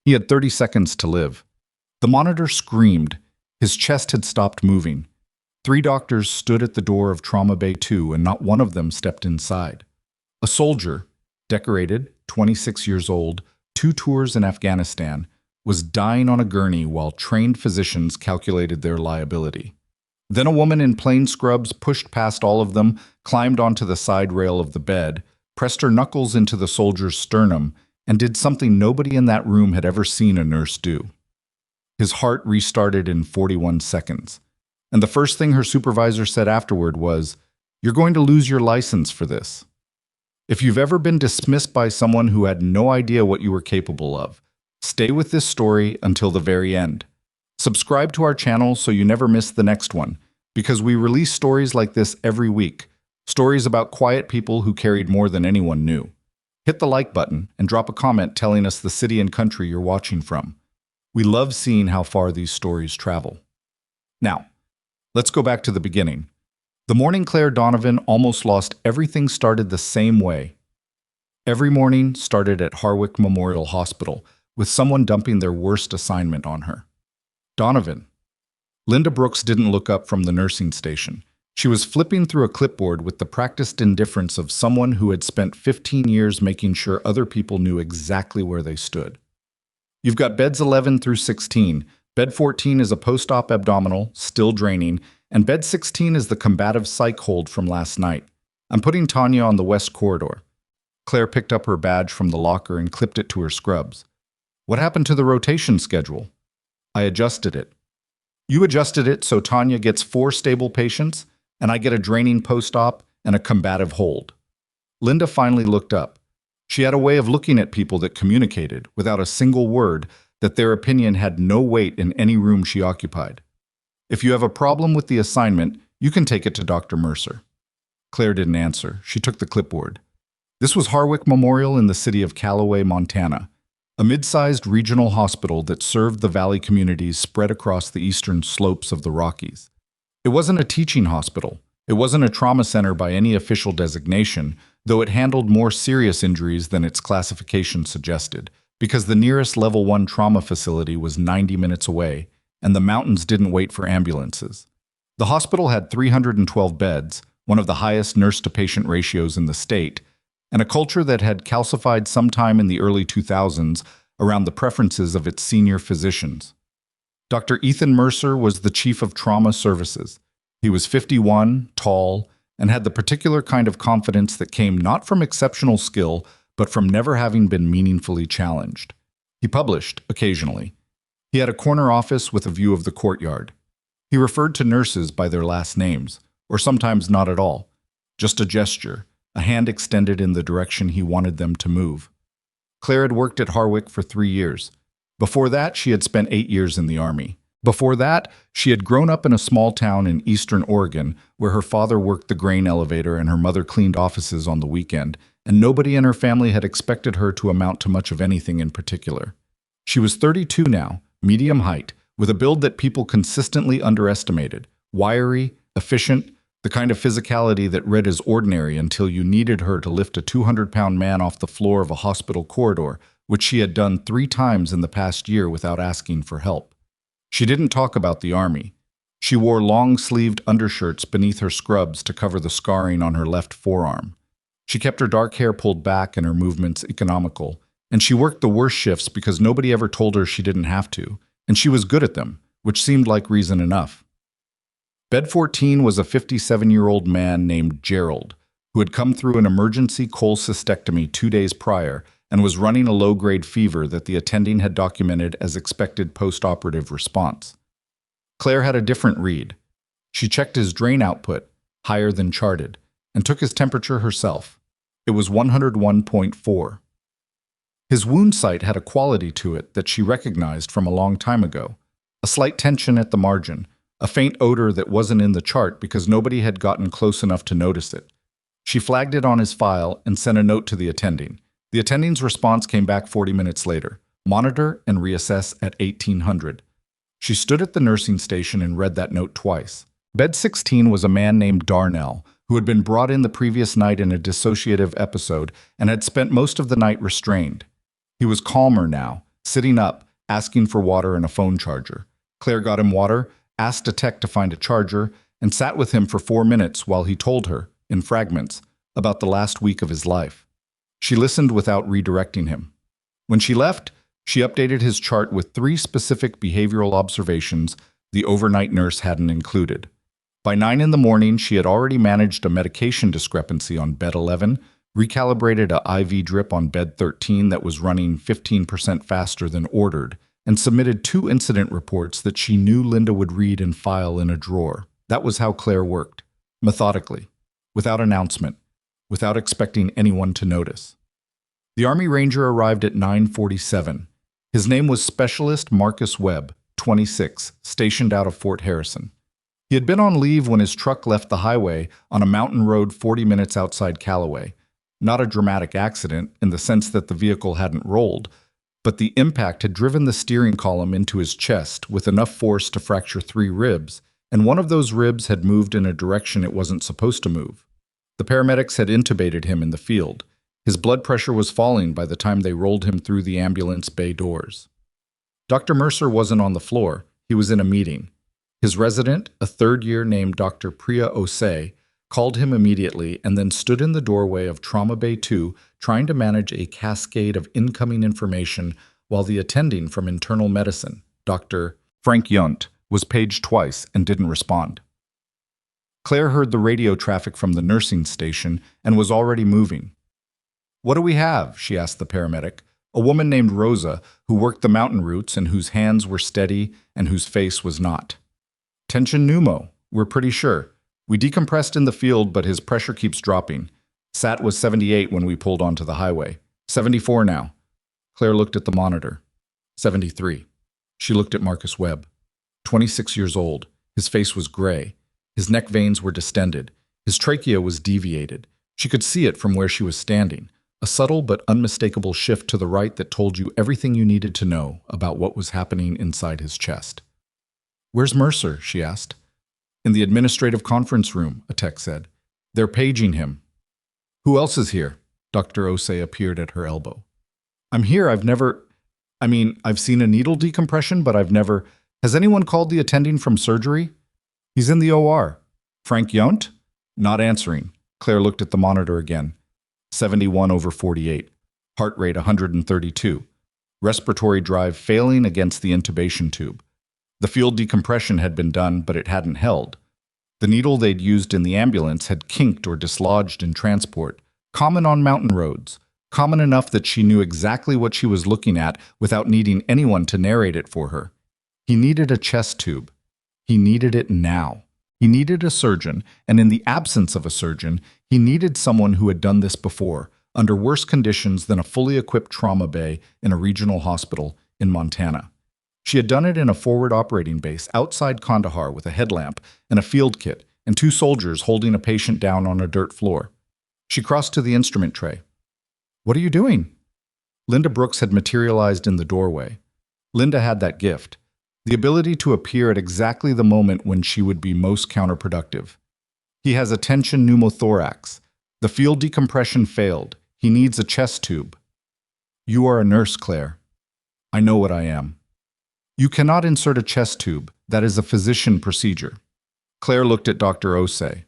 He had 30 seconds to live. The monitor screamed. His chest had stopped moving. 3 doctors stood at the door of Trauma Bay 2, and not one of them stepped inside. A soldier, decorated, 26 years old, 2 tours in Afghanistan, was dying on a gurney while trained physicians calculated their liability. Then a woman in plain scrubs pushed past all of them, climbed onto the side rail of the bed, pressed her knuckles into the soldier's sternum, and did something nobody in that room had ever seen a nurse do. His heart restarted in 41 seconds. And the first thing her supervisor said afterward was, "You're going to lose your license for this." If you've ever been dismissed by someone who had no idea what you were capable of, stay with this story until the very end. Subscribe to our channel so you never miss the next one, because we release stories like this every week, stories about quiet people who carried more than anyone knew. Hit the like button and drop a comment telling us the city and country you're watching from. We love seeing how far these stories travel. Now, let's go back to the beginning. The morning Claire Donovan almost lost everything started the same way. Every morning started at Harwick Memorial Hospital, with someone dumping their worst assignment on her. Donovan. Linda Brooks didn't look up from the nursing station. She was flipping through a clipboard with the practiced indifference of someone who had spent 15 years making sure other people knew exactly where they stood. You've got beds 11 through 16. Bed 14 is a post-op abdominal, still draining, and bed 16 is the combative psych hold from last night. I'm putting Tanya on the west corridor. Claire picked up her badge from the locker and clipped it to her scrubs. What happened to the rotation schedule? I adjusted it. You adjusted it so Tanya gets 4 stable patients, and I get a draining post-op and a combative hold. Linda finally looked up. She had a way of looking at people that communicated, without a single word, that their opinion had no weight in any room she occupied. If you have a problem with the assignment, you can take it to Dr. Mercer. Claire didn't answer. She took the clipboard. This was Harwick Memorial in the city of Callaway, Montana, a mid-sized regional hospital that served the valley communities spread across the eastern slopes of the Rockies. It wasn't a teaching hospital. It wasn't a trauma center by any official designation, though it handled more serious injuries than its classification suggested, because the nearest Level 1 trauma facility was 90 minutes away, and the mountains didn't wait for ambulances. The hospital had 312 beds, one of the highest nurse-to-patient ratios in the state, and a culture that had calcified sometime in the early 2000s around the preferences of its senior physicians. Dr. Ethan Mercer was the chief of trauma services. He was 51, tall, and had the particular kind of confidence that came not from exceptional skill, but from never having been meaningfully challenged. He published, occasionally. He had a corner office with a view of the courtyard. He referred to nurses by their last names, or sometimes not at all. Just a gesture, a hand extended in the direction he wanted them to move. Claire had worked at Harwick for 3 years. Before that, she had spent 8 years in the Army. Before that, she had grown up in a small town in eastern Oregon where her father worked the grain elevator and her mother cleaned offices on the weekend, and nobody in her family had expected her to amount to much of anything in particular. She was 32 now, medium height, with a build that people consistently underestimated, wiry, efficient, the kind of physicality that read as ordinary until you needed her to lift a 200-pound man off the floor of a hospital corridor, which she had done 3 times in the past year without asking for help. She didn't talk about the Army. She wore long-sleeved undershirts beneath her scrubs to cover the scarring on her left forearm. She kept her dark hair pulled back and her movements economical, and she worked the worst shifts because nobody ever told her she didn't have to, and she was good at them, which seemed like reason enough. Bed 14 was a 57-year-old man named Gerald, who had come through an emergency cholecystectomy 2 days prior and was running a low-grade fever that the attending had documented as expected post-operative response. Claire had a different read. She checked his drain output, higher than charted, and took his temperature herself. It was 101.4. His wound site had a quality to it that she recognized from a long time ago, a slight tension at the margin, a faint odor that wasn't in the chart because nobody had gotten close enough to notice it. She flagged it on his file and sent a note to the attending. The attending's response came back 40 minutes later. Monitor and reassess at 1800. She stood at the nursing station and read that note twice. Bed 16 was a man named Darnell, who had been brought in the previous night in a dissociative episode and had spent most of the night restrained. He was calmer now, sitting up, asking for water and a phone charger. Claire got him water, asked a tech to find a charger, and sat with him for 4 minutes while he told her, in fragments, about the last week of his life. She listened without redirecting him. When she left, she updated his chart with 3 specific behavioral observations the overnight nurse hadn't included. By 9 in the morning, she had already managed a medication discrepancy on bed 11, recalibrated a IV drip on bed 13 that was running 15% faster than ordered, and submitted 2 incident reports that she knew Linda would read and file in a drawer. That was how Claire worked, methodically, without announcement, without expecting anyone to notice. The Army Ranger arrived at 9:47. His name was Specialist Marcus Webb, 26, stationed out of Fort Harrison. He had been on leave when his truck left the highway on a mountain road 40 minutes outside Callaway. Not a dramatic accident in the sense that the vehicle hadn't rolled, but the impact had driven the steering column into his chest with enough force to fracture 3 ribs, and one of those ribs had moved in a direction it wasn't supposed to move. The paramedics had intubated him in the field. His blood pressure was falling by the time they rolled him through the ambulance bay doors. Dr. Mercer wasn't on the floor. He was in a meeting. His resident, a 3rd year named Dr. Priya Osei, called him immediately and then stood in the doorway of Trauma Bay 2 trying to manage a cascade of incoming information while the attending from internal medicine, Dr. Frank Yunt, was paged twice and didn't respond. Claire heard the radio traffic from the nursing station and was already moving. "What do we have?" she asked the paramedic, a woman named Rosa who worked the mountain routes and whose hands were steady and whose face was not. "Tension pneumo, we're pretty sure. We decompressed in the field, but his pressure keeps dropping. SAT was 78 when we pulled onto the highway. 74 now." Claire looked at the monitor. 73. She looked at Marcus Webb. 26 years old. His face was gray. His neck veins were distended. His trachea was deviated. She could see it from where she was standing. A subtle but unmistakable shift to the right that told you everything you needed to know about what was happening inside his chest. "Where's Mercer?" she asked. "In the administrative conference room," a tech said. "They're paging him." "Who else is here?" Dr. Osei appeared at her elbow. "I'm here. I've seen a needle decompression, but I've never... Has anyone called the attending from surgery?" "He's in the OR. Frank Yunt?" Not answering. Claire looked at the monitor again. 71/48. Heart rate 132. Respiratory drive failing against the intubation tube. The field decompression had been done, but it hadn't held. The needle they'd used in the ambulance had kinked or dislodged in transport, common on mountain roads, common enough that she knew exactly what she was looking at without needing anyone to narrate it for her. He needed a chest tube. He needed it now. He needed a surgeon, and in the absence of a surgeon, he needed someone who had done this before, under worse conditions than a fully equipped trauma bay in a regional hospital in Montana. She had done it in a forward operating base outside Kandahar with a headlamp and a field kit and 2 soldiers holding a patient down on a dirt floor. She crossed to the instrument tray. "What are you doing?" Linda Brooks had materialized in the doorway. Linda had that gift. The ability to appear at exactly the moment when she would be most counterproductive. "He has a tension pneumothorax. The field decompression failed. He needs a chest tube." "You are a nurse, Claire." "I know what I am." "You cannot insert a chest tube. That is a physician procedure." Claire looked at Dr. Osei.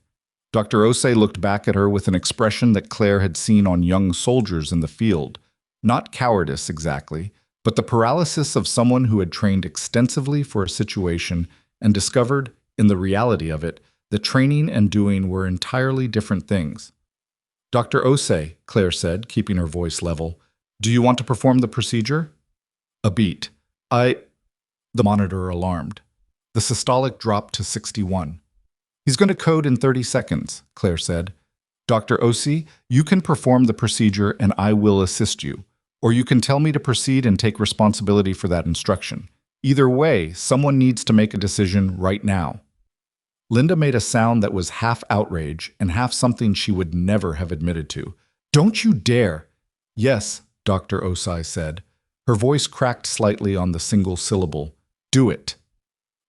Dr. Osei looked back at her with an expression that Claire had seen on young soldiers in the field. Not cowardice exactly, but the paralysis of someone who had trained extensively for a situation and discovered, in the reality of it, that training and doing were entirely different things. "Dr. Osei," Claire said, keeping her voice level, "do you want to perform the procedure?" A beat. The monitor alarmed. The systolic dropped to 61. "He's going to code in 30 seconds, Claire said. "Dr. Osei, you can perform the procedure and I will assist you. Or you can tell me to proceed and take responsibility for that instruction. Either way, someone needs to make a decision right now." Linda made a sound that was half outrage and half something she would never have admitted to. "Don't you dare!" "Yes," Dr. Osei said. Her voice cracked slightly on the single syllable. "Do it."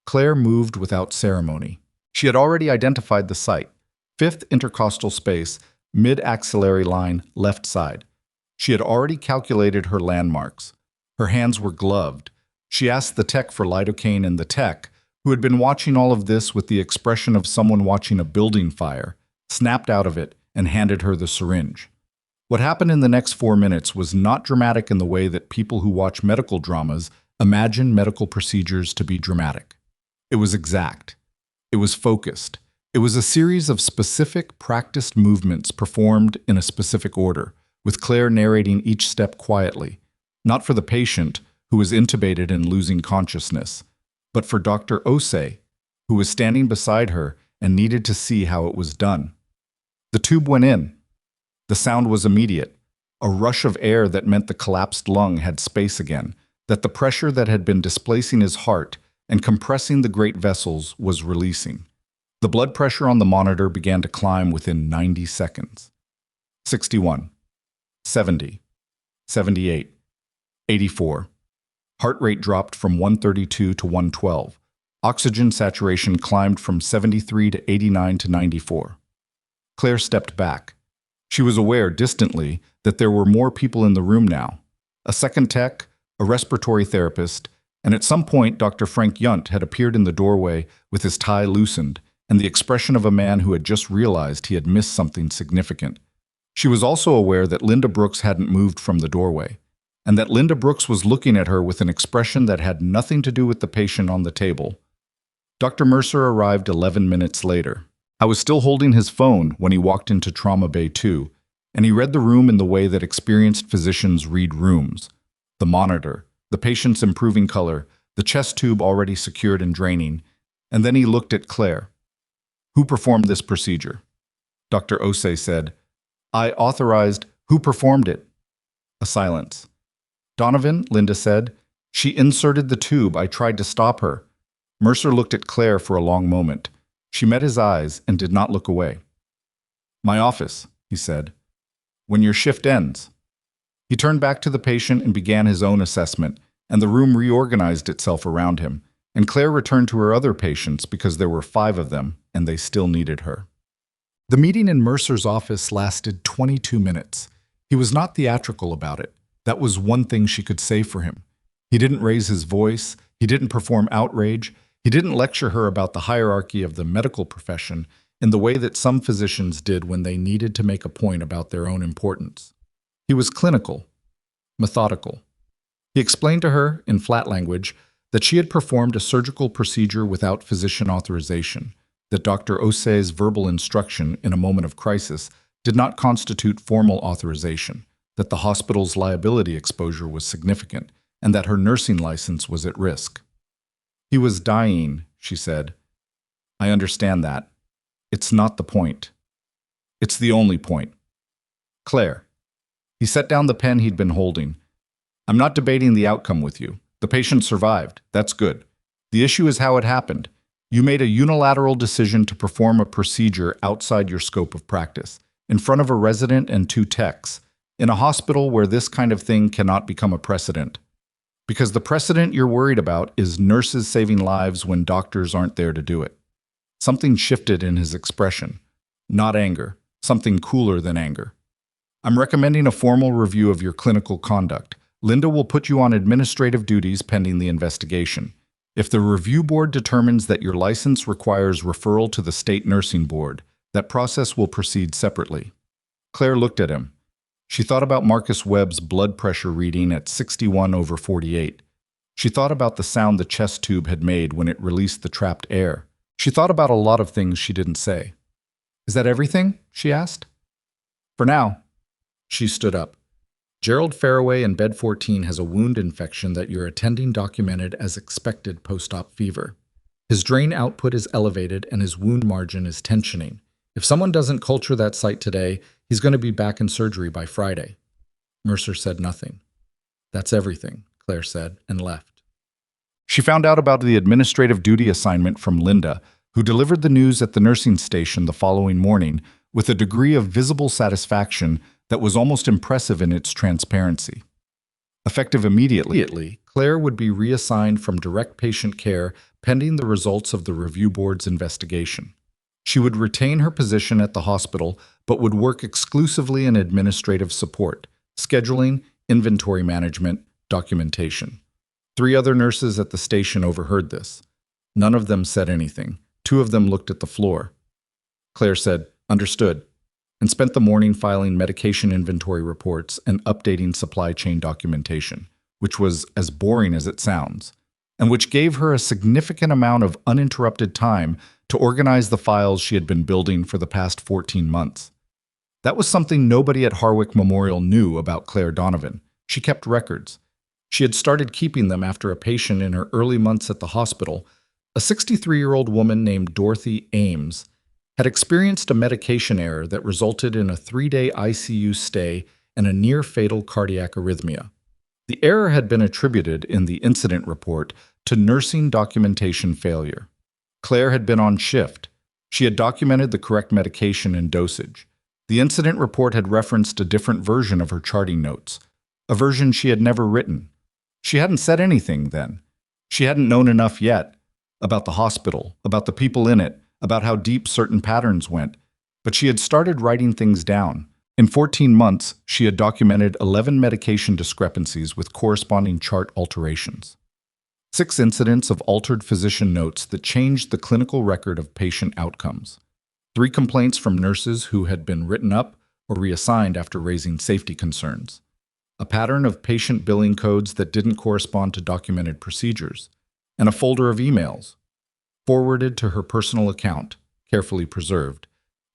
Claire moved without ceremony. She had already identified the site. 5th intercostal space, mid-axillary line, left side. She had already calculated her landmarks. Her hands were gloved. She asked the tech for lidocaine, and the tech, who had been watching all of this with the expression of someone watching a building fire, snapped out of it and handed her the syringe. What happened in the next 4 minutes was not dramatic in the way that people who watch medical dramas imagine medical procedures to be dramatic. It was exact. It was focused. It was a series of specific, practiced movements performed in a specific order, with Claire narrating each step quietly, not for the patient, who was intubated and losing consciousness, but for Dr. Osei, who was standing beside her and needed to see how it was done. The tube went in. The sound was immediate, a rush of air that meant the collapsed lung had space again, that the pressure that had been displacing his heart and compressing the great vessels was releasing. The blood pressure on the monitor began to climb within 90 seconds. 61, 70, 78, 84. Heart rate dropped from 132 to 112. Oxygen saturation climbed from 73 to 89 to 94. Claire stepped back. She was aware, distantly, that there were more people in the room now. A second tech, a respiratory therapist, and at some point Dr. Frank Yunt had appeared in the doorway with his tie loosened and the expression of a man who had just realized he had missed something significant. She was also aware that Linda Brooks hadn't moved from the doorway, and that Linda Brooks was looking at her with an expression that had nothing to do with the patient on the table. Dr. Mercer arrived 11 minutes later. I was still holding his phone when he walked into Trauma Bay 2, and he read the room in the way that experienced physicians read rooms. The monitor, the patient's improving color, the chest tube already secured and draining, and then he looked at Claire. Who performed this procedure? Dr. Osei said, I authorized. Who performed it? A silence. Donovan, Linda said. She inserted the tube. I tried to stop her. Mercer looked at Claire for a long moment. She met his eyes and did not look away. My office, he said. When your shift ends. He turned back to the patient and began his own assessment, and the room reorganized itself around him, and Claire returned to her other patients because there were 5 of them, and they still needed her. The meeting in Mercer's office lasted 22 minutes. He was not theatrical about it. That was one thing she could say for him. He didn't raise his voice. He didn't perform outrage. He didn't lecture her about the hierarchy of the medical profession in the way that some physicians did when they needed to make a point about their own importance. He was clinical, methodical. He explained to her, in flat language, that she had performed a surgical procedure without physician authorization, that Dr. Osei's verbal instruction in a moment of crisis did not constitute formal authorization, that the hospital's liability exposure was significant, and that her nursing license was at risk. He was dying, she said. I understand that. It's not the point. It's the only point. Claire. He set down the pen he'd been holding. I'm not debating the outcome with you. The patient survived. That's good. The issue is how it happened. You made a unilateral decision to perform a procedure outside your scope of practice, in front of a resident and 2 techs, in a hospital where this kind of thing cannot become a precedent. Because the precedent you're worried about is nurses saving lives when doctors aren't there to do it. Something shifted in his expression. Not anger. Something cooler than anger. I'm recommending a formal review of your clinical conduct. Linda will put you on administrative duties pending the investigation. If the review board determines that your license requires referral to the state nursing board, that process will proceed separately. Claire looked at him. She thought about Marcus Webb's blood pressure reading at 61/48. She thought about the sound the chest tube had made when it released the trapped air. She thought about a lot of things she didn't say. Is that everything? She asked. For now. She stood up. Gerald Fairway in bed 14 has a wound infection that your attending documented as expected post-op fever. His drain output is elevated and his wound margin is tensioning. If someone doesn't culture that site today, he's going to be back in surgery by Friday. Mercer said nothing. That's everything, Claire said, and left. She found out about the administrative duty assignment from Linda, who delivered the news at the nursing station the following morning with a degree of visible satisfaction that was almost impressive in its transparency. Effective immediately, Claire would be reassigned from direct patient care pending the results of the review board's investigation. She would retain her position at the hospital, but would work exclusively in administrative support, scheduling, inventory management, documentation. 3 other nurses at the station overheard this. None of them said anything. 2 of them looked at the floor. Claire said, "Understood," and spent the morning filing medication inventory reports and updating supply chain documentation, which was as boring as it sounds, and which gave her a significant amount of uninterrupted time to organize the files she had been building for the past 14 months. That was something nobody at Harwick Memorial knew about Claire Donovan. She kept records. She had started keeping them after a patient in her early months at the hospital, a 63-year-old woman named Dorothy Ames, had experienced a medication error that resulted in a 3-day ICU stay and a near-fatal cardiac arrhythmia. The error had been attributed in the incident report to nursing documentation failure. Claire had been on shift. She had documented the correct medication and dosage. The incident report had referenced a different version of her charting notes, a version she had never written. She hadn't said anything then. She hadn't known enough yet about the hospital, about the people in it, about how deep certain patterns went, but she had started writing things down. In 14 months, she had documented 11 medication discrepancies with corresponding chart alterations. 6 incidents of altered physician notes that changed the clinical record of patient outcomes. 3 complaints from nurses who had been written up or reassigned after raising safety concerns. A pattern of patient billing codes that didn't correspond to documented procedures, and a folder of emails, forwarded to her personal account, carefully preserved,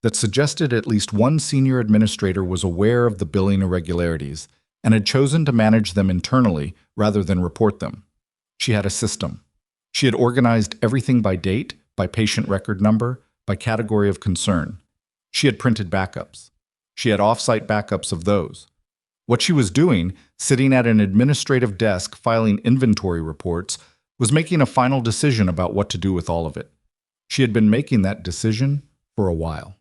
that suggested at least one senior administrator was aware of the billing irregularities and had chosen to manage them internally rather than report them. She had a system. She had organized everything by date, by patient record number, by category of concern. She had printed backups. She had off-site backups of those. What she was doing, sitting at an administrative desk filing inventory reports, was making a final decision about what to do with all of it. She had been making that decision for a while.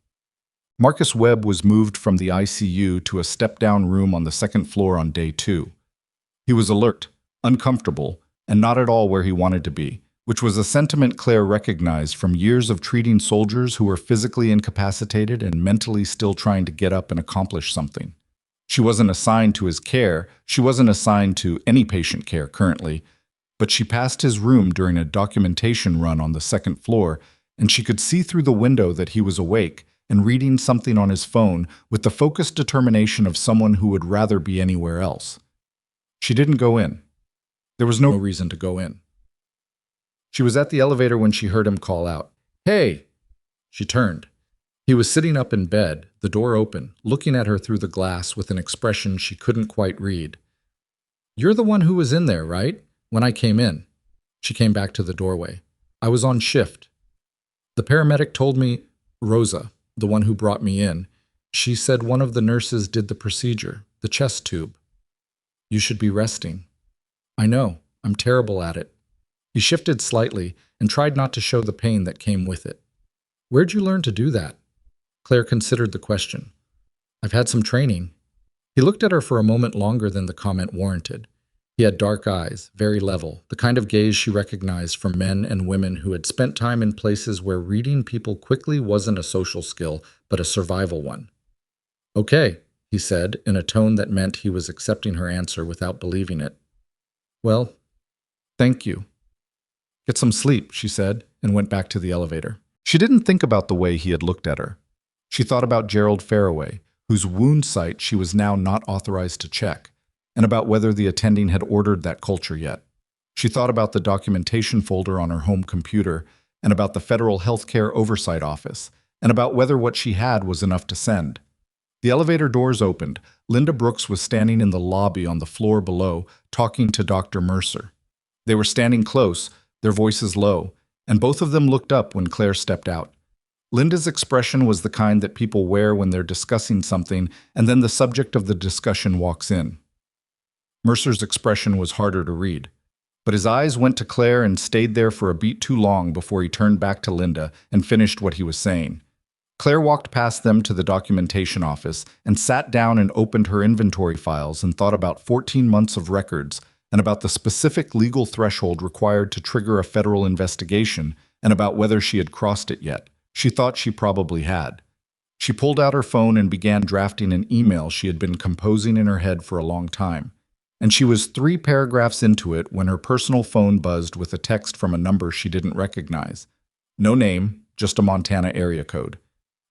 Marcus Webb was moved from the ICU to a step-down room on the second floor on day 2. He was alert, uncomfortable, and not at all where he wanted to be, which was a sentiment Claire recognized from years of treating soldiers who were physically incapacitated and mentally still trying to get up and accomplish something. She wasn't assigned to his care, she wasn't assigned to any patient care currently, but she passed his room during a documentation run on the second floor, and she could see through the window that he was awake and reading something on his phone with the focused determination of someone who would rather be anywhere else. She didn't go in. There was no reason to go in. She was at the elevator when she heard him call out, "Hey!" She turned. He was sitting up in bed, the door open, looking at her through the glass with an expression she couldn't quite read. "You're the one who was in there, right? When I came in." She came back to the doorway. "I was on shift. The paramedic told me, Rosa, the one who brought me in, she said one of the nurses did the procedure, the chest tube. You should be resting." "I know. I'm terrible at it." He shifted slightly and tried not to show the pain that came with it. "Where'd you learn to do that?" Claire considered the question. "I've had some training." He looked at her for a moment longer than the comment warranted. He had dark eyes, very level, the kind of gaze she recognized from men and women who had spent time in places where reading people quickly wasn't a social skill, but a survival one. "Okay," he said, in a tone that meant he was accepting her answer without believing it. "Well, thank you." "Get some sleep," she said, and went back to the elevator. She didn't think about the way he had looked at her. She thought about Gerald Faraway, whose wound site she was now not authorized to check, and about whether the attending had ordered that culture yet. She thought about the documentation folder on her home computer, and about the Federal Healthcare Oversight Office, and about whether what she had was enough to send. The elevator doors opened. Linda Brooks was standing in the lobby on the floor below, talking to Dr. Mercer. They were standing close, their voices low, and both of them looked up when Claire stepped out. Linda's expression was the kind that people wear when they're discussing something and then the subject of the discussion walks in. Mercer's expression was harder to read, but his eyes went to Claire and stayed there for a beat too long before he turned back to Linda and finished what he was saying. Claire walked past them to the documentation office and sat down and opened her inventory files and thought about 14 months of records and about the specific legal threshold required to trigger a federal investigation and about whether she had crossed it yet. She thought she probably had. She pulled out her phone and began drafting an email she had been composing in her head for a long time. and she was 3 paragraphs into it when her personal phone buzzed with a text from a number she didn't recognize. No name, just a Montana area code.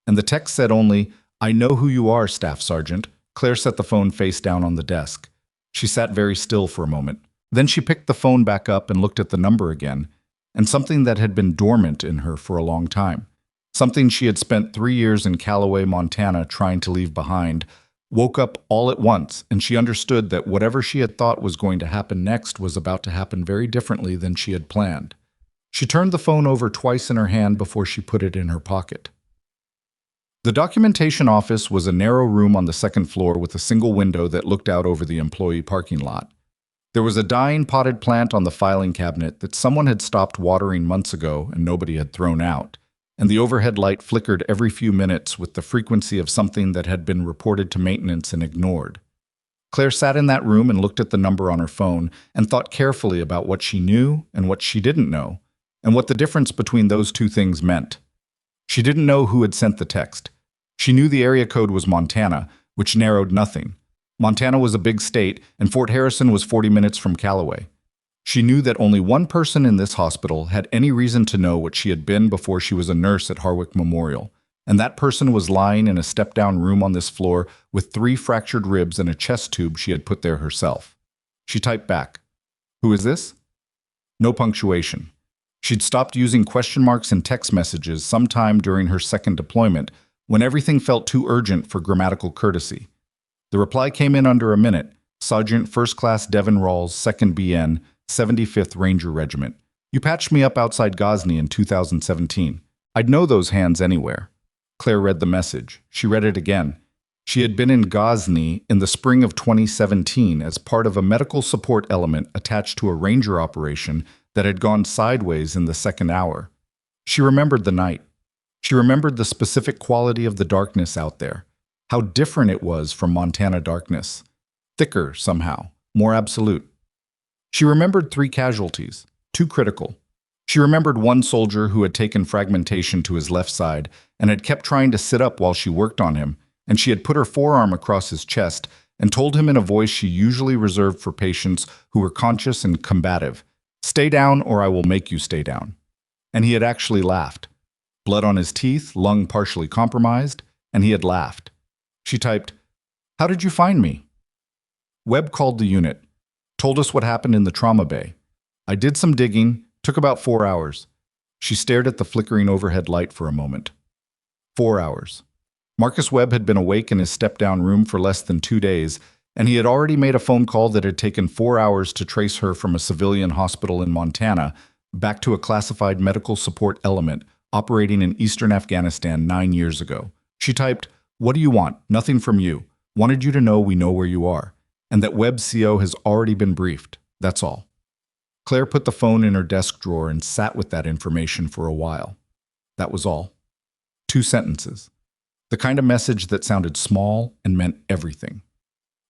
And the text said only, "I know who you are, Staff Sergeant." Claire set the phone face down on the desk. She sat very still for a moment. Then she picked the phone back up and looked at the number again, and something that had been dormant in her for a long time, something she had spent 3 years in Callaway, Montana trying to leave behind, woke up all at once, and she understood that whatever she had thought was going to happen next was about to happen very differently than she had planned. She turned the phone over twice in her hand before she put it in her pocket. The documentation office was a narrow room on the second floor with a single window that looked out over the employee parking lot. There was a dying potted plant on the filing cabinet that someone had stopped watering months ago and nobody had thrown out, and the overhead light flickered every few minutes with the frequency of something that had been reported to maintenance and ignored. Claire sat in that room and looked at the number on her phone and thought carefully about what she knew and what she didn't know, and what the difference between those two things meant. She didn't know who had sent the text. She knew the area code was Montana, which narrowed nothing. Montana was a big state, and Fort Harrison was 40 minutes from Callaway. She knew that only one person in this hospital had any reason to know what she had been before she was a nurse at Harwick Memorial, and that person was lying in a step-down room on this floor with 3 fractured ribs and a chest tube she had put there herself. She typed back, "Who is this?" No punctuation. She'd stopped using question marks in text messages sometime during her second deployment, when everything felt too urgent for grammatical courtesy. The reply came in under a minute. "Sergeant First Class Devin Rawls, 2nd BN, 75th Ranger Regiment. You patched me up outside Ghazni in 2017. I'd know those hands anywhere." Claire read the message. She read it again. She had been in Ghazni in the spring of 2017 as part of a medical support element attached to a ranger operation that had gone sideways in the second hour. She remembered the night. She remembered the specific quality of the darkness out there, how different it was from Montana darkness. Thicker, somehow, more absolute. She remembered 3 casualties, 2 critical. She remembered one soldier who had taken fragmentation to his left side and had kept trying to sit up while she worked on him, and she had put her forearm across his chest and told him in a voice she usually reserved for patients who were conscious and combative, "Stay down or I will make you stay down." And he had actually laughed. Blood on his teeth, lung partially compromised, and he had laughed. She typed, "How did you find me?" Webb called the unit, told us what happened in the trauma bay. I did some digging, took about 4 hours. She stared at the flickering overhead light for a moment. 4 hours. Marcus Webb had been awake in his step-down room for less than 2 days, and he had already made a phone call that had taken 4 hours to trace her from a civilian hospital in Montana back to a classified medical support element operating in eastern Afghanistan 9 years ago. She typed, "What do you want? Nothing from you. Wanted you to know we know where you are, and that Webb's CO has already been briefed. That's all." Claire put the phone in her desk drawer and sat with that information for a while. That was all. 2 sentences. The kind of message that sounded small and meant everything.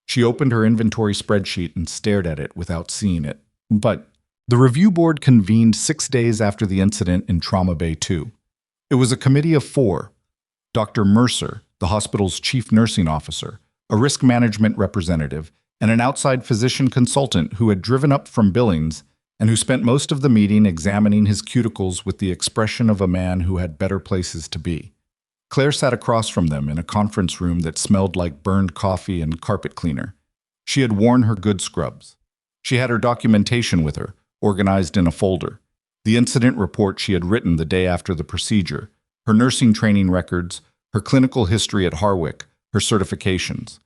She opened her inventory spreadsheet and stared at it without seeing it. But the review board convened 6 days after the incident in Trauma Bay 2. It was a committee of 4. Dr. Mercer, the hospital's chief nursing officer, a risk management representative, and an outside physician consultant who had driven up from Billings and who spent most of the meeting examining his cuticles with the expression of a man who had better places to be. Claire sat across from them in a conference room that smelled like burned coffee and carpet cleaner. She had worn her good scrubs. She had her documentation with her, organized in a folder. The incident report she had written the day after the procedure, her nursing training records, her clinical history at Harwick, her certifications.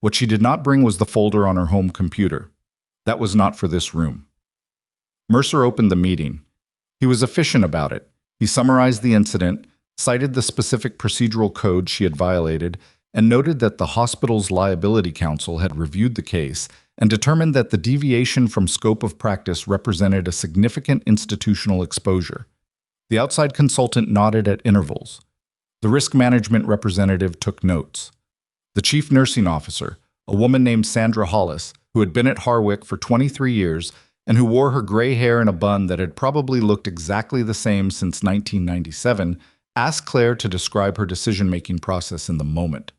What she did not bring was the folder on her home computer. That was not for this room. Mercer opened the meeting. He was efficient about it. He summarized the incident, cited the specific procedural code she had violated, and noted that the hospital's liability counsel had reviewed the case and determined that the deviation from scope of practice represented a significant institutional exposure. The outside consultant nodded at intervals. The risk management representative took notes. The chief nursing officer, a woman named Sandra Hollis, who had been at Harwick for 23 years and who wore her gray hair in a bun that had probably looked exactly the same since 1997, asked Claire to describe her decision-making process in the moment.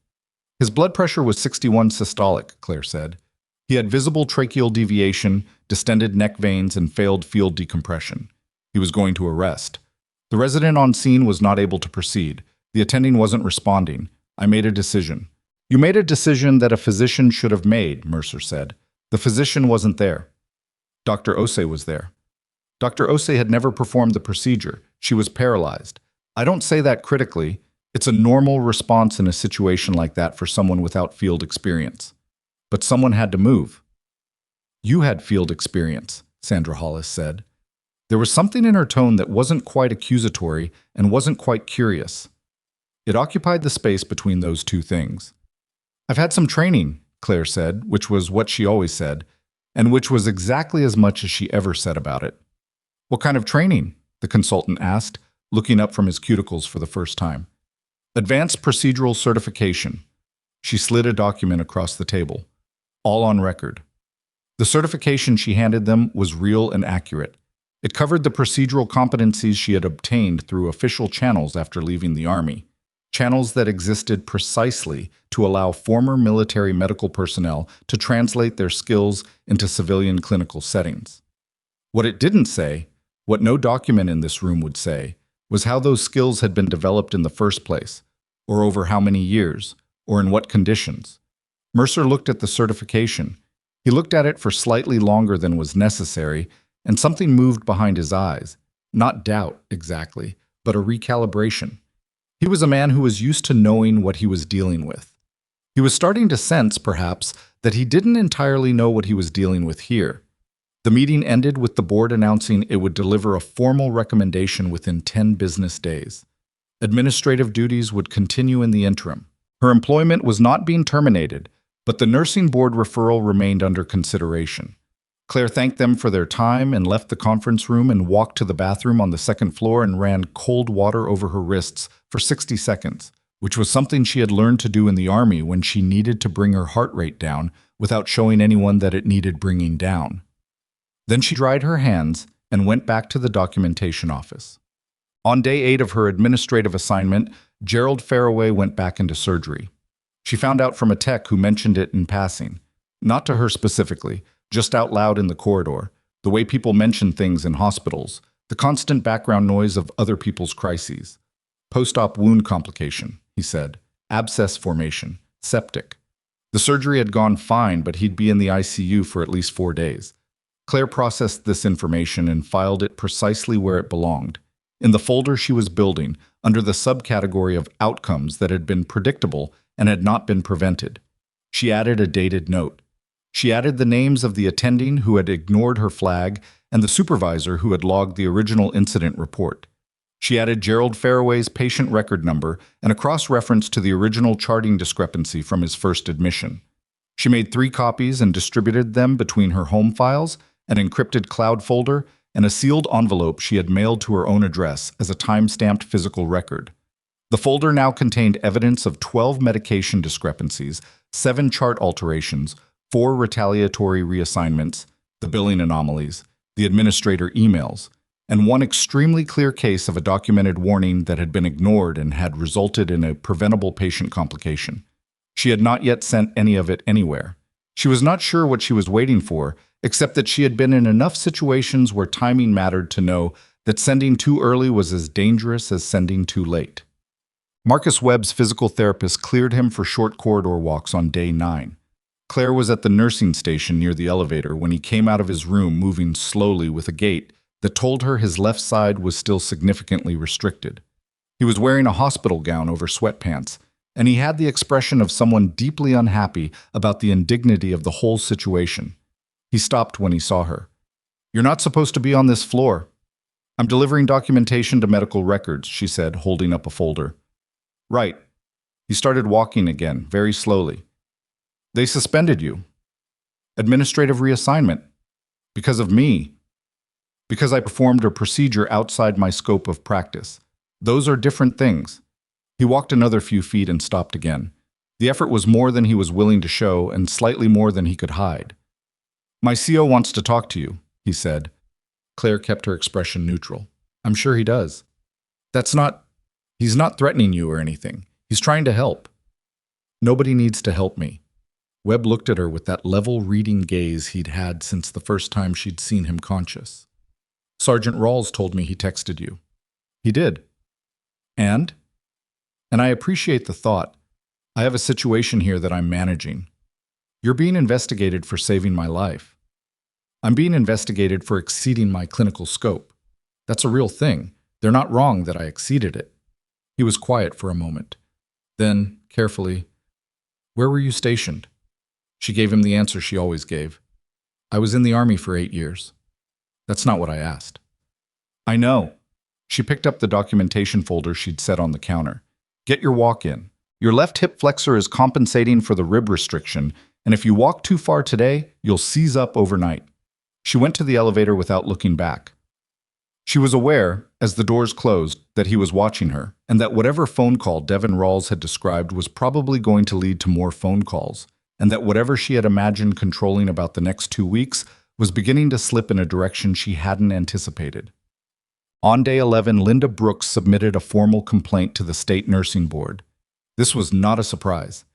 "His blood pressure was 61 systolic," Claire said. He had visible tracheal deviation, distended neck veins, and failed field decompression. He was going to arrest. The resident on scene was not able to proceed. The attending wasn't responding. I made a decision. You made a decision that a physician should have made, Mercer said. The physician wasn't there. Dr. Osei was there. Dr. Osei had never performed the procedure. She was paralyzed. I don't say that critically. It's a normal response in a situation like that for someone without field experience. But someone had to move. You had field experience, Sandra Hollis said. There was something in her tone that wasn't quite accusatory and wasn't quite curious. It occupied the space between those two things. I've had some training, Claire said, which was what she always said, and which was exactly as much as she ever said about it. What kind of training? The consultant asked, looking up from his cuticles for the first time. Advanced procedural certification. She slid a document across the table. All on record. The certification she handed them was real and accurate. It covered the procedural competencies she had obtained through official channels after leaving the Army. Channels that existed precisely to allow former military medical personnel to translate their skills into civilian clinical settings. What it didn't say, what no document in this room would say, was how those skills had been developed in the first place, or over how many years, or in what conditions. Mercer looked at the certification. He looked at it for slightly longer than was necessary, and something moved behind his eyes. Not doubt, exactly, but a recalibration. He was a man who was used to knowing what he was dealing with. He was starting to sense, perhaps, that he didn't entirely know what he was dealing with here. The meeting ended with the board announcing it would deliver a formal recommendation within 10 business days. Administrative duties would continue in the interim. Her employment was not being terminated, but the nursing board referral remained under consideration. Claire thanked them for their time and left the conference room and walked to the bathroom on the second floor and ran cold water over her wrists for 60 seconds, which was something she had learned to do in the Army when she needed to bring her heart rate down without showing anyone that it needed bringing down. Then she dried her hands and went back to the documentation office. On day 8 of her administrative assignment, Gerald Faraway went back into surgery. She found out from a tech who mentioned it in passing, not to her specifically, just out loud in the corridor, the way people mention things in hospitals, the constant background noise of other people's crises. Post-op wound complication, he said, abscess formation, septic. The surgery had gone fine, but he'd be in the ICU for at least 4 days. Claire processed this information and filed it precisely where it belonged, in the folder she was building, under the subcategory of outcomes that had been predictable and had not been prevented. She added a dated note. She added the names of the attending who had ignored her flag and the supervisor who had logged the original incident report. She added Gerald Faraway's patient record number and a cross-reference to the original charting discrepancy from his first admission. She made 3 copies and distributed them between her home files, an encrypted cloud folder, and a sealed envelope she had mailed to her own address as a time-stamped physical record. The folder now contained evidence of 12 medication discrepancies, 7 chart alterations, 4 retaliatory reassignments, the billing anomalies, the administrator emails, and 1 extremely clear case of a documented warning that had been ignored and had resulted in a preventable patient complication. She had not yet sent any of it anywhere. She was not sure what she was waiting for, except that she had been in enough situations where timing mattered to know that sending too early was as dangerous as sending too late. Marcus Webb's physical therapist cleared him for short corridor walks on day 9. Claire was at the nursing station near the elevator when he came out of his room moving slowly with a gait that told her his left side was still significantly restricted. He was wearing a hospital gown over sweatpants, and he had the expression of someone deeply unhappy about the indignity of the whole situation. He stopped when he saw her. "You're not supposed to be on this floor." "I'm delivering documentation to medical records," she said, holding up a folder. "Right." He started walking again, very slowly. "They suspended you." "Administrative reassignment." "Because of me." "Because I performed a procedure outside my scope of practice. Those are different things." He walked another few feet and stopped again. The effort was more than he was willing to show and slightly more than he could hide. "My CO wants to talk to you," he said. Claire kept her expression neutral. "I'm sure he does." He's not threatening you or anything. He's trying to help." "Nobody needs to help me." Webb looked at her with that level reading gaze he'd had since the first time she'd seen him conscious. Sergeant Rawls told me he texted you. He did. And? And I appreciate the thought. I have a situation here that I'm managing. You're being investigated for saving my life. I'm being investigated for exceeding my clinical scope. That's a real thing. They're not wrong that I exceeded it. He was quiet for a moment. Then, carefully, where were you stationed? She gave him the answer she always gave. I was in the Army for 8 years. That's not what I asked. I know. She picked up the documentation folder she'd set on the counter. Get your walk in. Your left hip flexor is compensating for the rib restriction, and if you walk too far today, you'll seize up overnight. She went to the elevator without looking back. She was aware, as the doors closed, that he was watching her, and that whatever phone call Devin Rawls had described was probably going to lead to more phone calls, and that whatever she had imagined controlling about the next 2 weeks was beginning to slip in a direction she hadn't anticipated. On day 11, Linda Brooks submitted a formal complaint to the state nursing board. This was not a surprise.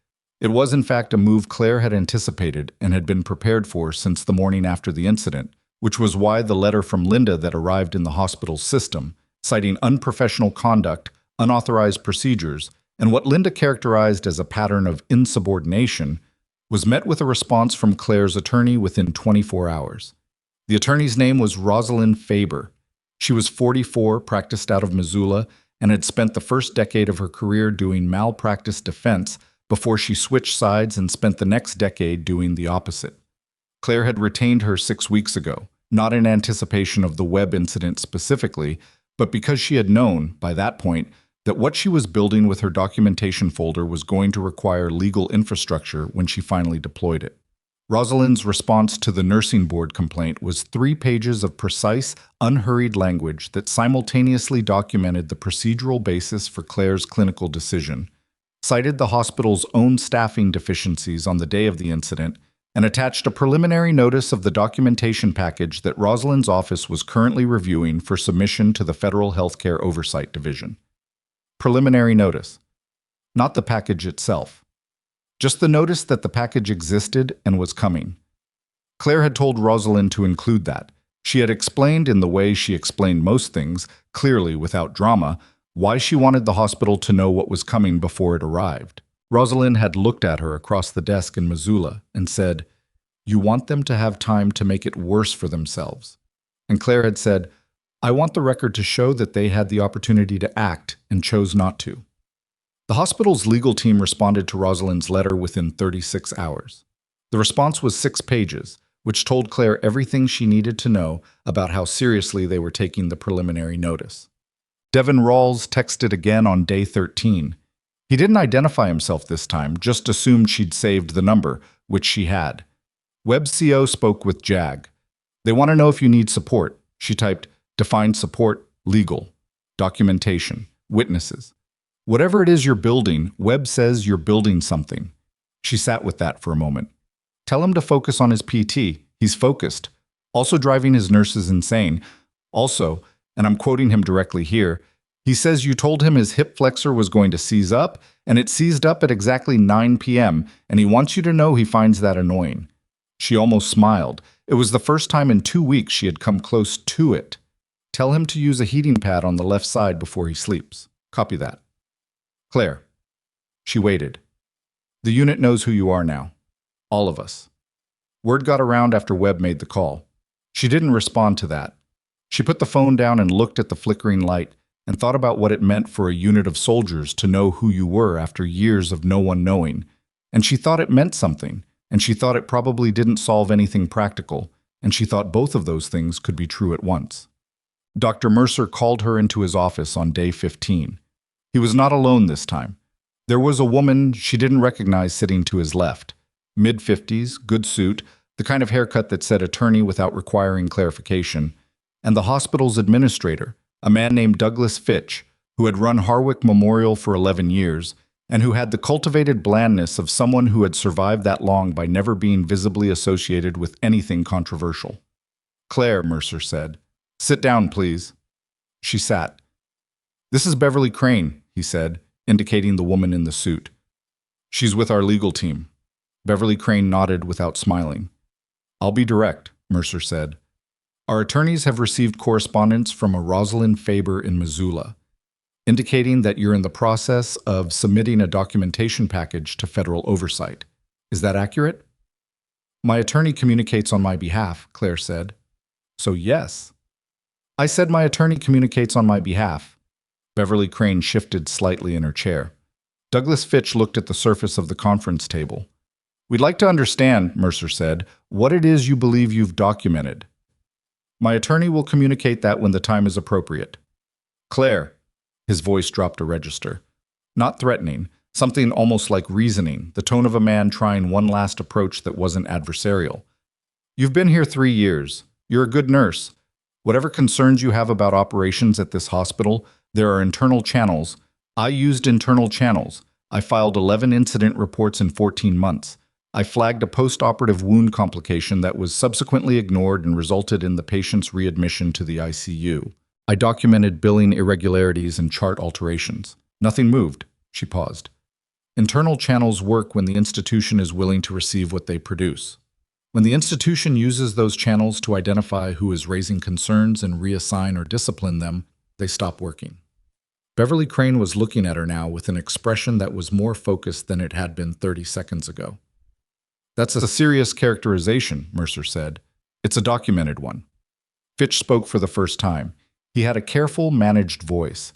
It was in fact a move Claire had anticipated and had been prepared for since the morning after the incident, which was why the letter from Linda that arrived in the hospital's system, citing unprofessional conduct, unauthorized procedures, and what Linda characterized as a pattern of insubordination, was met with a response from Claire's attorney within 24 hours. The attorney's name was Rosalind Faber. She was 44, practiced out of Missoula, and had spent the first decade of her career doing malpractice defense before she switched sides and spent the next decade doing the opposite. Claire had retained her 6 weeks ago, not in anticipation of the Webb incident specifically, but because she had known, by that point, that what she was building with her documentation folder was going to require legal infrastructure when she finally deployed it. Rosalind's response to the nursing board complaint was 3 pages of precise, unhurried language that simultaneously documented the procedural basis for Claire's clinical decision, cited the hospital's own staffing deficiencies on the day of the incident, and attached a preliminary notice of the documentation package that Rosalind's office was currently reviewing for submission to the Federal Healthcare Oversight Division. Preliminary notice. Not the package itself. Just the notice that the package existed and was coming. Claire had told Rosalind to include that. She had explained in the way she explained most things, clearly without drama, why she wanted the hospital to know what was coming before it arrived. Rosalind had looked at her across the desk in Missoula and said, "You want them to have time to make it worse for themselves." And Claire had said, "I want the record to show that they had the opportunity to act and chose not to." The hospital's legal team responded to Rosalind's letter within 36 hours. The response was 6 pages, which told Claire everything she needed to know about how seriously they were taking the preliminary notice. Devin Rawls texted again on day 13. He didn't identify himself this time, just assumed she'd saved the number, which she had. Webb CO spoke with JAG. "They want to know if you need support." She typed, "Define support, legal, documentation, witnesses. Whatever it is you're building, Webb says you're building something." She sat with that for a moment. "Tell him to focus on his PT. He's focused. Also driving his nurses insane. Also," and I'm quoting him directly here, "he says you told him his hip flexor was going to seize up, and it seized up at exactly 9 p.m., and he wants you to know he finds that annoying." She almost smiled. It was the first time in 2 weeks she had come close to it. "Tell him to use a heating pad on the left side before he sleeps." Copy that. "Claire." She waited. "The unit knows who you are now. All of us." Word got around after Webb made the call. She didn't respond to that. She put the phone down and looked at the flickering light and thought about what it meant for a unit of soldiers to know who you were after years of no one knowing. And she thought it meant something, and she thought it probably didn't solve anything practical, and she thought both of those things could be true at once. Dr. Mercer called her into his office on day 15. He was not alone this time. There was a woman she didn't recognize sitting to his left. Mid-50s, good suit, the kind of haircut that said attorney without requiring clarification, and the hospital's administrator, a man named Douglas Fitch, who had run Harwick Memorial for 11 years, and who had the cultivated blandness of someone who had survived that long by never being visibly associated with anything controversial. "Claire," Mercer said. "Sit down, please." She sat. "This is Beverly Crane," he said, indicating the woman in the suit. "She's with our legal team." Beverly Crane nodded without smiling. I'll be direct, Mercer said. Our attorneys have received correspondence from a Rosalind Faber in Missoula, indicating that you're in the process of submitting a documentation package to federal oversight. Is that accurate? My attorney communicates on my behalf, Claire said. So yes. I said my attorney communicates on my behalf. Beverly Crane shifted slightly in her chair. Douglas Fitch looked at the surface of the conference table. We'd like to understand, Mercer said, what it is you believe you've documented. My attorney will communicate that when the time is appropriate. Claire, his voice dropped a register. Not threatening, something almost like reasoning, the tone of a man trying one last approach that wasn't adversarial. You've been here 3 years. You're a good nurse. Whatever concerns you have about operations at this hospital, there are internal channels. I used internal channels. I filed 11 incident reports in 14 months. I flagged a post-operative wound complication that was subsequently ignored and resulted in the patient's readmission to the ICU. I documented billing irregularities and chart alterations. Nothing moved. She paused. Internal channels work when the institution is willing to receive what they produce. When the institution uses those channels to identify who is raising concerns and reassign or discipline them, they stop working. Beverly Crane was looking at her now with an expression that was more focused than it had been 30 seconds ago. That's a serious characterization, Mercer said. It's a documented one. Fitch spoke for the first time. He had a careful, managed voice.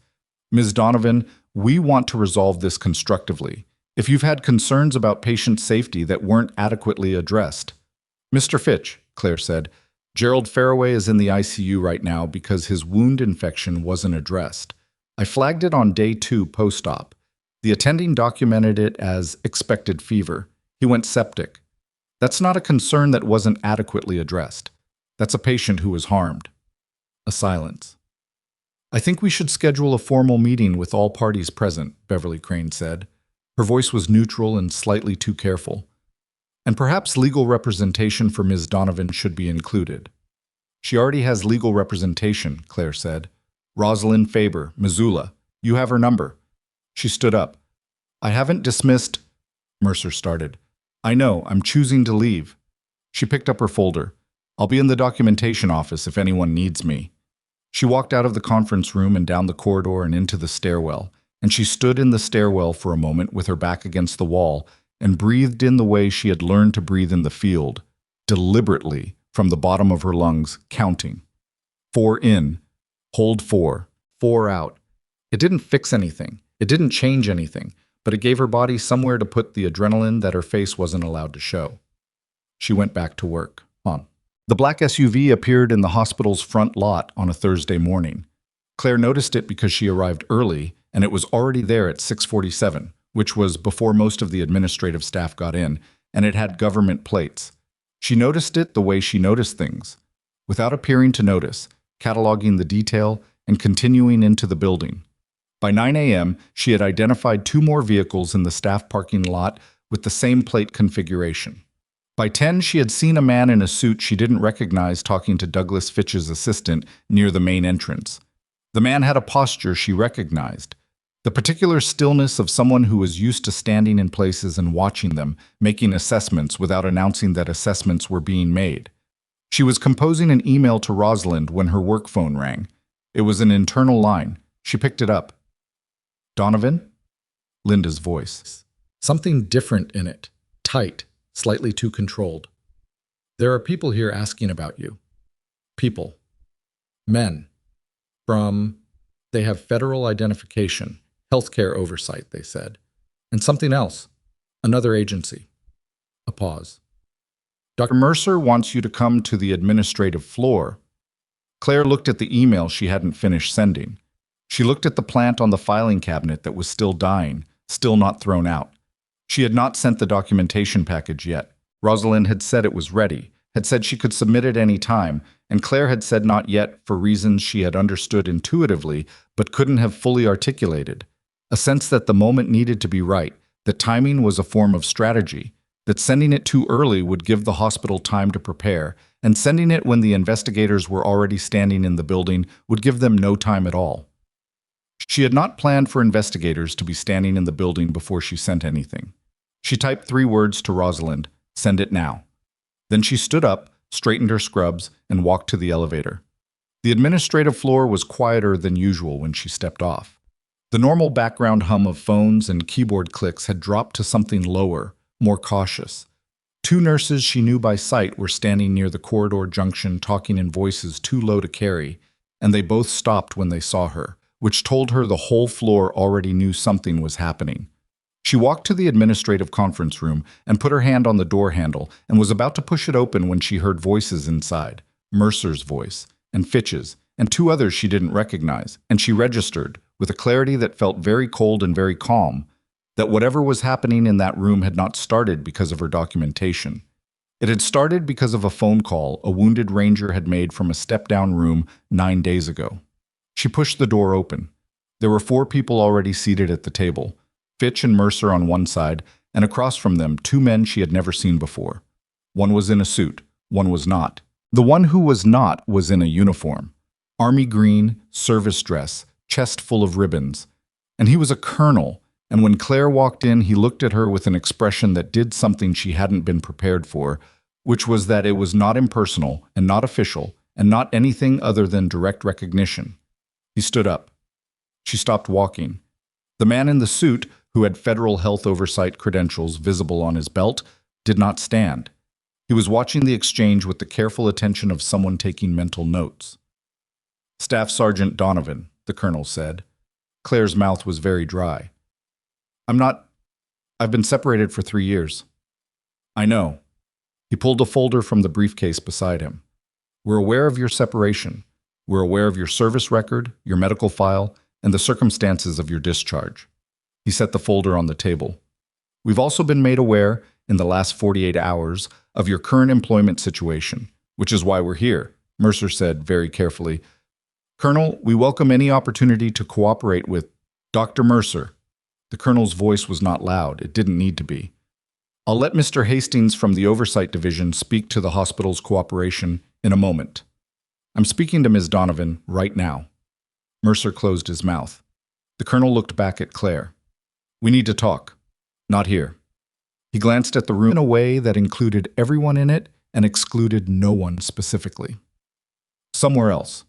Ms. Donovan, we want to resolve this constructively. If you've had concerns about patient safety that weren't adequately addressed. Mr. Fitch, Claire said, Gerald Fairway is in the ICU right now because his wound infection wasn't addressed. I flagged it on day 2 post-op. The attending documented it as expected fever. He went septic. That's not a concern that wasn't adequately addressed. That's a patient who was harmed. A silence. I think we should schedule a formal meeting with all parties present, Beverly Crane said. Her voice was neutral and slightly too careful. And perhaps legal representation for Ms. Donovan should be included. She already has legal representation, Claire said. Rosalind Faber, Missoula. You have her number. She stood up. I haven't dismissed... Mercer started. I know, I'm choosing to leave. She picked up her folder. I'll be in the documentation office if anyone needs me. She walked out of the conference room and down the corridor and into the stairwell, and she stood in the stairwell for a moment with her back against the wall and breathed in the way she had learned to breathe in the field, deliberately, from the bottom of her lungs, counting. 4 in, hold 4, 4 out. It didn't fix anything. It didn't change anything, but it gave her body somewhere to put the adrenaline that her face wasn't allowed to show. She went back to work. The black SUV appeared in the hospital's front lot on a Thursday morning. Claire noticed it because she arrived early, and it was already there at 6:47, which was before most of the administrative staff got in, and it had government plates. She noticed it the way she noticed things, without appearing to notice, cataloging the detail and continuing into the building. By 9 a.m., she had identified 2 more vehicles in the staff parking lot with the same plate configuration. By 10, she had seen a man in a suit she didn't recognize talking to Douglas Fitch's assistant near the main entrance. The man had a posture she recognized, the particular stillness of someone who was used to standing in places and watching them, making assessments without announcing that assessments were being made. She was composing an email to Rosalind when her work phone rang. It was an internal line. She picked it up. Donovan? Linda's voice. Something different in it. Tight. Slightly too controlled. There are people here asking about you. People. Men. They have federal identification, healthcare oversight, they said. And something else. Another agency. A pause. Dr. Mercer wants you to come to the administrative floor. Claire looked at the email she hadn't finished sending. She looked at the plant on the filing cabinet that was still dying, still not thrown out. She had not sent the documentation package yet. Rosalind had said it was ready, had said she could submit it any time, and Claire had said not yet for reasons she had understood intuitively but couldn't have fully articulated. A sense that the moment needed to be right, that timing was a form of strategy, that sending it too early would give the hospital time to prepare, and sending it when the investigators were already standing in the building would give them no time at all. She had not planned for investigators to be standing in the building before she sent anything. She typed 3 words to Rosalind, "Send it now." Then she stood up, straightened her scrubs, and walked to the elevator. The administrative floor was quieter than usual when she stepped off. The normal background hum of phones and keyboard clicks had dropped to something lower, more cautious. 2 nurses she knew by sight were standing near the corridor junction talking in voices too low to carry, and they both stopped when they saw her, which told her the whole floor already knew something was happening. She walked to the administrative conference room and put her hand on the door handle and was about to push it open when she heard voices inside, Mercer's voice, and Fitch's, and 2 others she didn't recognize, and she registered, with a clarity that felt very cold and very calm, that whatever was happening in that room had not started because of her documentation. It had started because of a phone call a wounded ranger had made from a step-down room 9 days ago. She pushed the door open. There were 4 people already seated at the table, Fitch and Mercer on one side, and across from them 2 men she had never seen before. One was in a suit, one was not. The one who was not was in a uniform. Army green, service dress, chest full of ribbons. And he was a colonel, and when Claire walked in, he looked at her with an expression that did something she hadn't been prepared for, which was that it was not impersonal and not official and not anything other than direct recognition. He stood up. She stopped walking. The man in the suit, who had federal health oversight credentials visible on his belt, did not stand. He was watching the exchange with the careful attention of someone taking mental notes. "Staff Sergeant Donovan," the colonel said. Claire's mouth was very dry. I've been separated for 3 years." "I know." He pulled a folder from the briefcase beside him. "We're aware of your separation. We're aware of your service record, your medical file, and the circumstances of your discharge." He set the folder on the table. "We've also been made aware, in the last 48 hours, of your current employment situation, which is why we're here," Mercer said very carefully. "Colonel, we welcome any opportunity to cooperate with Dr. Mercer." The colonel's voice was not loud. It didn't need to be. "I'll let Mr. Hastings from the Oversight Division speak to the hospital's cooperation in a moment. I'm speaking to Ms. Donovan right now." Mercer closed his mouth. The colonel looked back at Claire. "We need to talk. Not here." He glanced at the room in a way that included everyone in it and excluded no one specifically. "Somewhere else."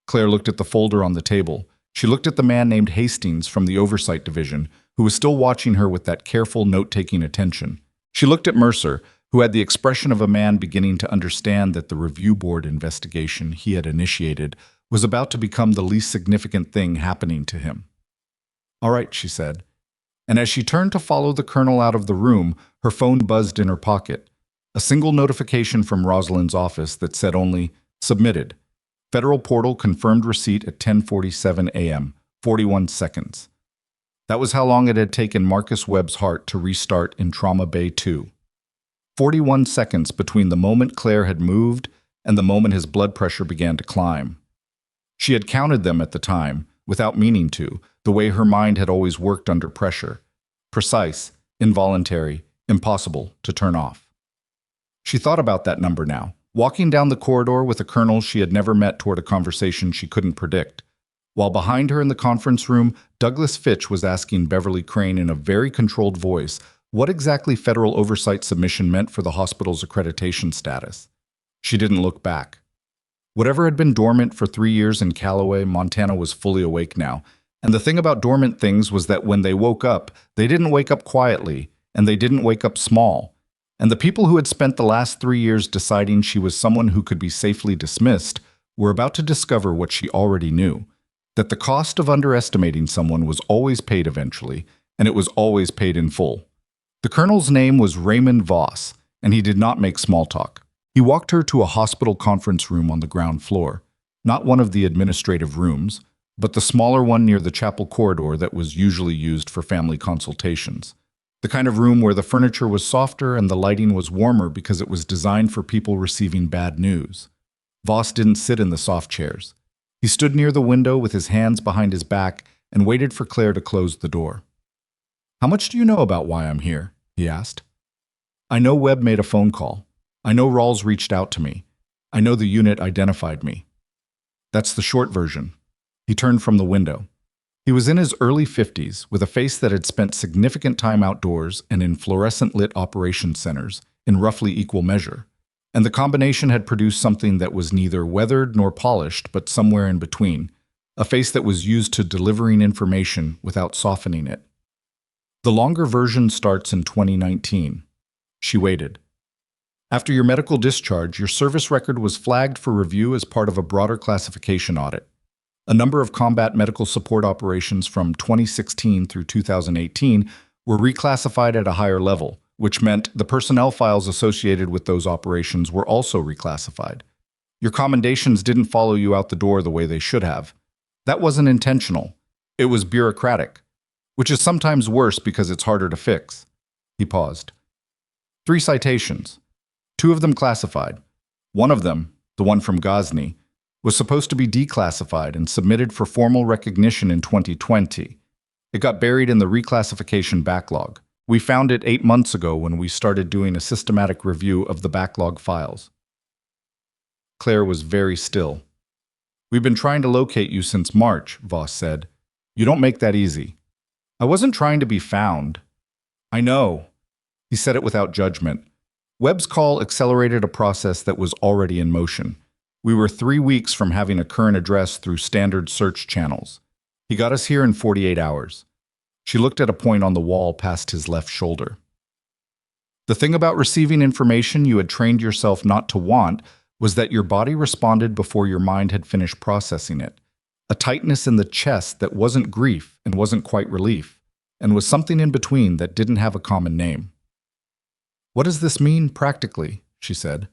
Claire looked at the folder on the table. She looked at the man named Hastings from the Oversight Division, who was still watching her with that careful, note-taking attention. She looked at Mercer, who had the expression of a man beginning to understand that the review board investigation he had initiated was about to become the least significant thing happening to him. "All right," she said. And as she turned to follow the colonel out of the room, her phone buzzed in her pocket. A single notification from Rosalind's office that said only, "Submitted. Federal portal confirmed receipt at 10:47 a.m., 41 seconds. That was how long it had taken Marcus Webb's heart to restart in Trauma Bay 2. 41 seconds between the moment Claire had moved and the moment his blood pressure began to climb. She had counted them at the time, without meaning to, the way her mind had always worked under pressure. Precise, involuntary, impossible to turn off. She thought about that number now, walking down the corridor with a colonel she had never met toward a conversation she couldn't predict. While behind her in the conference room, Douglas Fitch was asking Beverly Crane in a very controlled voice what exactly federal oversight submission meant for the hospital's accreditation status. She didn't look back. Whatever had been dormant for 3 years in Callaway, Montana was fully awake now. And the thing about dormant things was that when they woke up, they didn't wake up quietly, and they didn't wake up small. And the people who had spent the last 3 years deciding she was someone who could be safely dismissed were about to discover what she already knew, that the cost of underestimating someone was always paid eventually, and it was always paid in full. The colonel's name was Raymond Voss, and he did not make small talk. He walked her to a hospital conference room on the ground floor, not one of the administrative rooms, but the smaller one near the chapel corridor that was usually used for family consultations. The kind of room where the furniture was softer and the lighting was warmer because it was designed for people receiving bad news. Voss didn't sit in the soft chairs. He stood near the window with his hands behind his back and waited for Claire to close the door. "How much do you know about why I'm here?" he asked. "I know Webb made a phone call. I know Rawls reached out to me. I know the unit identified me. That's the short version." He turned from the window. He was in his early 50s, with a face that had spent significant time outdoors and in fluorescent-lit operations centers, in roughly equal measure. And the combination had produced something that was neither weathered nor polished, but somewhere in between, a face that was used to delivering information without softening it. The longer version starts in 2019. She waited. After your medical discharge, your service record was flagged for review as part of a broader classification audit. A number of combat medical support operations from 2016 through 2018 were reclassified at a higher level, which meant the personnel files associated with those operations were also reclassified. Your commendations didn't follow you out the door the way they should have. That wasn't intentional. It was bureaucratic, which is sometimes worse because it's harder to fix. He paused. 3 citations. 2 of them classified. One of them, the one from Ghazni, was supposed to be declassified and submitted for formal recognition in 2020. It got buried in the reclassification backlog. We found it 8 months ago when we started doing a systematic review of the backlog files. Claire was very still. We've been trying to locate you since March, Voss said. You don't make that easy. I wasn't trying to be found. I know. He said it without judgment. Webb's call accelerated a process that was already in motion. We were 3 weeks from having a current address through standard search channels. He got us here in 48 hours. She looked at a point on the wall past his left shoulder. The thing about receiving information you had trained yourself not to want was that your body responded before your mind had finished processing it. A tightness in the chest that wasn't grief and wasn't quite relief, and was something in between that didn't have a common name. What does this mean practically? She said.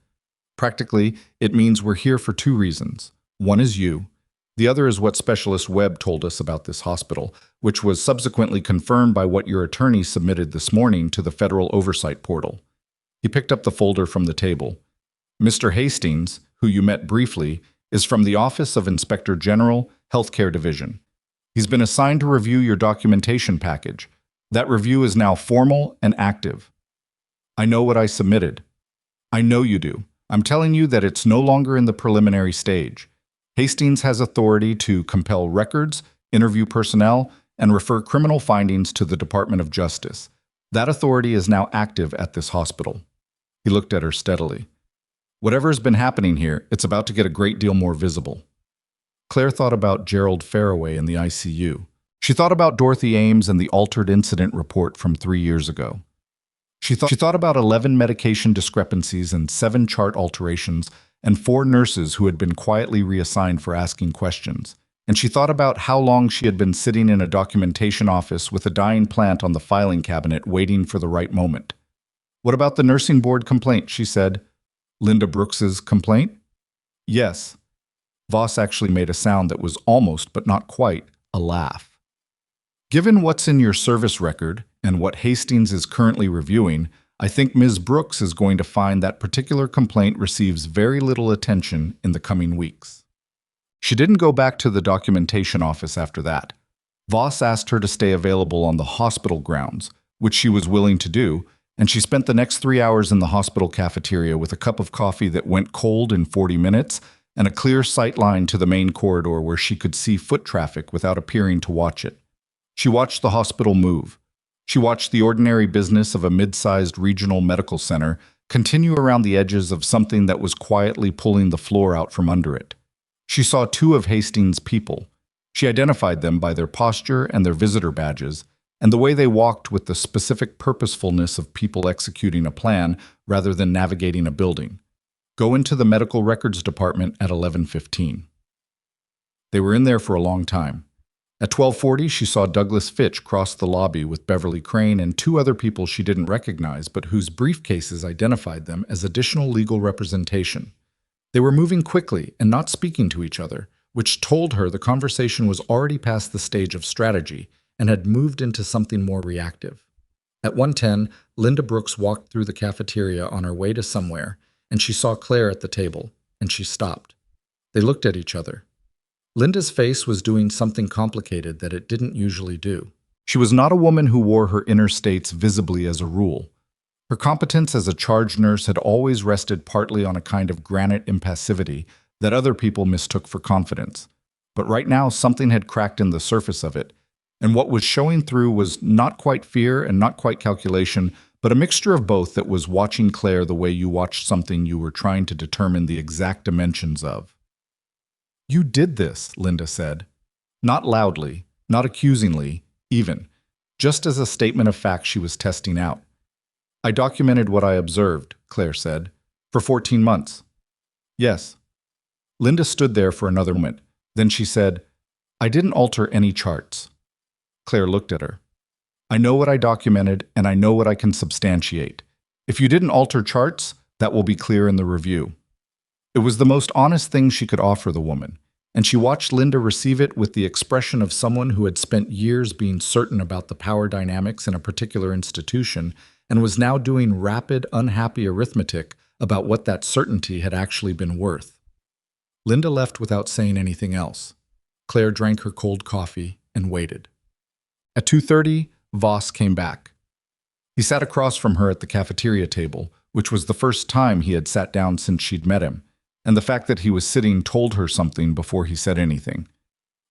Practically, it means we're here for 2 reasons. One is you. The other is what Specialist Webb told us about this hospital, which was subsequently confirmed by what your attorney submitted this morning to the Federal Oversight Portal. He picked up the folder from the table. Mr. Hastings, who you met briefly, is from the Office of Inspector General, Healthcare Division. He's been assigned to review your documentation package. That review is now formal and active. I know what I submitted. I know you do. I'm telling you that it's no longer in the preliminary stage. Hastings has authority to compel records, interview personnel, and refer criminal findings to the Department of Justice. That authority is now active at this hospital. He looked at her steadily. Whatever has been happening here, it's about to get a great deal more visible. Claire thought about Gerald Faraway in the ICU. She thought about Dorothy Ames and the altered incident report from 3 years ago. She thought about 11 medication discrepancies and 7 chart alterations and 4 nurses who had been quietly reassigned for asking questions. And she thought about how long she had been sitting in a documentation office with a dying plant on the filing cabinet waiting for the right moment. What about the nursing board complaint, she said. Linda Brooks's complaint? Yes. Voss actually made a sound that was almost, but not quite, a laugh. Given what's in your service record and what Hastings is currently reviewing, I think Ms. Brooks is going to find that particular complaint receives very little attention in the coming weeks. She didn't go back to the documentation office after that. Voss asked her to stay available on the hospital grounds, which she was willing to do, and she spent the next 3 hours in the hospital cafeteria with a cup of coffee that went cold in 40 minutes and a clear sight line to the main corridor where she could see foot traffic without appearing to watch it. She watched the hospital move. She watched the ordinary business of a mid-sized regional medical center continue around the edges of something that was quietly pulling the floor out from under it. She saw 2 of Hastings' people. She identified them by their posture and their visitor badges, and the way they walked with the specific purposefulness of people executing a plan rather than navigating a building. Go into the medical records department at 11:15. They were in there for a long time. At 12:40, she saw Douglas Fitch cross the lobby with Beverly Crane and 2 other people she didn't recognize, but whose briefcases identified them as additional legal representation. They were moving quickly and not speaking to each other, which told her the conversation was already past the stage of strategy and had moved into something more reactive. At 1:10, Linda Brooks walked through the cafeteria on her way to somewhere, and she saw Claire at the table, and she stopped. They looked at each other. Linda's face was doing something complicated that it didn't usually do. She was not a woman who wore her inner states visibly as a rule. Her competence as a charge nurse had always rested partly on a kind of granite impassivity that other people mistook for confidence. But right now something had cracked in the surface of it, And what was showing through was not quite fear and not quite calculation, but a mixture of both that was watching Claire the way you watched something you were trying to determine the exact dimensions of. "You did this," Linda said. Not loudly, not accusingly, even, just as a statement of fact she was testing out. "I documented what I observed," Claire said, "for 14 months. Yes." Linda stood there for another moment. Then she said, "I didn't alter any charts." Claire looked at her. "I know what I documented, and I know what I can substantiate. If you didn't alter charts, that will be clear in the review." It was the most honest thing she could offer the woman, and she watched Linda receive it with the expression of someone who had spent years being certain about the power dynamics in a particular institution and was now doing rapid, unhappy arithmetic about what that certainty had actually been worth. Linda left without saying anything else. Claire drank her cold coffee and waited. At 2:30, Voss came back. He sat across from her at the cafeteria table, which was the first time he had sat down since she'd met him, and the fact that he was sitting told her something before he said anything.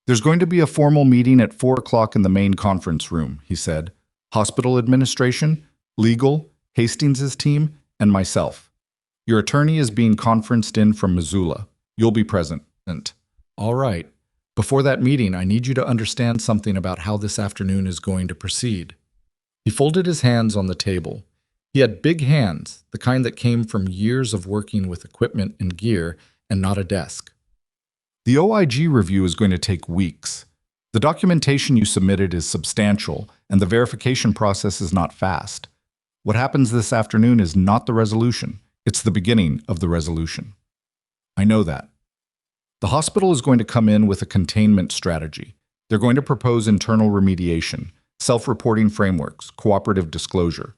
"There's going to be a formal meeting at 4 o'clock in the main conference room," he said. "Hospital administration, legal, Hastings' team, and myself. Your attorney is being conferenced in from Missoula. You'll be present." "All right. Before that meeting, I need you to understand something about how this afternoon is going to proceed." He folded his hands on the table. He had big hands, the kind that came from years of working with equipment and gear, and not a desk. "The OIG review is going to take weeks. The documentation you submitted is substantial, and the verification process is not fast. What happens this afternoon is not the resolution. It's the beginning of the resolution." "I know that." "The hospital is going to come in with a containment strategy. They're going to propose internal remediation, self-reporting frameworks, cooperative disclosure,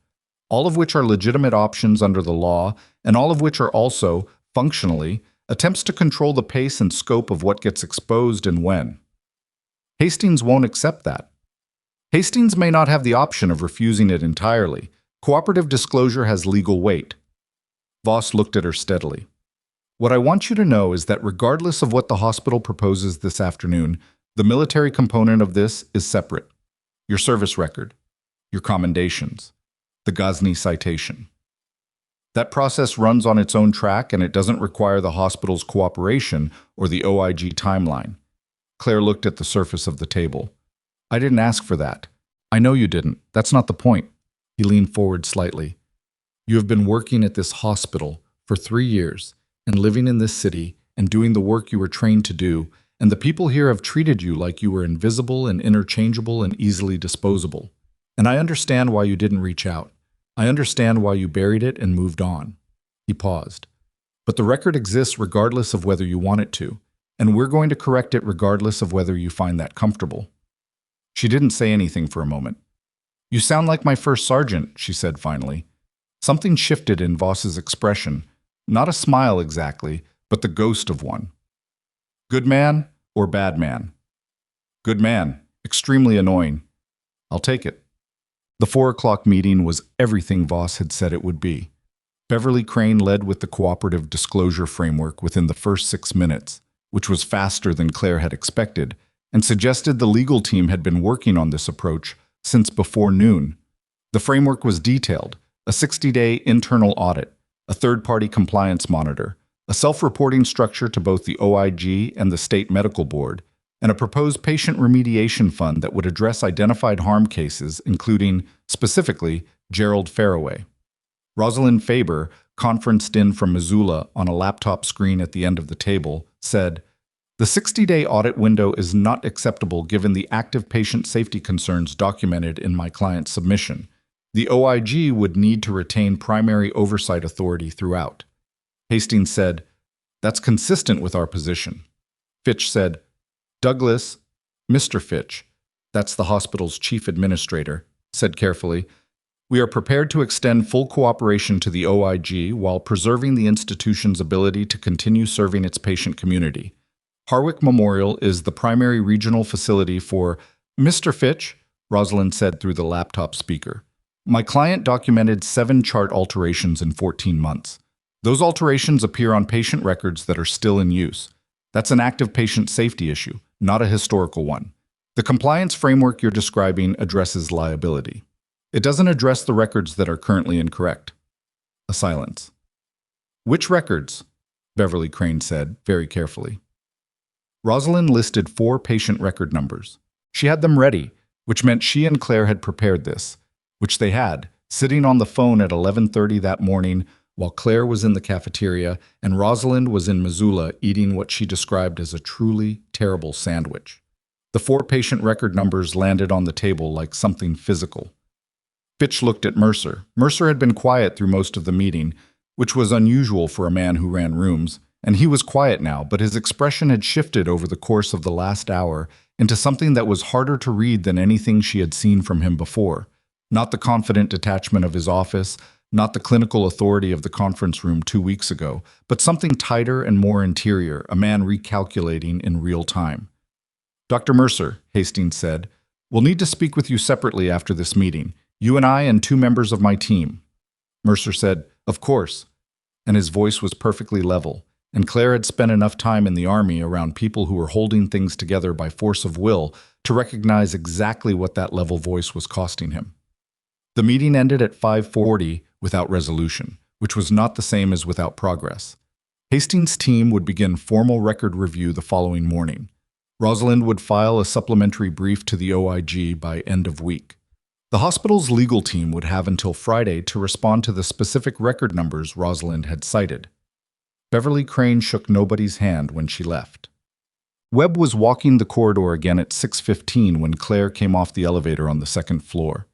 all of which are legitimate options under the law, and all of which are also, functionally, attempts to control the pace and scope of what gets exposed and when. Hastings won't accept that. Hastings may not have the option of refusing it entirely. Cooperative disclosure has legal weight." Voss looked at her steadily. "What I want you to know is that regardless of what the hospital proposes this afternoon, the military component of this is separate. Your service record, your commendations, the Ghazni citation. That process runs on its own track, and it doesn't require the hospital's cooperation or the OIG timeline." Claire looked at the surface of the table. "I didn't ask for that." "I know you didn't. That's not the point." He leaned forward slightly. "You have been working at this hospital for 3 years, and living in this city, and doing the work you were trained to do, and the people here have treated you like you were invisible and interchangeable and easily disposable. And I understand why you didn't reach out. I understand why you buried it and moved on." He paused. "But the record exists regardless of whether you want it to, and we're going to correct it regardless of whether you find that comfortable." She didn't say anything for a moment. "You sound like my first sergeant," she said finally. Something shifted in Voss's expression. Not a smile exactly, but the ghost of one. "Good man or bad man?" "Good man. Extremely annoying." "I'll take it." The 4 o'clock meeting was everything Voss had said it would be. Beverly Crane led with the cooperative disclosure framework within the first 6 minutes, which was faster than Claire had expected, and suggested the legal team had been working on this approach since before noon. The framework was detailed: a 60-day internal audit, a third-party compliance monitor, a self-reporting structure to both the OIG and the State Medical Board, and a proposed patient remediation fund that would address identified harm cases, including, specifically, Gerald Faraway. Rosalind Faber, conferenced in from Missoula on a laptop screen at the end of the table, said, "The 60-day audit window is not acceptable given the active patient safety concerns documented in my client's submission. The OIG would need to retain primary oversight authority throughout." Hastings said, "That's consistent with our position." Fitch said, "Douglas, Mr. Fitch," that's the hospital's chief administrator, said carefully, "We are prepared to extend full cooperation to the OIG while preserving the institution's ability to continue serving its patient community. Harwick Memorial is the primary regional facility for—" "Mr. Fitch," Rosalind said through the laptop speaker, "my client documented 7 chart alterations in 14 months. Those alterations appear on patient records that are still in use. That's an active patient safety issue, not a historical one. The compliance framework you're describing addresses liability. It doesn't address the records that are currently incorrect. A silence. Which records? Beverly Crane said, very carefully. Rosalind listed 4 patient record numbers. She had them ready, which meant she and Claire had prepared this, which they had, sitting on the phone at 11:30 that morning while Claire was in the cafeteria and Rosalind was in Missoula eating what she described as a truly terrible sandwich. The 4 patient record numbers landed on the table like something physical. Fitch looked at Mercer. Mercer had been quiet through most of the meeting, which was unusual for a man who ran rooms, and he was quiet now, but his expression had shifted over the course of the last hour into something that was harder to read than anything she had seen from him before. Not the confident detachment of his office, not the clinical authority of the conference room 2 weeks ago, but something tighter and more interior, a man recalculating in real time. Dr. Mercer, Hastings said, we'll need to speak with you separately after this meeting. You and I and 2 members of my team. Mercer said, of course, and his voice was perfectly level, and Claire had spent enough time in the Army around people who were holding things together by force of will to recognize exactly what that level voice was costing him. The meeting ended at 5:40 without resolution, which was not the same as without progress. Hastings' team would begin formal record review the following morning. Rosalind would file a supplementary brief to the OIG by end of week. The hospital's legal team would have until Friday to respond to the specific record numbers Rosalind had cited. Beverly Crane shook nobody's hand when she left. Webb was walking the corridor again at 6:15 when Claire came off the elevator on the 2nd floor.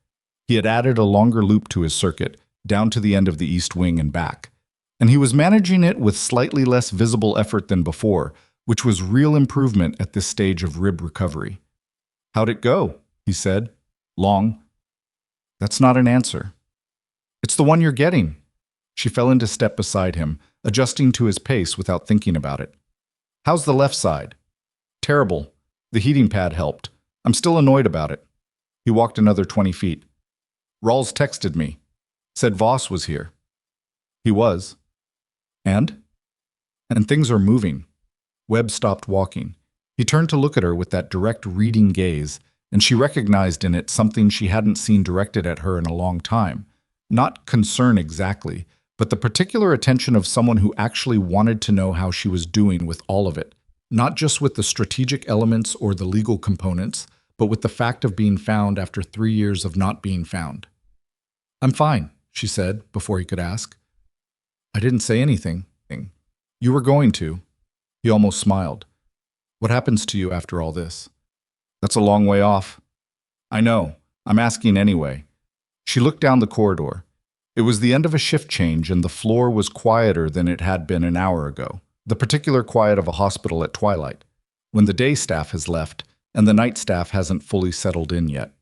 He had added a longer loop to his circuit, down to the end of the east wing and back, and he was managing it with slightly less visible effort than before, which was real improvement at this stage of rib recovery. How'd it go? He said. Long. That's not an answer. It's the one you're getting. She fell into step beside him, adjusting to his pace without thinking about it. How's the left side? Terrible. The heating pad helped. I'm still annoyed about it. He walked another 20 feet. Rawls texted me. Said Voss was here. He was. And? And things are moving. Webb stopped walking. He turned to look at her with that direct reading gaze, and she recognized in it something she hadn't seen directed at her in a long time. Not concern exactly, but the particular attention of someone who actually wanted to know how she was doing with all of it, not just with the strategic elements or the legal components, but with the fact of being found after 3 years of not being found. I'm fine, she said, before he could ask. I didn't say anything. You were going to. He almost smiled. What happens to you after all this? That's a long way off. I know. I'm asking anyway. She looked down the corridor. It was the end of a shift change, and the floor was quieter than it had been an hour ago, the particular quiet of a hospital at twilight, when the day staff has left and the night staff hasn't fully settled in yet.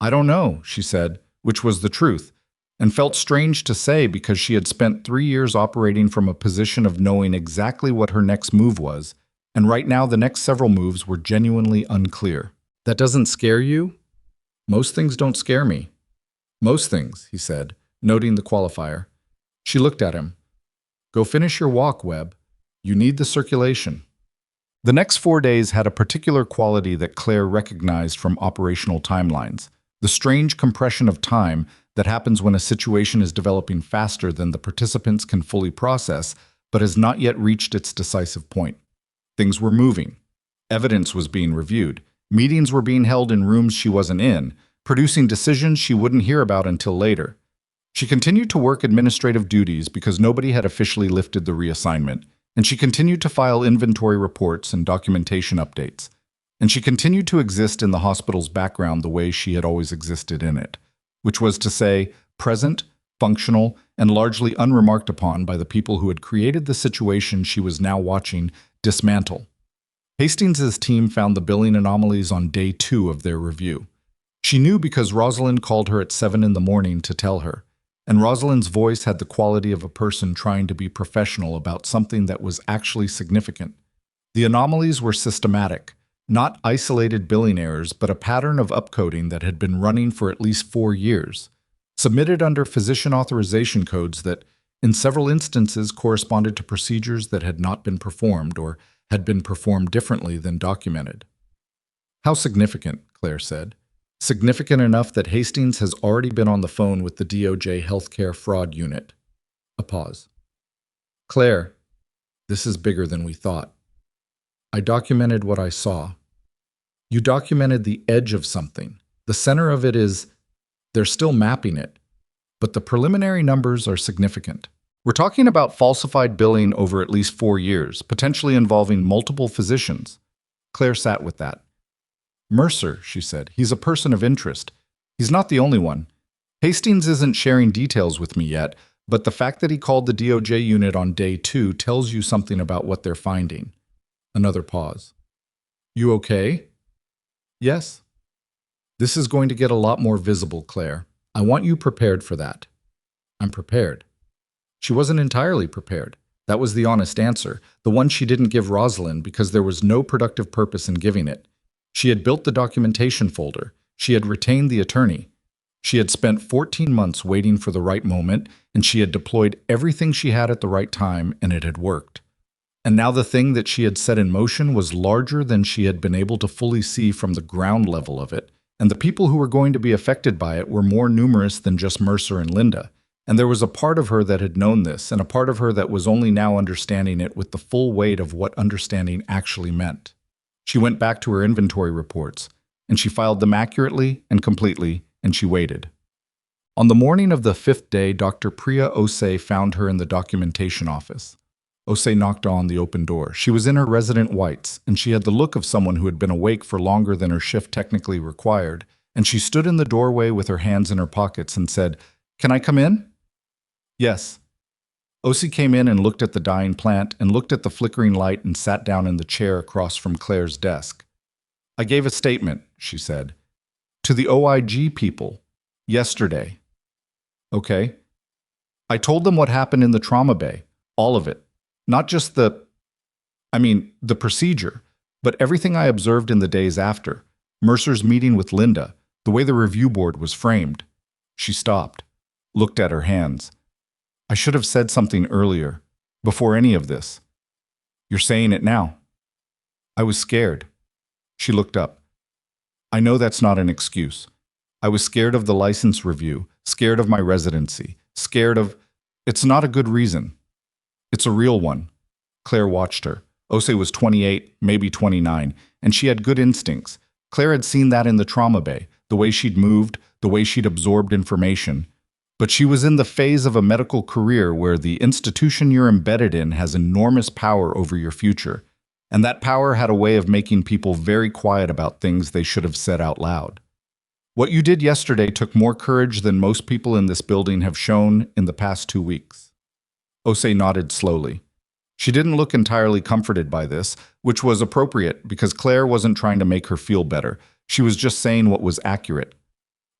I don't know, she said, which was the truth, and felt strange to say because she had spent 3 years operating from a position of knowing exactly what her next move was, and right now the next several moves were genuinely unclear. That doesn't scare you? Most things don't scare me. Most things, he said, noting the qualifier. She looked at him. Go finish your walk, Webb. You need the circulation. The next 4 days had a particular quality that Claire recognized from operational timelines, the strange compression of time that happens when a situation is developing faster than the participants can fully process, but has not yet reached its decisive point. Things were moving. Evidence was being reviewed. Meetings were being held in rooms she wasn't in, producing decisions she wouldn't hear about until later. She continued to work administrative duties because nobody had officially lifted the reassignment, and she continued to file inventory reports and documentation updates. And she continued to exist in the hospital's background the way she had always existed in it, which was to say, present, functional, and largely unremarked upon by the people who had created the situation she was now watching dismantle. Hastings' team found the billing anomalies on day 2 of their review. She knew because Rosalind called her at 7 in the morning to tell her, and Rosalind's voice had the quality of a person trying to be professional about something that was actually significant. The anomalies were systematic, not isolated billing errors, but a pattern of upcoding that had been running for at least 4 years, submitted under physician authorization codes that, in several instances, corresponded to procedures that had not been performed or had been performed differently than documented. How significant, Claire said. Significant enough that Hastings has already been on the phone with the DOJ Healthcare Fraud Unit. A pause. Claire, this is bigger than we thought. I documented what I saw. You documented the edge of something. The center of it is, they're still mapping it, but the preliminary numbers are significant. We're talking about falsified billing over at least 4 years, potentially involving multiple physicians. Claire sat with that. Mercer, she said, he's a person of interest. He's not the only one. Hastings isn't sharing details with me yet, but the fact that he called the DOJ unit on day 2 tells you something about what they're finding. Another pause. You okay? Yes. This is going to get a lot more visible, Claire. I want you prepared for that. I'm prepared. She wasn't entirely prepared. That was the honest answer, the one she didn't give Rosalind because there was no productive purpose in giving it. She had built the documentation folder. She had retained the attorney. She had spent 14 months waiting for the right moment, and she had deployed everything she had at the right time, and it had worked. And now the thing that she had set in motion was larger than she had been able to fully see from the ground level of it, and the people who were going to be affected by it were more numerous than just Mercer and Linda. And there was a part of her that had known this, and a part of her that was only now understanding it with the full weight of what understanding actually meant. She went back to her inventory reports, and she filed them accurately and completely, and she waited. On the morning of the 5th day, Dr. Priya Osei found her in the documentation office. Osei knocked on the open door. She was in her resident whites, and she had the look of someone who had been awake for longer than her shift technically required, and she stood in the doorway with her hands in her pockets and said, "Can I come in?" Yes. Osei came in and looked at the dying plant and looked at the flickering light and sat down in the chair across from Claire's desk. I gave a statement, she said, to the OIG people yesterday. Okay. I told them what happened in the trauma bay, all of it. Not just the procedure, but everything I observed in the days after. Mercer's meeting with Linda, the way the review board was framed. She stopped, looked at her hands. I should have said something earlier, before any of this. You're saying it now. I was scared. She looked up. I know that's not an excuse. I was scared of the license review, scared of my residency, scared of... It's not a good reason. It's a real one. Claire watched her. Osei was 28, maybe 29, and she had good instincts. Claire had seen that in the trauma bay, the way she'd moved, the way she'd absorbed information. But she was in the phase of a medical career where the institution you're embedded in has enormous power over your future, and that power had a way of making people very quiet about things they should have said out loud. What you did yesterday took more courage than most people in this building have shown in the past 2 weeks. Osei nodded slowly. She didn't look entirely comforted by this, which was appropriate because Claire wasn't trying to make her feel better. She was just saying what was accurate.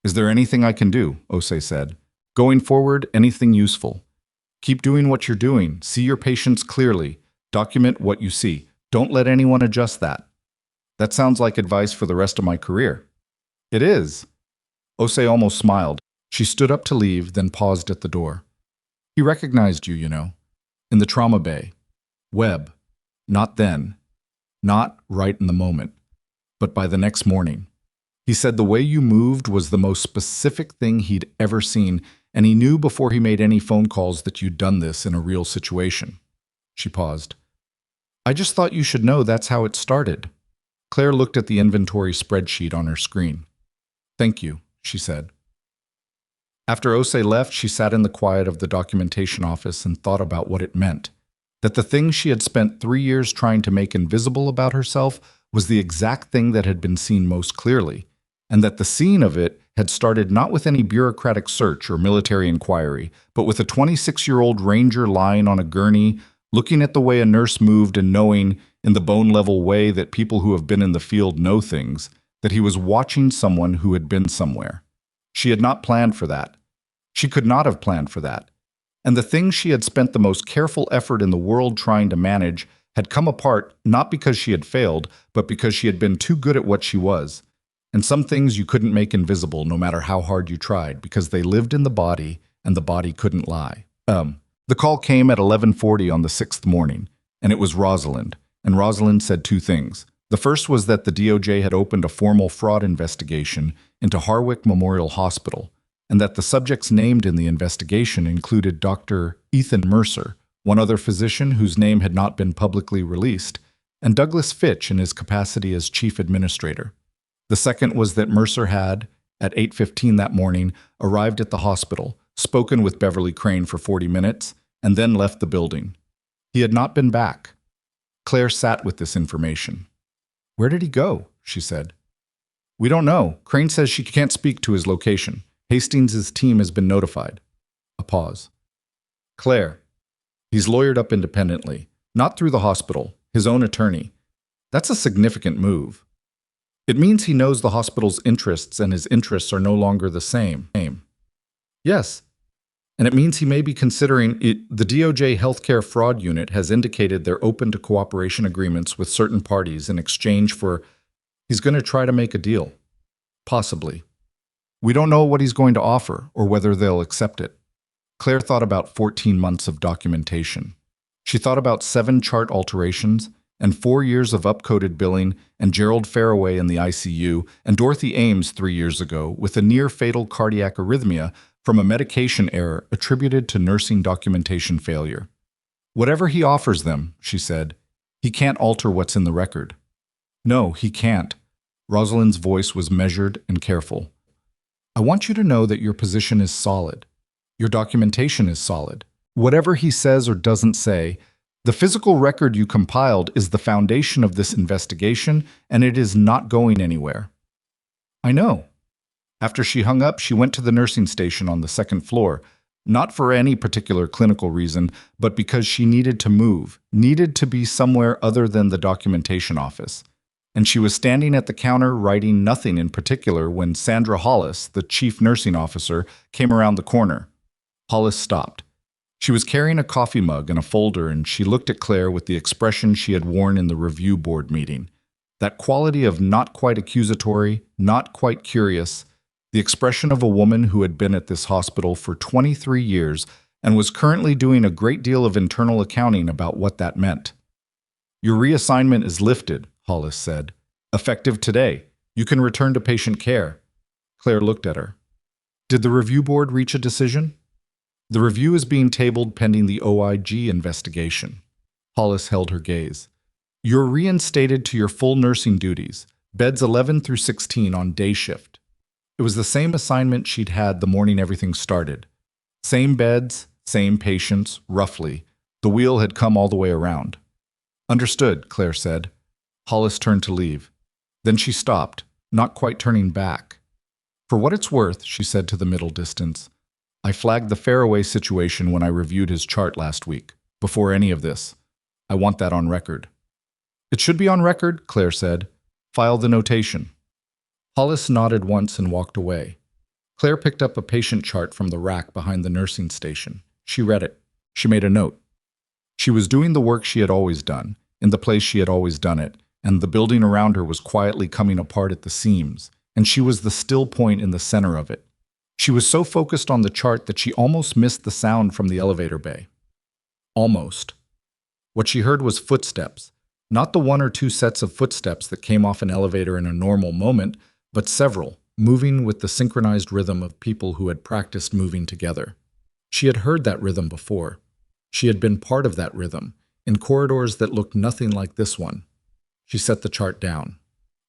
Is there anything I can do? Osei said. Going forward, anything useful. Keep doing what you're doing. See your patients clearly. Document what you see. Don't let anyone adjust that. That sounds like advice for the rest of my career. It is. Osei almost smiled. She stood up to leave, then paused at the door. He recognized you, in the trauma bay. Webb. Not then. Not right in the moment. But by the next morning. He said the way you moved was the most specific thing he'd ever seen, and he knew before he made any phone calls that you'd done this in a real situation. She paused. I just thought you should know that's how it started. Claire looked at the inventory spreadsheet on her screen. Thank you, she said. After Osei left, she sat in the quiet of the documentation office and thought about what it meant. That the thing she had spent 3 years trying to make invisible about herself was the exact thing that had been seen most clearly, and that the seeing of it had started not with any bureaucratic search or military inquiry, but with a 26-year-old ranger lying on a gurney, looking at the way a nurse moved and knowing, in the bone-level way that people who have been in the field know things, that he was watching someone who had been somewhere. She had not planned for that. She could not have planned for that. And the thing she had spent the most careful effort in the world trying to manage had come apart not because she had failed, but because she had been too good at what she was. And some things you couldn't make invisible no matter how hard you tried, because they lived in the body, and the body couldn't lie. The call came at 11:40 on the 6th morning, and it was Rosalind. And Rosalind said 2 things. The first was that the DOJ had opened a formal fraud investigation into Harwick Memorial Hospital, and that the subjects named in the investigation included Dr. Ethan Mercer, one other physician whose name had not been publicly released, and Douglas Fitch in his capacity as chief administrator. The second was that Mercer had, at 8:15 that morning, arrived at the hospital, spoken with Beverly Crane for 40 minutes, and then left the building. He had not been back. Claire sat with this information. "Where did he go?" she said. "We don't know. Crane says she can't speak to his location. Hastings' team has been notified." A pause. "Claire, he's lawyered up independently, not through the hospital, his own attorney. That's a significant move. It means he knows the hospital's interests and his interests are no longer the same." "Yes, and it means he may be considering it. The DOJ Healthcare Fraud Unit has indicated they're open to cooperation agreements with certain parties in exchange for. He's going to try to make a deal. Possibly. We don't know what he's going to offer or whether they'll accept it." Claire thought about 14 months of documentation. She thought about 7 chart alterations and 4 years of upcoded billing, and Gerald Faraway in the ICU, and Dorothy Ames 3 years ago with a near-fatal cardiac arrhythmia from a medication error attributed to nursing documentation failure. "Whatever he offers them," she said, "he can't alter what's in the record." "No, he can't." Rosalind's voice was measured and careful. "I want you to know that your position is solid. Your documentation is solid. Whatever he says or doesn't say, the physical record you compiled is the foundation of this investigation, and it is not going anywhere." "I know." After she hung up, she went to the nursing station on the 2nd floor, not for any particular clinical reason, but because she needed to move, needed to be somewhere other than the documentation office. And she was standing at the counter writing nothing in particular when Sandra Hollis, the chief nursing officer, came around the corner. Hollis stopped. She was carrying a coffee mug and a folder, and she looked at Claire with the expression she had worn in the review board meeting. That quality of not quite accusatory, not quite curious, the expression of a woman who had been at this hospital for 23 years and was currently doing a great deal of internal accounting about what that meant. "Your reassignment is lifted," Hollis said. "Effective today. You can return to patient care." Claire looked at her. "Did the review board reach a decision?" "The review is being tabled pending the OIG investigation." Hollis held her gaze. "You're reinstated to your full nursing duties, beds 11 through 16 on day shift." It was the same assignment she'd had the morning everything started. Same beds, same patients, roughly. The wheel had come all the way around. "Understood," Claire said. Hollis turned to leave. Then she stopped, not quite turning back. "For what it's worth," she said to the middle distance, "I flagged the Faraway situation when I reviewed his chart last week, before any of this. I want that on record." "It should be on record," Claire said. "File the notation." Hollis nodded once and walked away. Claire picked up a patient chart from the rack behind the nursing station. She read it. She made a note. She was doing the work she had always done, in the place she had always done it, and the building around her was quietly coming apart at the seams, and she was the still point in the center of it. She was so focused on the chart that she almost missed the sound from the elevator bay. Almost. What she heard was footsteps, not the 1 or 2 sets of footsteps that came off an elevator in a normal moment, but several, moving with the synchronized rhythm of people who had practiced moving together. She had heard that rhythm before. She had been part of that rhythm, in corridors that looked nothing like this one. She set the chart down.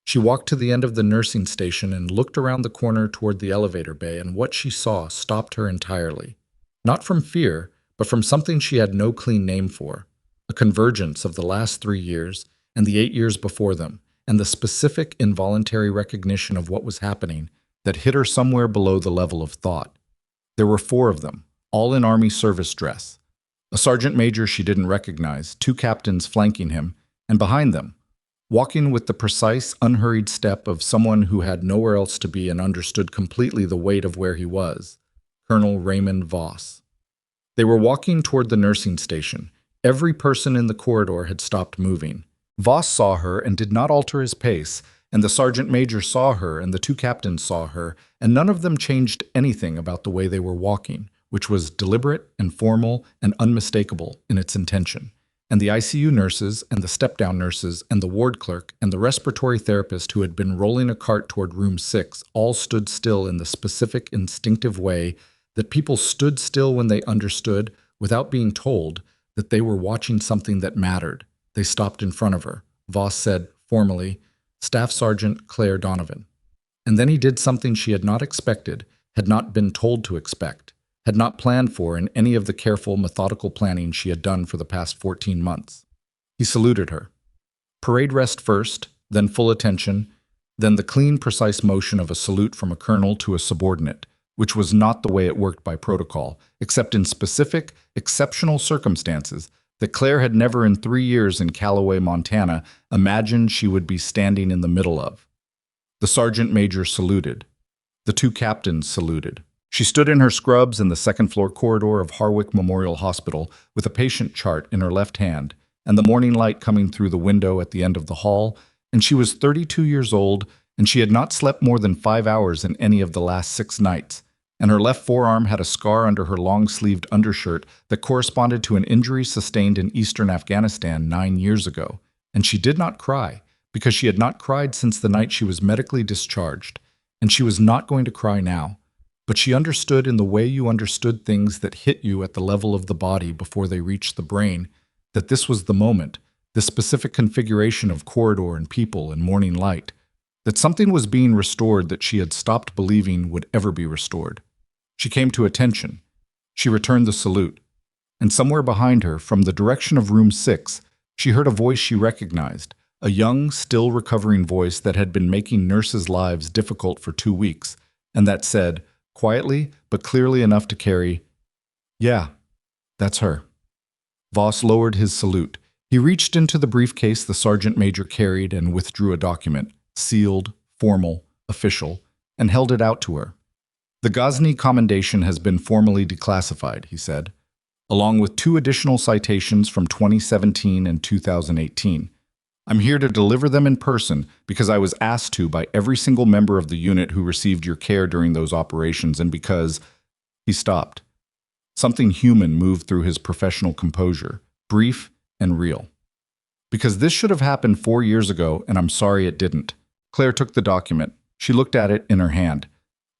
She walked to the end of the nursing station and looked around the corner toward the elevator bay, and what she saw stopped her entirely. Not from fear, but from something she had no clean name for. A convergence of the last 3 years and the 8 years before them, and the specific involuntary recognition of what was happening that hit her somewhere below the level of thought. There were 4 of them, all in Army service dress. A sergeant major she didn't recognize, 2 captains flanking him, and behind them, walking with the precise, unhurried step of someone who had nowhere else to be and understood completely the weight of where he was, Colonel Raymond Voss. They were walking toward the nursing station. Every person in the corridor had stopped moving. Voss saw her and did not alter his pace, and the sergeant major saw her and the 2 captains saw her, and none of them changed anything about the way they were walking, which was deliberate and formal and unmistakable in its intention. and the ICU nurses and the step-down nurses and the ward clerk and the respiratory therapist who had been rolling a cart toward room 6 all stood still in the specific instinctive way that people stood still when they understood, without being told, that they were watching something that mattered. They stopped in front of her. Voss said, formally, "Staff Sergeant Claire Donovan." And then he did something she had not expected, had not been told to expect, had not planned for in any of the careful, methodical planning she had done for the past 14 months. He saluted her. Parade rest first, then full attention, then the clean, precise motion of a salute from a colonel to a subordinate, which was not the way it worked by protocol, except in specific, exceptional circumstances that Claire had never in 3 years in Callaway, Montana, imagined she would be standing in the middle of. The sergeant major saluted. The 2 captains saluted. She stood in her scrubs in the second-floor corridor of Harwick Memorial Hospital with a patient chart in her left hand and the morning light coming through the window at the end of the hall, and she was 32 years old, and she had not slept more than 5 hours in any of the last 6 nights, and her left forearm had a scar under her long-sleeved undershirt that corresponded to an injury sustained in eastern Afghanistan 9 years ago, and she did not cry, because she had not cried since the night she was medically discharged, and she was not going to cry now. But she understood in the way you understood things that hit you at the level of the body before they reached the brain, that this was the moment, this specific configuration of corridor and people and morning light, that something was being restored that she had stopped believing would ever be restored. She came to attention. She returned the salute. And somewhere behind her, from the direction of room 6, she heard a voice she recognized, a young, still recovering voice that had been making nurses' lives difficult for 2 weeks, and that said, quietly but clearly enough to carry, "Yeah, that's her." Voss lowered his salute. He reached into the briefcase the sergeant major carried and withdrew a document, sealed, formal, official, and held it out to her. "The Ghazni commendation has been formally declassified," he said, "along with 2 additional citations from 2017 and 2018. I'm here to deliver them in person because I was asked to by every single member of the unit who received your care during those operations, and because—" He stopped. Something human moved through his professional composure, brief and real. "Because this should have happened 4 years ago, and I'm sorry it didn't." Claire took the document. She looked at it in her hand.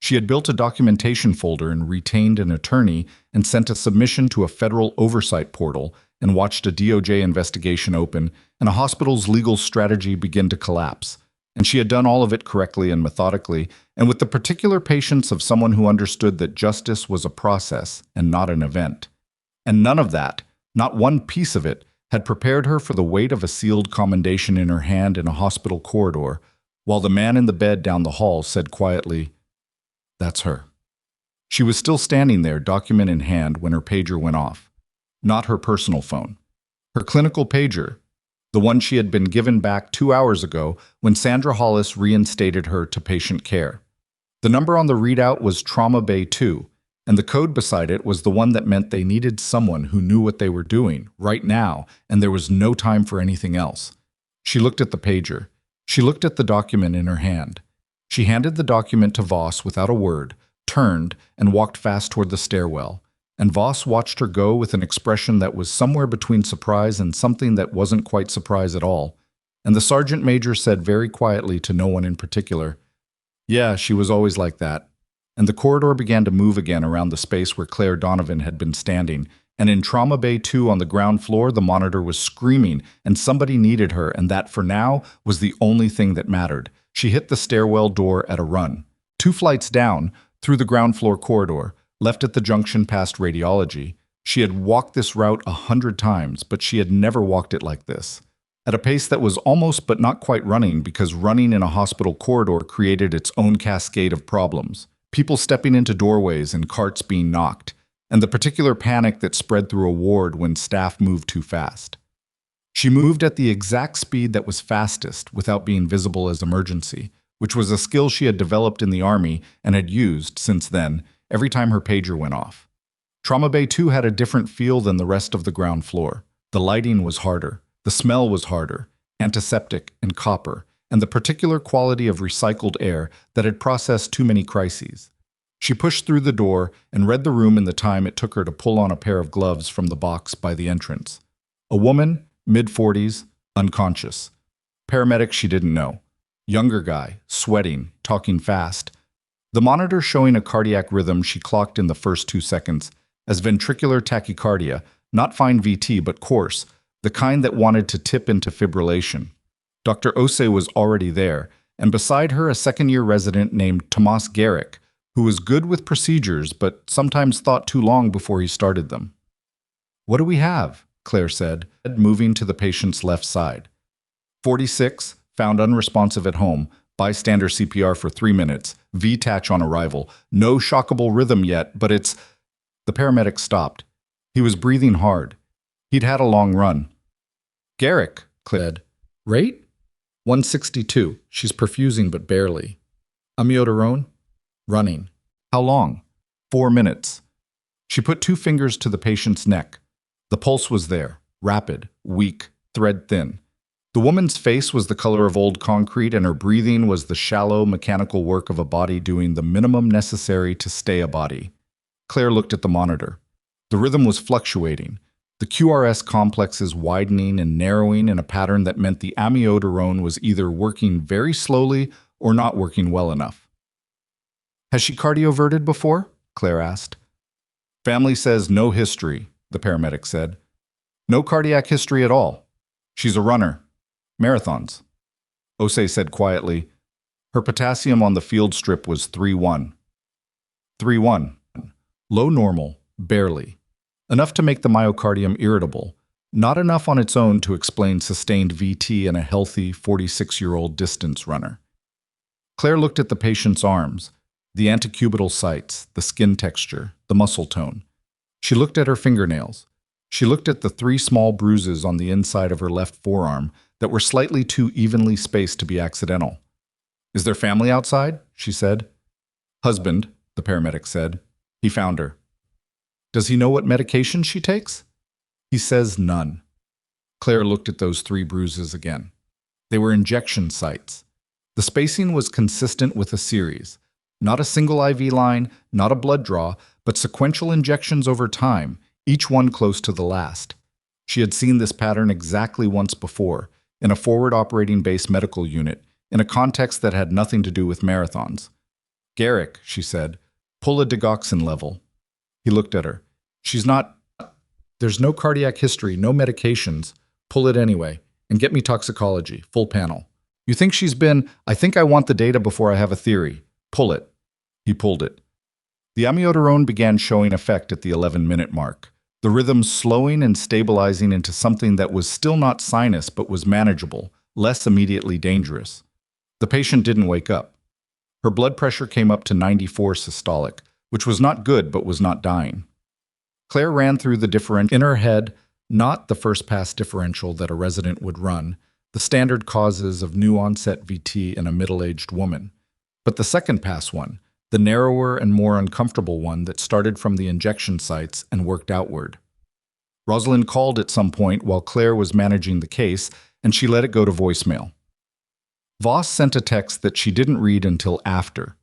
She had built a documentation folder and retained an attorney and sent a submission to a federal oversight portal and watched a DOJ investigation open and a hospital's legal strategy begin to collapse. And she had done all of it correctly and methodically, and with the particular patience of someone who understood that justice was a process and not an event. And none of that, not one piece of it, had prepared her for the weight of a sealed commendation in her hand in a hospital corridor, while the man in the bed down the hall said quietly, "That's her." She was still standing there, document in hand, when her pager went off. Not her personal phone. Her clinical pager, the one she had been given back 2 hours ago when Sandra Hollis reinstated her to patient care. The number on the readout was Trauma Bay 2, and the code beside it was the one that meant they needed someone who knew what they were doing, right now, and there was no time for anything else. She looked at the pager. She looked at the document in her hand. She handed the document to Voss without a word, turned, and walked fast toward the stairwell. And Voss watched her go with an expression that was somewhere between surprise and something that wasn't quite surprise at all. And the sergeant major said very quietly to no one in particular, "Yeah, she was always like that." And the corridor began to move again around the space where Claire Donovan had been standing, and in Trauma Bay 2 on the ground floor, the monitor was screaming, and somebody needed her, and that, for now, was the only thing that mattered. She hit the stairwell door at a run. 2 flights down, through the ground floor corridor, left at the junction past radiology. She had walked this route 100 times, but she had never walked it like this. At a pace that was almost but not quite running, because running in a hospital corridor created its own cascade of problems. People stepping into doorways and carts being knocked, and the particular panic that spread through a ward when staff moved too fast. She moved at the exact speed that was fastest without being visible as emergency, which was a skill she had developed in the Army and had used, since then, every time her pager went off. Trauma Bay 2 had a different feel than the rest of the ground floor. The lighting was harder, the smell was harder, antiseptic and copper, and the particular quality of recycled air that had processed too many crises. She pushed through the door and read the room in the time it took her to pull on a pair of gloves from the box by the entrance. A woman, mid-40s, unconscious. Paramedic she didn't know. Younger guy, sweating, talking fast. The monitor showing a cardiac rhythm she clocked in the first 2 seconds as ventricular tachycardia, not fine VT but coarse, the kind that wanted to tip into fibrillation. Dr. Ose was already there, and beside her a second-year resident named Tomas Garrick, who was good with procedures but sometimes thought too long before he started them. "What do we have?" Claire said, moving to the patient's left side. 46, found unresponsive at home, bystander CPR for 3 minutes, V-Tach on arrival, no shockable rhythm yet, but it's... The paramedic stopped. He was breathing hard. He'd had a long run. "Garrick," Claire said. "Rate? 162. She's perfusing but barely. Amiodarone? Running. How long? 4 minutes." She put 2 fingers to the patient's neck. The pulse was there, rapid, weak, thread-thin. The woman's face was the color of old concrete, and her breathing was the shallow, mechanical work of a body doing the minimum necessary to stay a body. Claire looked at the monitor. The rhythm was fluctuating, the QRS complexes widening and narrowing in a pattern that meant the amiodarone was either working very slowly or not working well enough. "Has she cardioverted before?" Claire asked. "Family says no history," the paramedic said. "No cardiac history at all. She's a runner. Marathons." Ose said quietly. Her potassium on the field strip was 3-1. 3-1. Low normal, barely. Enough to make the myocardium irritable, not enough on its own to explain sustained VT in a healthy 46-year-old distance runner. Claire looked at the patient's arms, the antecubital sites, the skin texture, the muscle tone. She looked at her fingernails. She looked at the 3 small bruises on the inside of her left forearm that were slightly too evenly spaced to be accidental. "Is there family outside?" she said. "Husband," the paramedic said. "He found her." "Does he know what medication she takes?" "He says none." Claire looked at those 3 bruises again. They were injection sites. The spacing was consistent with a series. Not a single IV line, not a blood draw, but sequential injections over time, each one close to the last. She had seen this pattern exactly once before, in a forward operating base medical unit, in a context that had nothing to do with marathons. "Garrick," she said, "pull a digoxin level." He looked at her. "She's not... There's no cardiac history, no medications. Pull it anyway, and get me toxicology, full panel. You think she's been... I think I want the data before I have a theory. Pull it." He pulled it. The amiodarone began showing effect at the 11-minute mark, the rhythm slowing and stabilizing into something that was still not sinus but was manageable, less immediately dangerous. The patient didn't wake up. Her blood pressure came up to 94 systolic, which was not good but was not dying. Claire ran through the differential in her head, not the first-pass differential that a resident would run, the standard causes of new-onset VT in a middle-aged woman, but the second-pass one, the narrower and more uncomfortable one that started from the injection sites and worked outward. Rosalind called at some point while Claire was managing the case, and she let it go to voicemail. Voss sent a text that she didn't read until after.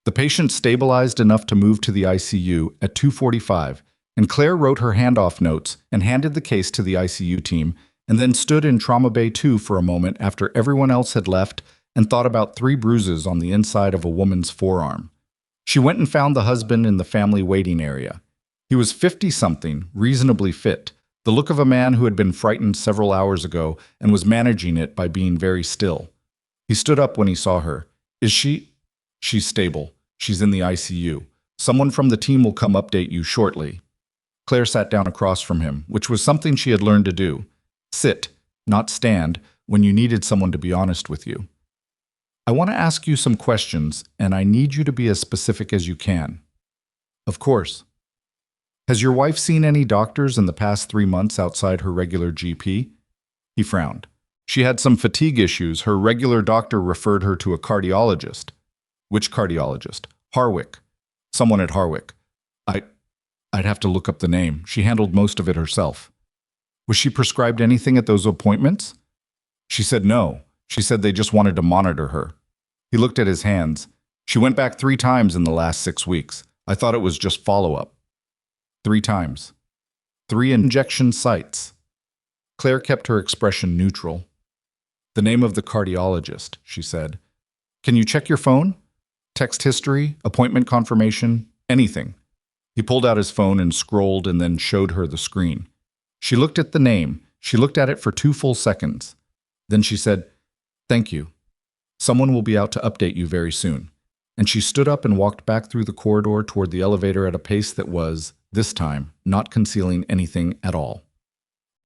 The patient stabilized enough to move to the ICU at 2:45, and Claire wrote her handoff notes and handed the case to the ICU team, and then stood in Trauma Bay 2 for a moment after everyone else had left and thought about 3 bruises on the inside of a woman's forearm. She went and found the husband in the family waiting area. He was 50-something, reasonably fit, the look of a man who had been frightened several hours ago and was managing it by being very still. He stood up when he saw her. "Is she?" "She's stable. She's in the ICU. Someone from the team will come update you shortly." Claire sat down across from him, which was something she had learned to do. Sit, not stand, when you needed someone to be honest with you. "I want to ask you some questions, and I need you to be as specific as you can." "Of course." "Has your wife seen any doctors in the past 3 months outside her regular GP?" He frowned. "She had some fatigue issues. Her regular doctor referred her to a cardiologist." "Which cardiologist?" "Harwick. Someone at Harwick." I'd have to look up the name. She handled most of it herself." "Was she prescribed anything at those appointments?" "She said no. She said they just wanted to monitor her." He looked at his hands. "She went back 3 times in the last 6 weeks. I thought it was just follow-up." 3 times. 3 injection sites. Claire kept her expression neutral. "The name of the cardiologist," she said. "Can you check your phone? Text history, appointment confirmation, anything." He pulled out his phone and scrolled and then showed her the screen. She looked at the name. She looked at it for 2 full seconds. Then she said, "Thank you. Someone will be out to update you very soon." And she stood up and walked back through the corridor toward the elevator at a pace that was, this time, not concealing anything at all.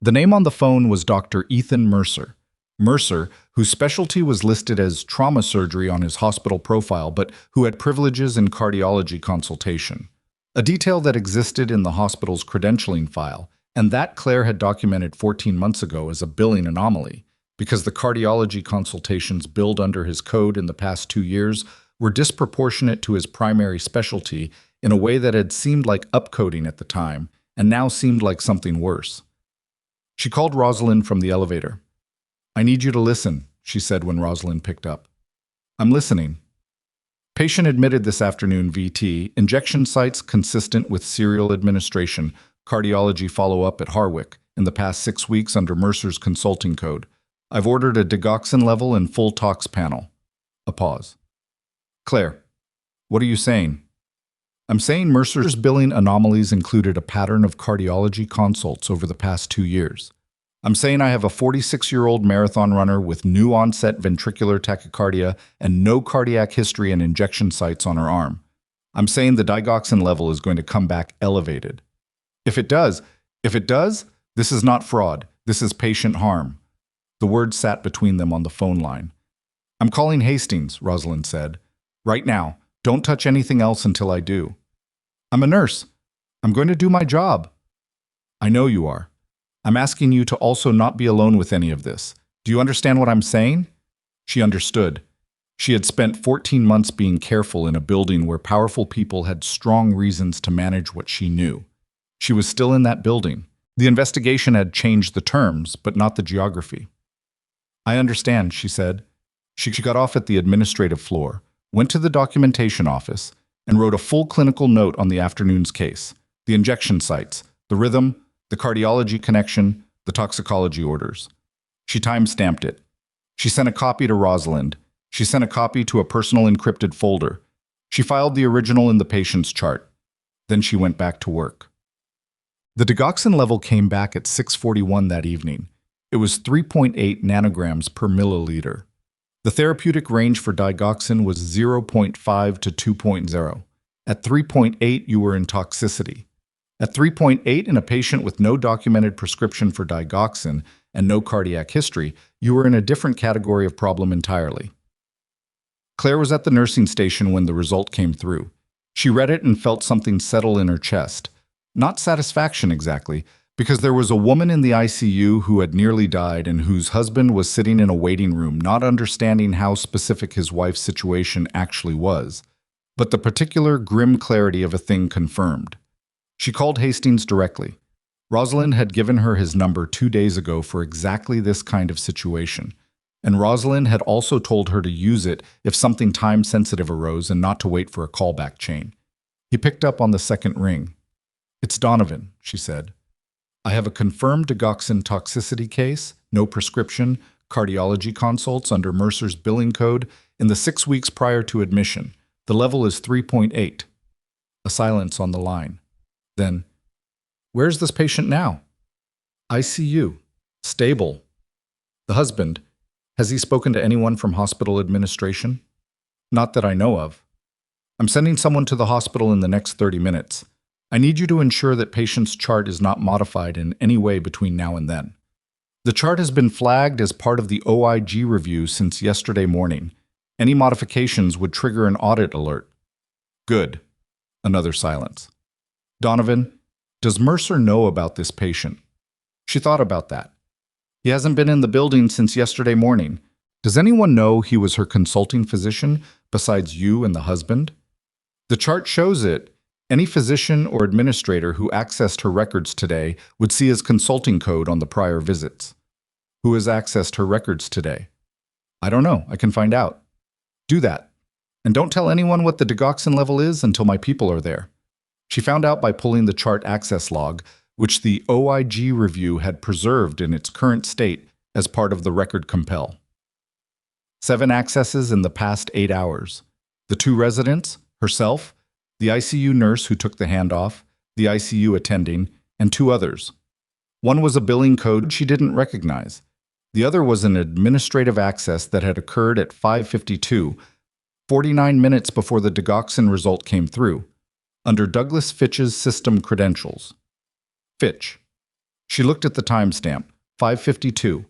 The name on the phone was Dr. Ethan Mercer. Mercer, whose specialty was listed as trauma surgery on his hospital profile, but who had privileges in cardiology consultation. A detail that existed in the hospital's credentialing file, and that Claire had documented 14 months ago as a billing anomaly, because the cardiology consultations billed under his code in the past 2 years were disproportionate to his primary specialty in a way that had seemed like upcoding at the time, and now seemed like something worse. She called Rosalind from the elevator. "I need you to listen," she said when Rosalind picked up. "I'm listening." "Patient admitted this afternoon, VT, injection sites consistent with serial administration, cardiology follow-up at Harwick, in the past 6 weeks under Mercer's consulting code. I've ordered a digoxin level and full tox panel." A pause. "Claire, what are you saying?" "I'm saying Mercer's billing anomalies included a pattern of cardiology consults over the past 2 years. I'm saying I have a 46-year-old marathon runner with new onset ventricular tachycardia and no cardiac history and injection sites on her arm. I'm saying the digoxin level is going to come back elevated. If it does, this is not fraud. This is patient harm." The words sat between them on the phone line. "I'm calling Hastings," Rosalind said. "Right now. Don't touch anything else until I do." "I'm a nurse. I'm going to do my job." "I know you are. I'm asking you to also not be alone with any of this. Do you understand what I'm saying?" She understood. She had spent 14 months being careful in a building where powerful people had strong reasons to manage what she knew. She was still in that building. The investigation had changed the terms, but not the geography. "I understand," she said. She got off at the administrative floor, went to the documentation office, and wrote a full clinical note on the afternoon's case, the injection sites, the rhythm, the cardiology connection, the toxicology orders. She time-stamped it. She sent a copy to Rosalind. She sent a copy to a personal encrypted folder. She filed the original in the patient's chart. Then she went back to work. The digoxin level came back at 6:41 that evening. It was 3.8 nanograms per milliliter. The therapeutic range for digoxin was 0.5 to 2.0. At 3.8, you were in toxicity. At 3.8, in a patient with no documented prescription for digoxin and no cardiac history, you were in a different category of problem entirely. Claire was at the nursing station when the result came through. She read it and felt something settle in her chest. Not satisfaction exactly, because there was a woman in the ICU who had nearly died and whose husband was sitting in a waiting room not understanding how specific his wife's situation actually was, but the particular grim clarity of a thing confirmed. She called Hastings directly. Rosalind had given her his number 2 days ago for exactly this kind of situation, and Rosalind had also told her to use it if something time-sensitive arose and not to wait for a callback chain. He picked up on the second ring. "It's Donovan," she said. "I have a confirmed digoxin toxicity case, no prescription, cardiology consults under Mercer's billing code in the 6 weeks prior to admission. The level is 3.8. A silence on the line. Then, "Where's this patient now?" "ICU. Stable." "The husband, has he spoken to anyone from hospital administration?" "Not that I know of." "I'm sending someone to the hospital in the next 30 minutes. I need you to ensure that patient's chart is not modified in any way between now and then. The chart has been flagged as part of the OIG review since yesterday morning. Any modifications would trigger an audit alert." "Good." Another silence. "Donovan, does Mercer know about this patient?" She thought about that. "He hasn't been in the building since yesterday morning. Does anyone know he was her consulting physician besides you and the husband?" "The chart shows it. Any physician or administrator who accessed her records today would see his consulting code on the prior visits." "Who has accessed her records today?" "I don't know. I can find out." "Do that. And don't tell anyone what the digoxin level is until my people are there." She found out by pulling the chart access log, which the OIG review had preserved in its current state as part of the record compel. 7 accesses in the past 8 hours. The 2 residents, herself, the ICU nurse who took the handoff, the ICU attending, and 2 others. One was a billing code she didn't recognize. The other was an administrative access that had occurred at 5:52, 49 minutes before the digoxin result came through, under Douglas Fitch's system credentials. Fitch. She looked at the timestamp, 5:52.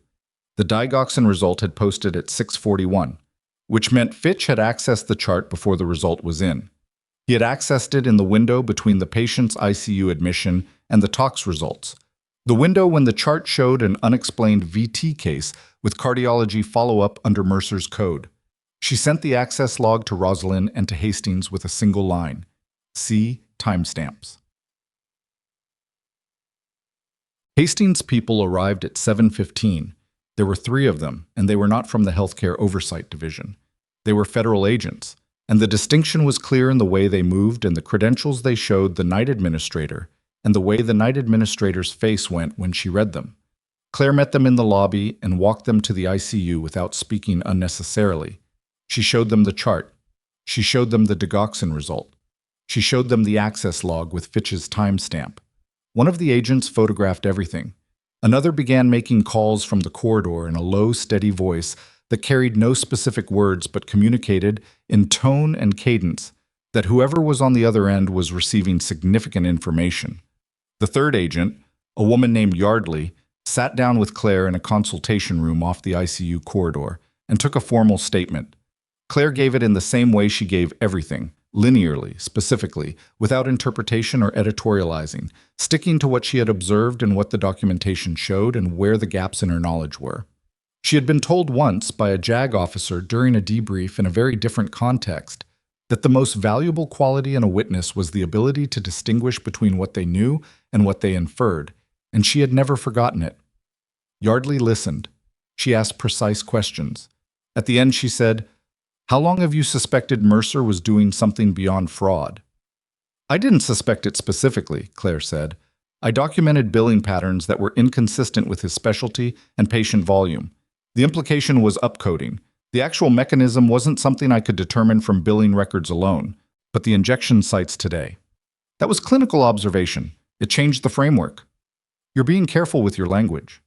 The digoxin result had posted at 6:41, which meant Fitch had accessed the chart before the result was in. He had accessed it in the window between the patient's ICU admission and the tox results, the window when the chart showed an unexplained VT case with cardiology follow-up under Mercer's code. She sent the access log to Rosalind and to Hastings with a single line. See timestamps. Hastings people arrived at 7:15. There were 3 of them, and they were not from the Healthcare Oversight Division. They were federal agents, and the distinction was clear in the way they moved and the credentials they showed the night administrator, and the way the night administrator's face went when she read them. Claire met them in the lobby and walked them to the ICU without speaking unnecessarily. She showed them the chart. She showed them the digoxin result. She showed them the access log with Fitch's timestamp. One of the agents photographed everything. Another began making calls from the corridor in a low, steady voice that carried no specific words but communicated, in tone and cadence, that whoever was on the other end was receiving significant information. The third agent, a woman named Yardley, sat down with Claire in a consultation room off the ICU corridor and took a formal statement. Claire gave it in the same way she gave everything, linearly, specifically, without interpretation or editorializing, sticking to what she had observed and what the documentation showed and where the gaps in her knowledge were. She had been told once by a JAG officer during a debrief in a very different context that the most valuable quality in a witness was the ability to distinguish between what they knew and what they inferred, and she had never forgotten it. Yardley listened. She asked precise questions. At the end she said, "How long have you suspected Mercer was doing something beyond fraud?" "I didn't suspect it specifically," Claire said. "I documented billing patterns that were inconsistent with his specialty and patient volume. The implication was upcoding. The actual mechanism wasn't something I could determine from billing records alone, but the injection sites today. That was clinical observation. It changed the framework. You're being careful with your language.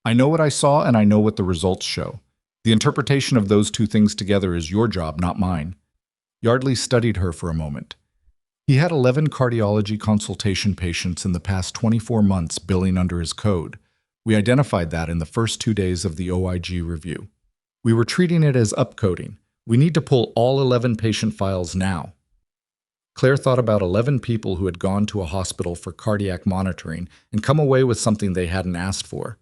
I know what I saw and I know what the results show. The interpretation of those 2 things together is your job, not mine." Yardley studied her for a moment. He had 11 cardiology consultation patients in the past 24 months billing under his code. We identified that in the first 2 days of the OIG review. We were treating it as upcoding. We need to pull all 11 patient files now. Claire thought about 11 people who had gone to a hospital for cardiac monitoring and come away with something they hadn't asked for.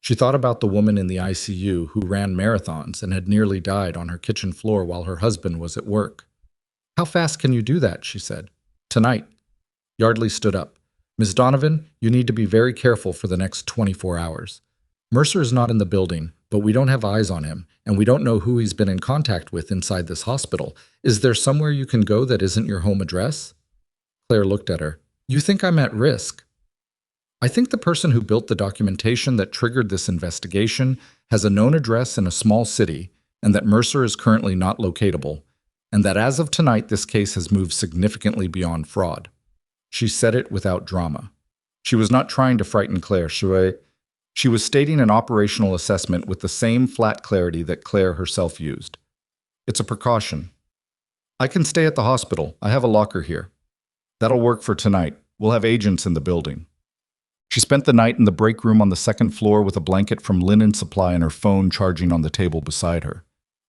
She thought about the woman in the ICU who ran marathons and had nearly died on her kitchen floor while her husband was at work. "How fast can you do that?" she said. "Tonight." Yardley stood up. "Ms. Donovan, you need to be very careful for the next 24 hours. Mercer is not in the building, but we don't have eyes on him, and we don't know who he's been in contact with inside this hospital. Is there somewhere you can go that isn't your home address?" Claire looked at her. "You think I'm at risk?" "I think the person who built the documentation that triggered this investigation has a known address in a small city, and that Mercer is currently not locatable, and that as of tonight this case has moved significantly beyond fraud." She said it without drama. She was not trying to frighten Claire. She was stating an operational assessment with the same flat clarity that Claire herself used. "It's a precaution. I can stay at the hospital. I have a locker here. That'll work for tonight. We'll have agents in the building." She spent the night in the break room on the 2nd floor with a blanket from Linen Supply and her phone charging on the table beside her.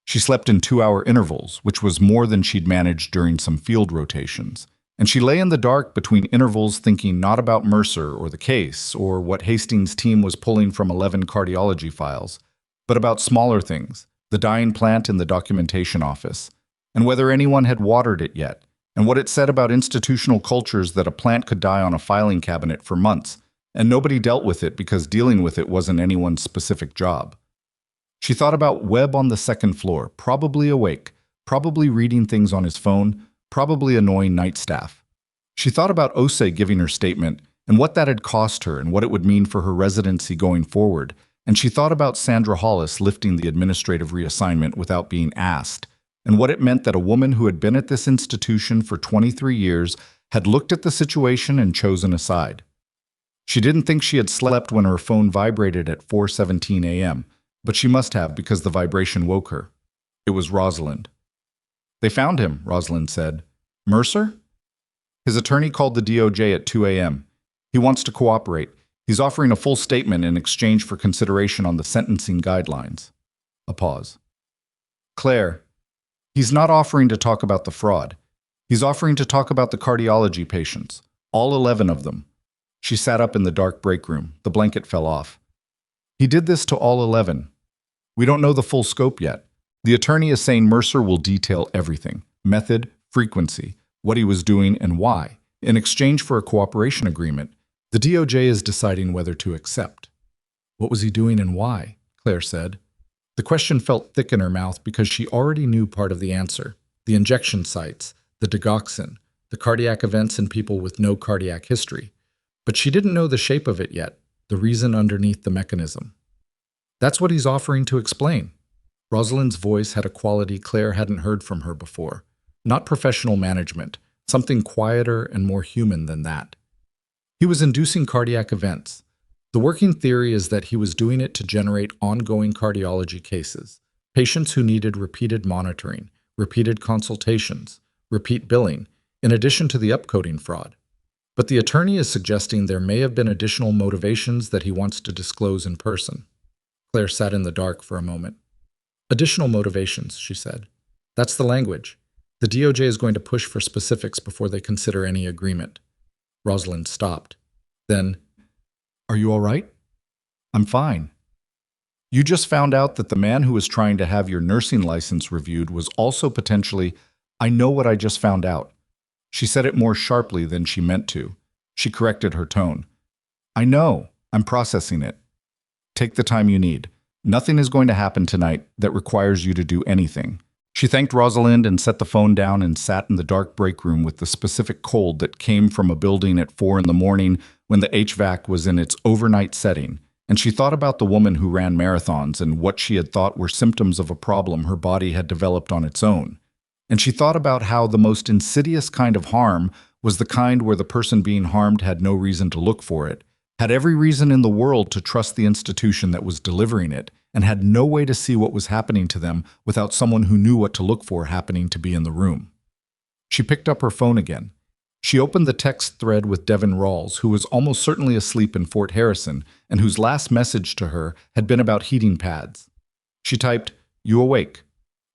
She slept in 2-hour intervals, which was more than she'd managed during some field rotations. And she lay in the dark between intervals thinking not about Mercer or the case or what Hastings' team was pulling from 11 cardiology files, but about smaller things, the dyeing plant in the documentation office, and whether anyone had watered it yet, and what it said about institutional cultures that a plant could die on a filing cabinet for months, and nobody dealt with it because dealing with it wasn't anyone's specific job. She thought about Webb on the 2nd floor, probably awake, probably reading things on his phone, probably annoying night staff. She thought about Osei giving her statement, and what that had cost her and what it would mean for her residency going forward. And she thought about Sandra Hollis lifting the administrative reassignment without being asked, and what it meant that a woman who had been at this institution for 23 years had looked at the situation and chosen a side. She didn't think she had slept when her phone vibrated at 4:17 a.m., but she must have because the vibration woke her. It was Rosalind. "They found him," Rosalind said. "Mercer?" His attorney called the DOJ at 2 a.m. He wants to cooperate. He's offering a full statement in exchange for consideration on the sentencing guidelines. A pause. "Claire, he's not offering to talk about the fraud. He's offering to talk about the cardiology patients, all 11 of them." She sat up in the dark break room. The blanket fell off. "He did this to all 11. We don't know the full scope yet. The attorney is saying Mercer will detail everything, method, frequency, what he was doing and why, in exchange for a cooperation agreement. The DOJ is deciding whether to accept." "What was he doing and why?" Claire said. The question felt thick in her mouth because she already knew part of the answer. The injection sites, the digoxin, the cardiac events in people with no cardiac history. But she didn't know the shape of it yet, the reason underneath the mechanism. "That's what he's offering to explain." Rosalind's voice had a quality Claire hadn't heard from her before. Not professional management, something quieter and more human than that. He was inducing cardiac events. The working theory is that he was doing it to generate ongoing cardiology cases, patients who needed repeated monitoring, repeated consultations, repeat billing, in addition to the upcoding fraud. But the attorney is suggesting there may have been additional motivations that he wants to disclose in person. Claire sat in the dark for a moment. "Additional motivations," she said. "That's the language. The DOJ is going to push for specifics before they consider any agreement." Rosalind stopped. Then, "Are you all right?" "I'm fine." "You just found out that the man who was trying to have your nursing license reviewed was also potentially—" "I know what I just found out." She said it more sharply than she meant to. She corrected her tone. "I know. I'm processing it. Take the time you need. Nothing is going to happen tonight that requires you to do anything." She thanked Rosalind and set the phone down and sat in the dark break room with the specific cold that came from a building at 4 in the morning when the HVAC was in its overnight setting. And she thought about the woman who ran marathons and what she had thought were symptoms of a problem her body had developed on its own. And she thought about how the most insidious kind of harm was the kind where the person being harmed had no reason to look for it, had every reason in the world to trust the institution that was delivering it, and had no way to see what was happening to them without someone who knew what to look for happening to be in the room. She picked up her phone again. She opened the text thread with Devin Rawls, who was almost certainly asleep in Fort Harrison, and whose last message to her had been about heating pads. She typed, "You awake?"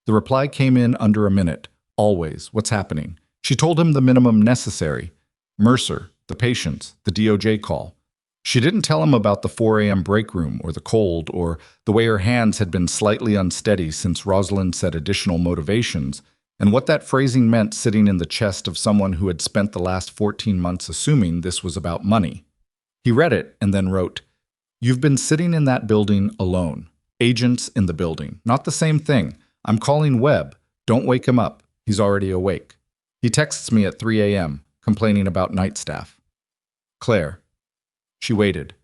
The reply came in under a minute. "Always. What's happening?" She told him the minimum necessary. Mercer, the patients, the DOJ call. She didn't tell him about the 4 a.m. break room or the cold or the way her hands had been slightly unsteady since Rosalind said additional motivations, and what that phrasing meant sitting in the chest of someone who had spent the last 14 months assuming this was about money. He read it and then wrote, "You've been sitting in that building alone. Agents in the building. Not the same thing. I'm calling Webb. Don't wake him up. He's already awake. He texts me at 3 a.m., complaining about night staff." Claire. She waited.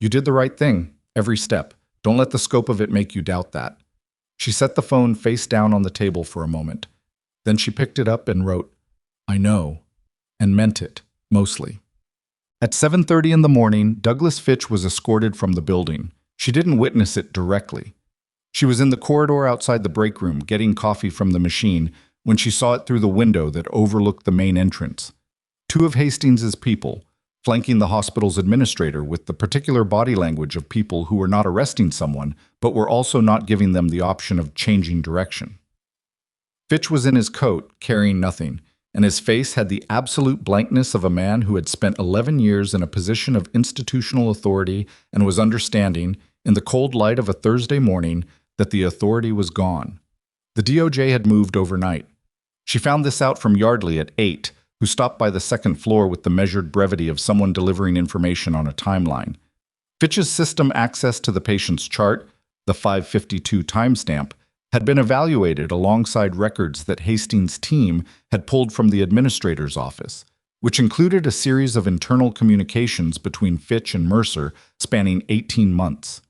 "You did the right thing, every step. Don't let the scope of it make you doubt that." She set the phone face down on the table for a moment. Then she picked it up and wrote, "I know," and meant it, mostly. At 7:30 in the morning, Douglas Fitch was escorted from the building. She didn't witness it directly. She was in the corridor outside the break room, getting coffee from the machine, when she saw it through the window that overlooked the main entrance. Two of Hastings's people, flanking the hospital's administrator with the particular body language of people who were not arresting someone, but were also not giving them the option of changing direction. Fitch was in his coat, carrying nothing, and his face had the absolute blankness of a man who had spent 11 years in a position of institutional authority and was understanding, in the cold light of a Thursday morning, that the authority was gone. The DOJ had moved overnight. She found this out from Yardley at 8, who stopped by the second floor with the measured brevity of someone delivering information on a timeline. Fitch's system access to the patient's chart, the 552 timestamp, had been evaluated alongside records that Hastings' team had pulled from the administrator's office. which included a series of internal communications between Fitch and Mercer spanning 18 months.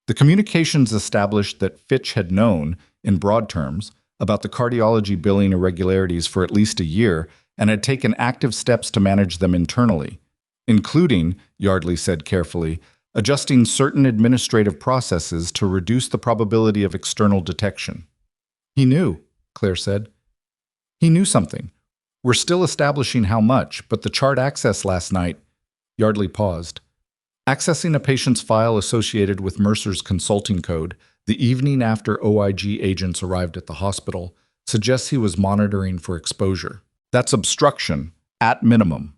The communications established that Fitch had known, in broad terms, about the cardiology billing irregularities for at least a year and had taken active steps to manage them internally, including, Yardley said carefully, adjusting certain administrative processes to reduce the probability of external detection. He knew, Claire said. He knew something. We're still establishing how much, but the chart access last night, Yardley paused. Accessing a patient's file associated with Mercer's consulting code the evening after OIG agents arrived at the hospital suggests he was monitoring for exposure. That's obstruction, at minimum.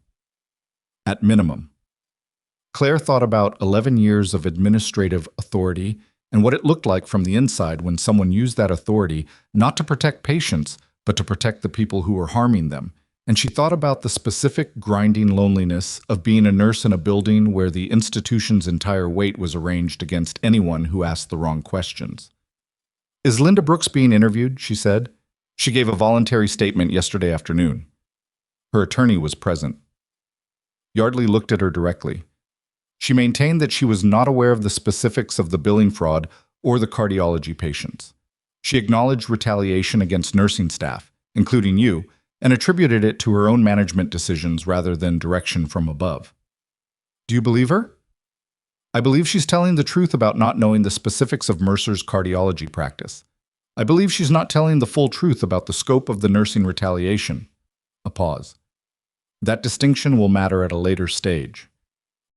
At minimum. Claire thought about 11 years of administrative authority and what it looked like from the inside when someone used that authority not to protect patients, but to protect the people who were harming them. And she thought about the specific grinding loneliness of being a nurse in a building where the institution's entire weight was arranged against anyone who asked the wrong questions. "Is Linda Brooks being interviewed?" she said. She gave a voluntary statement yesterday afternoon. Her attorney was present. Yardley looked at her directly. She maintained that she was not aware of the specifics of the billing fraud or the cardiology patients. She acknowledged retaliation against nursing staff, including you, and attributed it to her own management decisions rather than direction from above. Do you believe her? I believe she's telling the truth about not knowing the specifics of Mercer's cardiology practice. I believe she's not telling the full truth about the scope of the nursing retaliation. A pause. That distinction will matter at a later stage.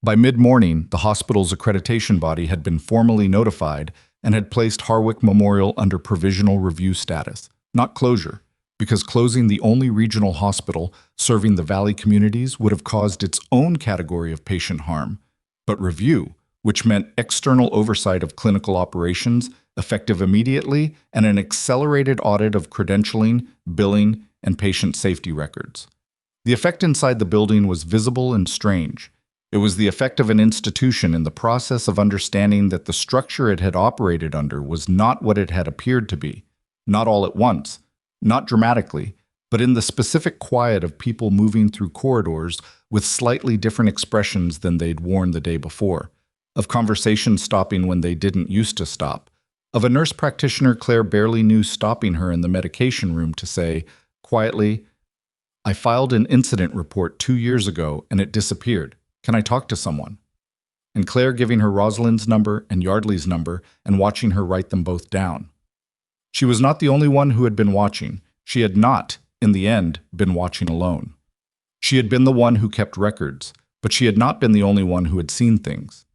By mid-morning, the hospital's accreditation body had been formally notified and had placed Harwick Memorial under provisional review status, not closure, because closing the only regional hospital serving the Valley communities would have caused its own category of patient harm, but review, which meant external oversight of clinical operations, effective immediately, and an accelerated audit of credentialing, billing, and patient safety records. The effect inside the building was visible and strange. It was the effect of an institution in the process of understanding that the structure it had operated under was not what it had appeared to be, not all at once, not dramatically, but in the specific quiet of people moving through corridors with slightly different expressions than they'd worn the day before, of conversations stopping when they didn't used to stop, of a nurse practitioner Claire barely knew stopping her in the medication room to say, quietly, "I filed an incident report 2 years ago and it disappeared. Can I talk to someone?" And Claire giving her Rosalind's number and Yardley's number and watching her write them both down. She was not the only one who had been watching. She had not, in the end, been watching alone. She had been the one who kept records, but she had not been the only one who had seen things.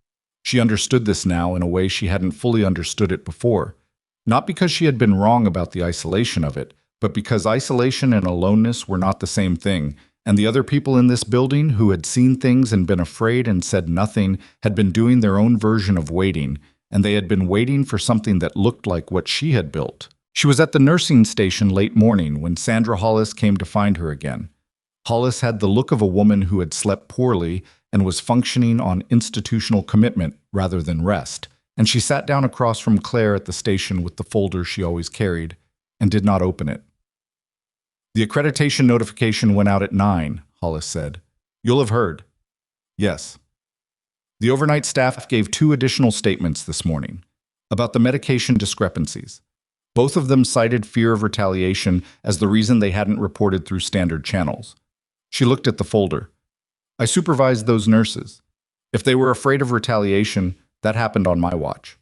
She understood this now in a way she hadn't fully understood it before, not because she had been wrong about the isolation of it, but because isolation and aloneness were not the same thing, and the other people in this building who had seen things and been afraid and said nothing had been doing their own version of waiting, and they had been waiting for something that looked like what she had built. She was at the nursing station late morning when Sandra Hollis came to find her again. Hollis had the look of a woman who had slept poorly and was functioning on institutional commitment rather than rest, and she sat down across from Claire at the station with the folder she always carried and did not open it. "The accreditation notification went out at 9, Hollis said. "You'll have heard." "Yes." The overnight staff gave 2 additional statements this morning about the medication discrepancies. Both of them cited fear of retaliation as the reason they hadn't reported through standard channels. She looked at the folder. "I supervised those nurses. If they were afraid of retaliation, that happened on my watch."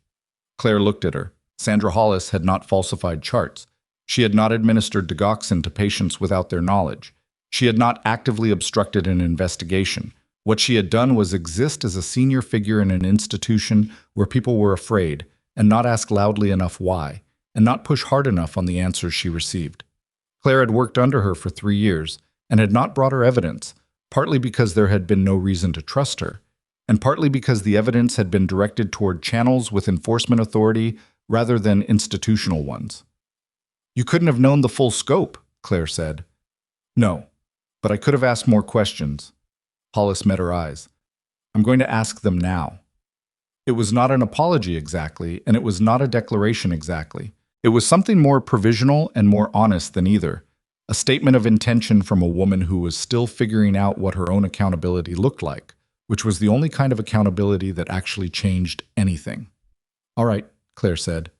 Claire looked at her. Sandra Hollis had not falsified charts. She had not administered digoxin to patients without their knowledge. She had not actively obstructed an investigation. What she had done was exist as a senior figure in an institution where people were afraid, and not ask loudly enough why, and not push hard enough on the answers she received. Claire had worked under her for 3 years, and had not brought her evidence, partly because there had been no reason to trust her, and partly because the evidence had been directed toward channels with enforcement authority rather than institutional ones. "You couldn't have known the full scope," Claire said. "No, but I could have asked more questions." Hollis met her eyes. "I'm going to ask them now." It was not an apology exactly, and it was not a declaration exactly. It was something more provisional and more honest than either, a A statement of intention from a woman who was still figuring out what her own accountability looked like, which was the only kind of accountability that actually changed anything. "All right," Claire said.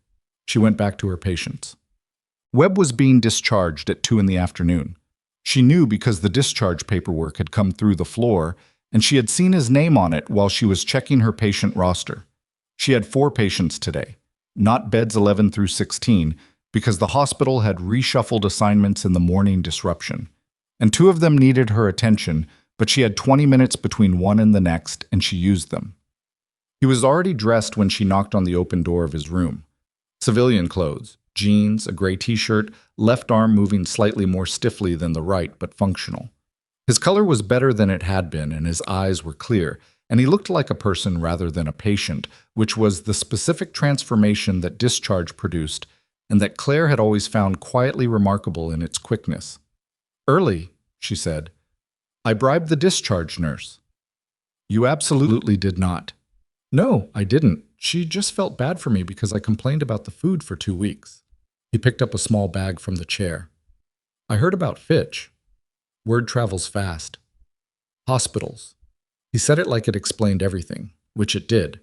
She went back to her patients. Webb was being discharged at 2 in the afternoon. She knew because the discharge paperwork had come through the floor, and she had seen his name on it while she was checking her patient roster. She had 4 patients today, not beds 11 through 16, because the hospital had reshuffled assignments in the morning disruption. And 2 of them needed her attention, but she had 20 minutes between one and the next, and she used them. He was already dressed when she knocked on the open door of his room. Civilian clothes, jeans, a gray t-shirt, left arm moving slightly more stiffly than the right, but functional. His color was better than it had been, and his eyes were clear, and he looked like a person rather than a patient, which was the specific transformation that discharge produced, and that Claire had always found quietly remarkable in its quickness. "Early," she said. "I bribed the discharge nurse." "You absolutely did not." "No, I didn't. She just felt bad for me because I complained about the food for 2 weeks. He picked up a small bag from the chair. "I heard about Fitch. Word travels fast. Hospitals." He said it like it explained everything, which it did.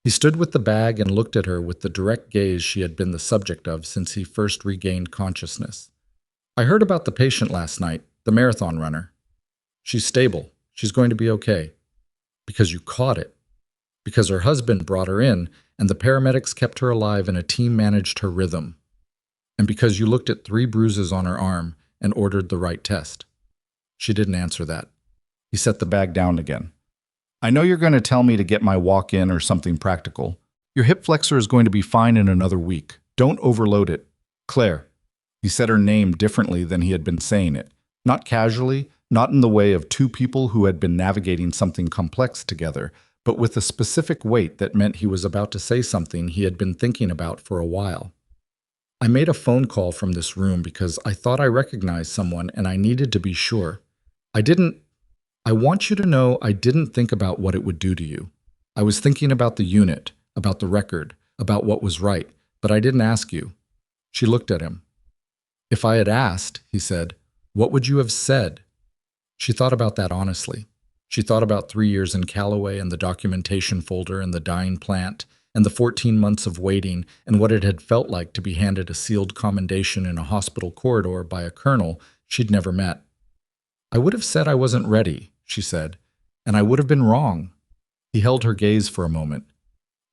He stood with the bag and looked at her with the direct gaze she had been the subject of since he first regained consciousness. "I heard about the patient last night, the marathon runner. She's stable. She's going to be okay. Because you caught it. Because her husband brought her in, and the paramedics kept her alive and a team managed her rhythm. And because you looked at 3 bruises on her arm and ordered the right test." She didn't answer that. He set the bag down again. "I know you're going to tell me to get my walk in or something practical. Your hip flexor is going to be fine in another week. Don't overload it. Claire." He said her name differently than he had been saying it. Not casually, not in the way of 2 people who had been navigating something complex together, but with a specific weight that meant he was about to say something he had been thinking about for a while. "I made a phone call from this room because I thought I recognized someone and I needed to be sure. I want you to know I didn't think about what it would do to you. I was thinking about the unit, about the record, about what was right, but I didn't ask you." She looked at him. "If I had asked," he said, "what would you have said?" She thought about that honestly. She thought about 3 years in Callaway and the documentation folder and the dying plant and the 14 months of waiting and what it had felt like to be handed a sealed commendation in a hospital corridor by a colonel she'd never met. "I would have said I wasn't ready," she said, "and I would have been wrong." He held her gaze for a moment.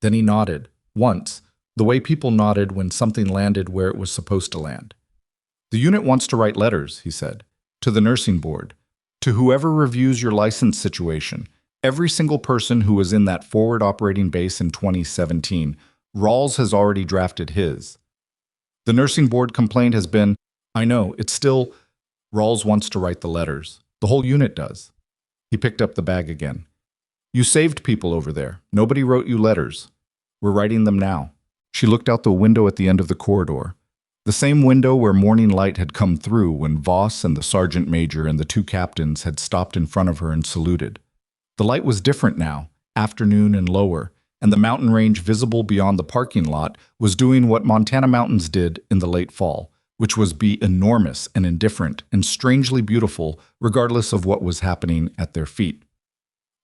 Then he nodded, once, the way people nodded when something landed where it was supposed to land. "The unit wants to write letters," he said, "to the nursing board, to whoever reviews your license situation. Every single person who was in that forward operating base in 2017, Rawls has already drafted his. The nursing board complaint has been, I know, it's still, Rawls wants to write the letters. The whole unit does." He picked up the bag again. "You saved people over there. Nobody wrote you letters. We're writing them now." She looked out the window at the end of the corridor. The same window where morning light had come through when Voss and the sergeant major and the 2 captains had stopped in front of her and saluted. The light was different now, afternoon and lower, and the mountain range visible beyond the parking lot was doing what Montana mountains did in the late fall, which was be enormous and indifferent and strangely beautiful regardless of what was happening at their feet.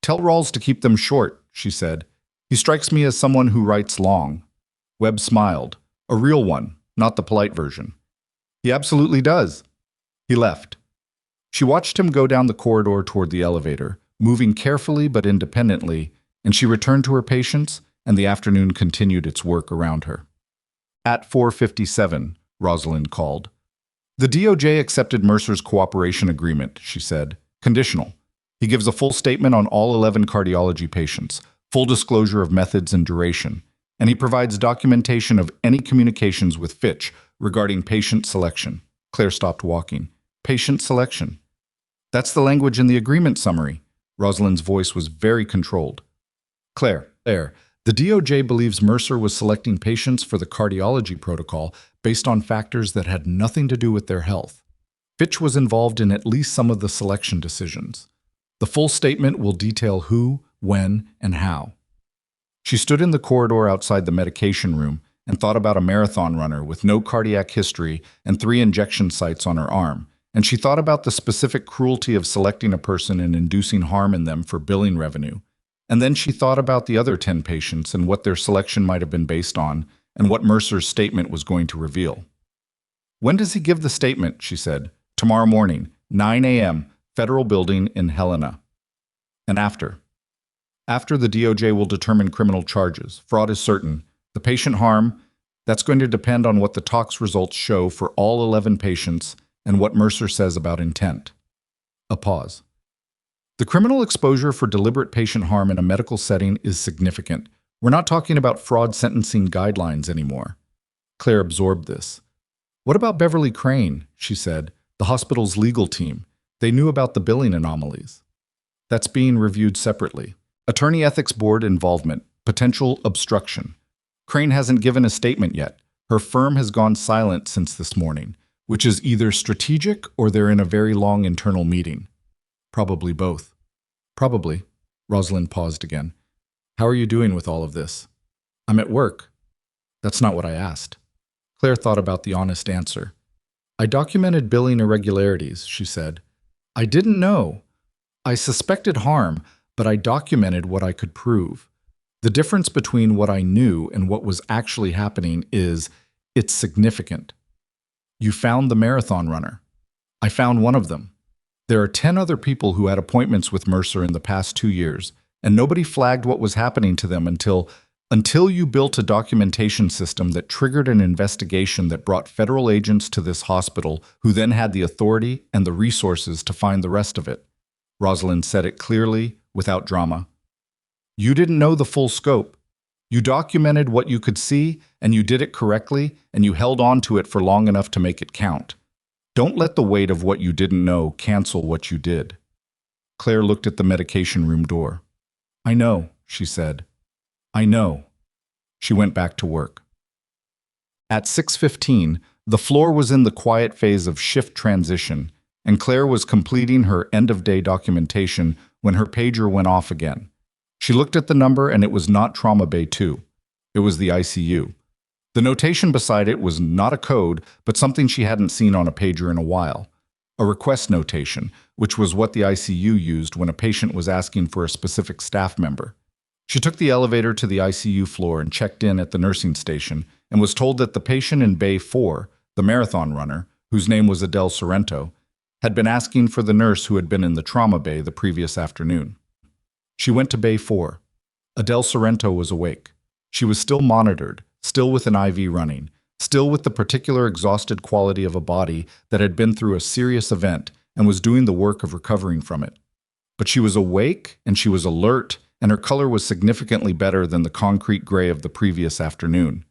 "Tell Rawls to keep them short," she said. "He strikes me as someone who writes long." Webb smiled. "A real one, not the polite version." "He absolutely does." He left. She watched him go down the corridor toward the elevator, moving carefully but independently, and she returned to her patients, and the afternoon continued its work around her. At 4:57, Rosalind called. "The DOJ accepted Mercer's cooperation agreement," she said. "Conditional. He gives a full statement on all 11 cardiology patients, full disclosure of methods and duration, and he provides documentation of any communications with Fitch regarding patient selection." Claire stopped walking. "Patient selection. That's the language in the agreement summary." Rosalind's voice was very controlled. Claire, the DOJ believes Mercer was selecting patients for the cardiology protocol based on factors that had nothing to do with their health. Fitch was involved in at least some of the selection decisions. The full statement will detail who, when, and how. She stood in the corridor outside the medication room and thought about a marathon runner with no cardiac history and 3 injection sites on her arm, and she thought about the specific cruelty of selecting a person and inducing harm in them for billing revenue. And then she thought about the other 10 patients and what their selection might have been based on, and what Mercer's statement was going to reveal. "When does he give the statement?" she said. "Tomorrow morning, 9 a.m., Federal Building in Helena." "And after?" "After, the DOJ will determine criminal charges. Fraud is certain. The patient harm, that's going to depend on what the tox results show for all 11 patients and what Mercer says about intent." A pause. "The criminal exposure for deliberate patient harm in a medical setting is significant. We're not talking about fraud sentencing guidelines anymore." Claire absorbed this. "What about Beverly Crane?" she said. "The hospital's legal team. They knew about the billing anomalies." "That's being reviewed separately. Attorney Ethics Board involvement. Potential obstruction. Crane hasn't given a statement yet. Her firm has gone silent since this morning, which is either strategic or they're in a very long internal meeting." "Probably both." "Probably." Rosalind paused again. "How are you doing with all of this?" "I'm at work." "That's not what I asked." Claire thought about the honest answer. "I documented billing irregularities," she said. "I didn't know. I suspected harm, but I documented what I could prove. The difference between what I knew and what was actually happening is, it's significant." "You found the marathon runner." "I found one of them. There are 10 other people who had appointments with Mercer in the past 2 years, and nobody flagged what was happening to them until you built a documentation system that triggered an investigation that brought federal agents to this hospital who then had the authority and the resources to find the rest of it." Rosalind said it clearly, without drama. "You didn't know the full scope. You documented what you could see, and you did it correctly, and you held on to it for long enough to make it count. Don't let the weight of what you didn't know cancel what you did." Claire looked at the medication room door. "I know," she said. "I know." She went back to work. At 6:15, the floor was in the quiet phase of shift transition, and Claire was completing her end-of-day documentation when her pager went off again. She looked at the number, and it was not Trauma Bay 2. It was the ICU. The notation beside it was not a code, but something she hadn't seen on a pager in a while. A request notation, which was what the ICU used when a patient was asking for a specific staff member. She took the elevator to the ICU floor and checked in at the nursing station, and was told that the patient in Bay 4, the marathon runner, whose name was Adele Sorrento, had been asking for the nurse who had been in the trauma bay the previous afternoon. She went to Bay 4. Adele Sorrento was awake. She was still monitored, still with an IV running, still with the particular exhausted quality of a body that had been through a serious event and was doing the work of recovering from it. But she was awake, and she was alert, and her color was significantly better than the concrete gray of the previous afternoon.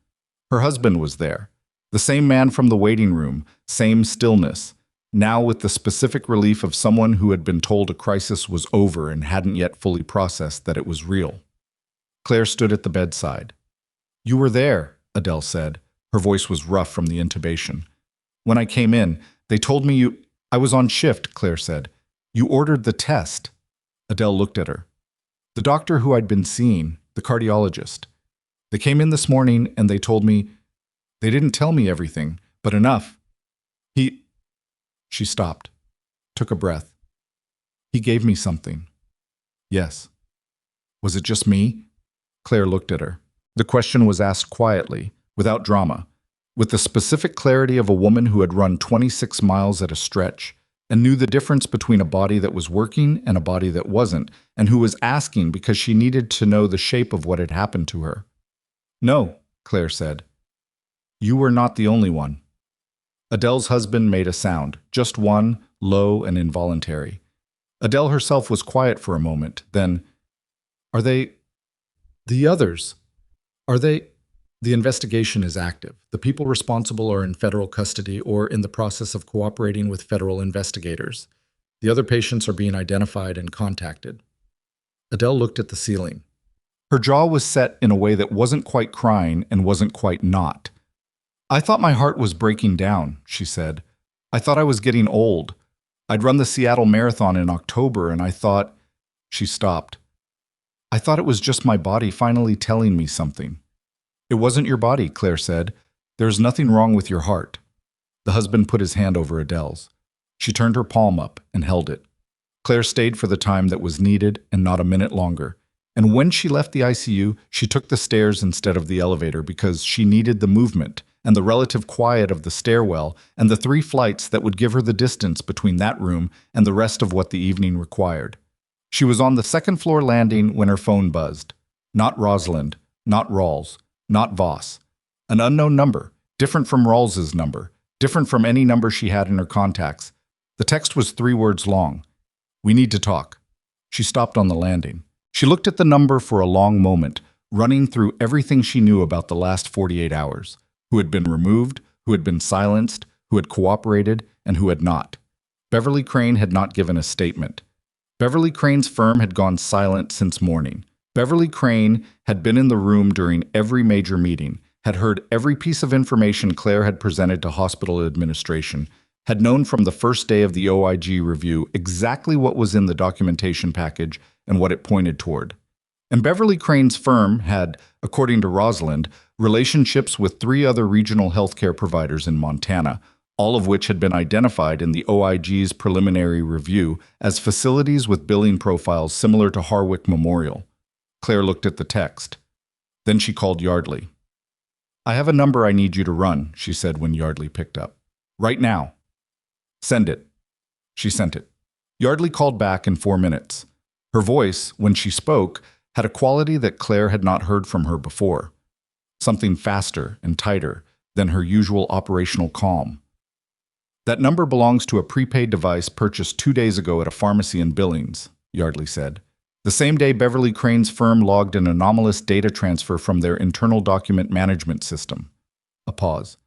Her husband was there. The same man from the waiting room, same stillness, now with the specific relief of someone who had been told a crisis was over and hadn't yet fully processed that it was real. Claire stood at the bedside. "You were there," Adele said. Her voice was rough from the intubation. "When I came in, they told me you—" "I was on shift," Claire said. "You ordered the test." Adele looked at her. "The doctor who I'd been seeing, the cardiologist. They came in this morning and they told me— They didn't tell me everything, but enough. She stopped, took a breath. "He gave me something." "Yes." "Was it just me?" Claire looked at her. The question was asked quietly, without drama, with the specific clarity of a woman who had run 26 miles at a stretch and knew the difference between a body that was working and a body that wasn't, and who was asking because she needed to know the shape of what had happened to her. "No," Claire said. "You were not the only one." Adele's husband made a sound, just one, low and involuntary. Adele herself was quiet for a moment, then, "Are they— the others? Are they—" "The investigation is active. The people responsible are in federal custody or in the process of cooperating with federal investigators. The other patients are being identified and contacted." Adele looked at the ceiling. Her jaw was set in a way that wasn't quite crying and wasn't quite not. "I thought my heart was breaking down," she said. "I thought I was getting old. I'd run the Seattle Marathon in October, and I thought—" She stopped. "I thought it was just my body finally telling me something." "It wasn't your body," Claire said. "There's nothing wrong with your heart." The husband put his hand over Adele's. She turned her palm up and held it. Claire stayed for the time that was needed and not a minute longer. And when she left the ICU, she took the stairs instead of the elevator because she needed the movement and the relative quiet of the stairwell and the 3 flights that would give her the distance between that room and the rest of what the evening required. She was on the 2nd floor landing when her phone buzzed. Not Rosalind, not Rawls, not Voss. An unknown number, different from Rawls's number, different from any number she had in her contacts. The text was 3 words long. "We need to talk." She stopped on the landing. She looked at the number for a long moment, running through everything she knew about the last 48 hours. Who had been removed, who had been silenced, who had cooperated, and who had not. Beverly Crane had not given a statement. Beverly Crane's firm had gone silent since morning. Beverly Crane had been in the room during every major meeting, had heard every piece of information Claire had presented to hospital administration, had known from the first day of the OIG review exactly what was in the documentation package and what it pointed toward. And Beverly Crane's firm had, according to Rosalind, relationships with 3 other regional healthcare providers in Montana, all of which had been identified in the OIG's preliminary review as facilities with billing profiles similar to Harwick Memorial. Claire looked at the text. Then she called Yardley. "I have a number I need you to run," she said when Yardley picked up. "Right now." "Send it." She sent it. Yardley called back in 4 minutes. Her voice, when she spoke, had a quality that Claire had not heard from her before. Something faster and tighter than her usual operational calm. "That number belongs to a prepaid device purchased 2 days ago at a pharmacy in Billings," Yardley said. "The same day Beverly Crane's firm logged an anomalous data transfer from their internal document management system." A pause.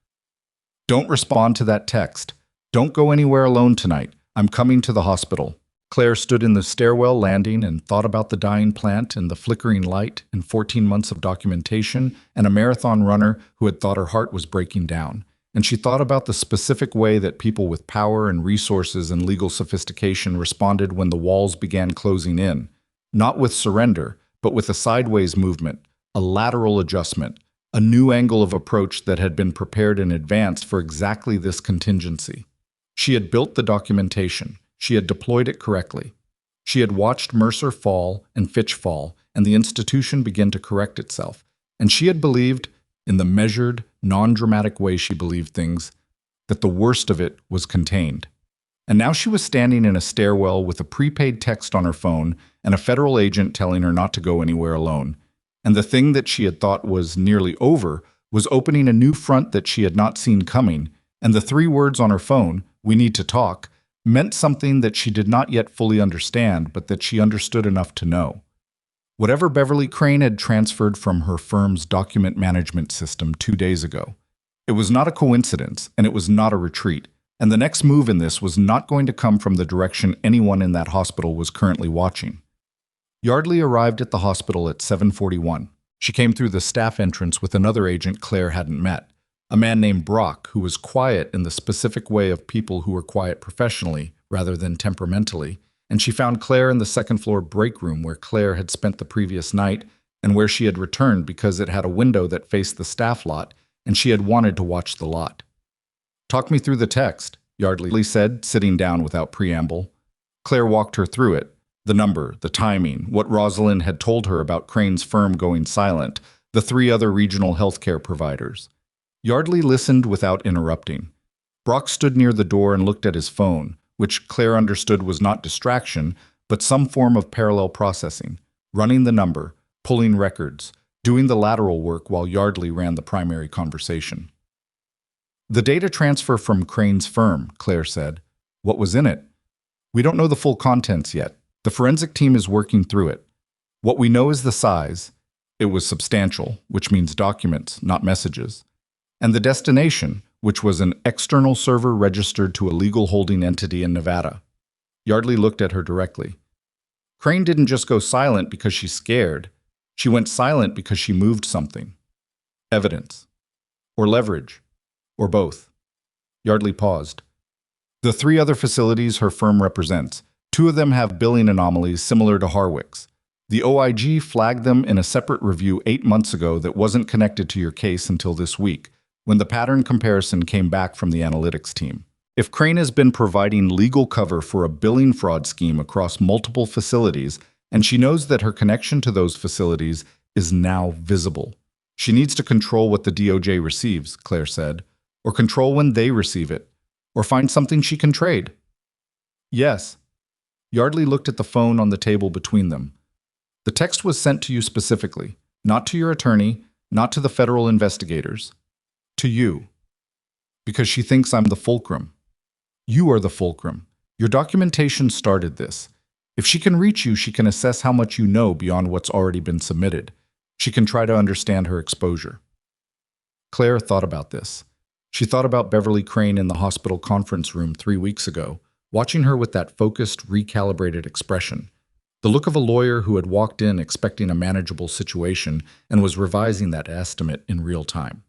"Don't respond to that text. Don't go anywhere alone tonight. I'm coming to the hospital." Claire stood in the stairwell landing and thought about the dying plant and the flickering light and 14 months of documentation and a marathon runner who had thought her heart was breaking down. And she thought about the specific way that people with power and resources and legal sophistication responded when the walls began closing in. Not with surrender, but with a sideways movement, a lateral adjustment, a new angle of approach that had been prepared in advance for exactly this contingency. She had built the documentation. She had deployed it correctly. She had watched Mercer fall and Fitch fall, and the institution begin to correct itself. And she had believed, in the measured, non-dramatic way she believed things, that the worst of it was contained. And now she was standing in a stairwell with a prepaid text on her phone and a federal agent telling her not to go anywhere alone. And the thing that she had thought was nearly over was opening a new front that she had not seen coming, and the 3 words on her phone, "We need to talk," meant something that she did not yet fully understand, but that she understood enough to know. Whatever Beverly Crane had transferred from her firm's document management system 2 days ago, it was not a coincidence, and it was not a retreat, and the next move in this was not going to come from the direction anyone in that hospital was currently watching. Yardley arrived at the hospital at 7:41. She came through the staff entrance with another agent Claire hadn't met, a man named Brock, who was quiet in the specific way of people who were quiet professionally rather than temperamentally, and she found Claire in the 2nd-floor break room where Claire had spent the previous night and where she had returned because it had a window that faced the staff lot, and she had wanted to watch the lot. "Talk me through the text," Yardley said, sitting down without preamble. Claire walked her through it. The number, the timing, what Rosalind had told her about Crane's firm going silent, the 3 other regional healthcare providers. Yardley listened without interrupting. Brock stood near the door and looked at his phone, which Claire understood was not distraction, but some form of parallel processing, running the number, pulling records, doing the lateral work while Yardley ran the primary conversation. "The data transfer from Crane's firm," Claire said. "What was in it?" "We don't know the full contents yet. The forensic team is working through it. What we know is the size. It was substantial, which means documents, not messages. And the destination, which was an external server registered to a legal holding entity in Nevada." Yardley looked at her directly. "Crane didn't just go silent because she's scared. She went silent because she moved something. Evidence. Or leverage. Or both." Yardley paused. "The 3 other facilities her firm represents, 2 of them have billing anomalies similar to Harwick's. The OIG flagged them in a separate review 8 months ago that wasn't connected to your case until this week, when the pattern comparison came back from the analytics team. If Crane has been providing legal cover for a billing fraud scheme across multiple facilities, and she knows that her connection to those facilities is now visible, she needs to control what the DOJ receives, Claire said, or control when they receive it, or find something she can trade. Yes. Yardley looked at the phone on the table between them. The text was sent to you specifically, not to your attorney, not to the federal investigators. To you. Because she thinks I'm the fulcrum. You are the fulcrum. Your documentation started this. If she can reach you, she can assess how much you know beyond what's already been submitted. She can try to understand her exposure. Claire thought about this. She thought about Beverly Crane in the hospital conference room 3 weeks ago, watching her with that focused, recalibrated expression. The look of a lawyer who had walked in expecting a manageable situation and was revising that estimate in real time.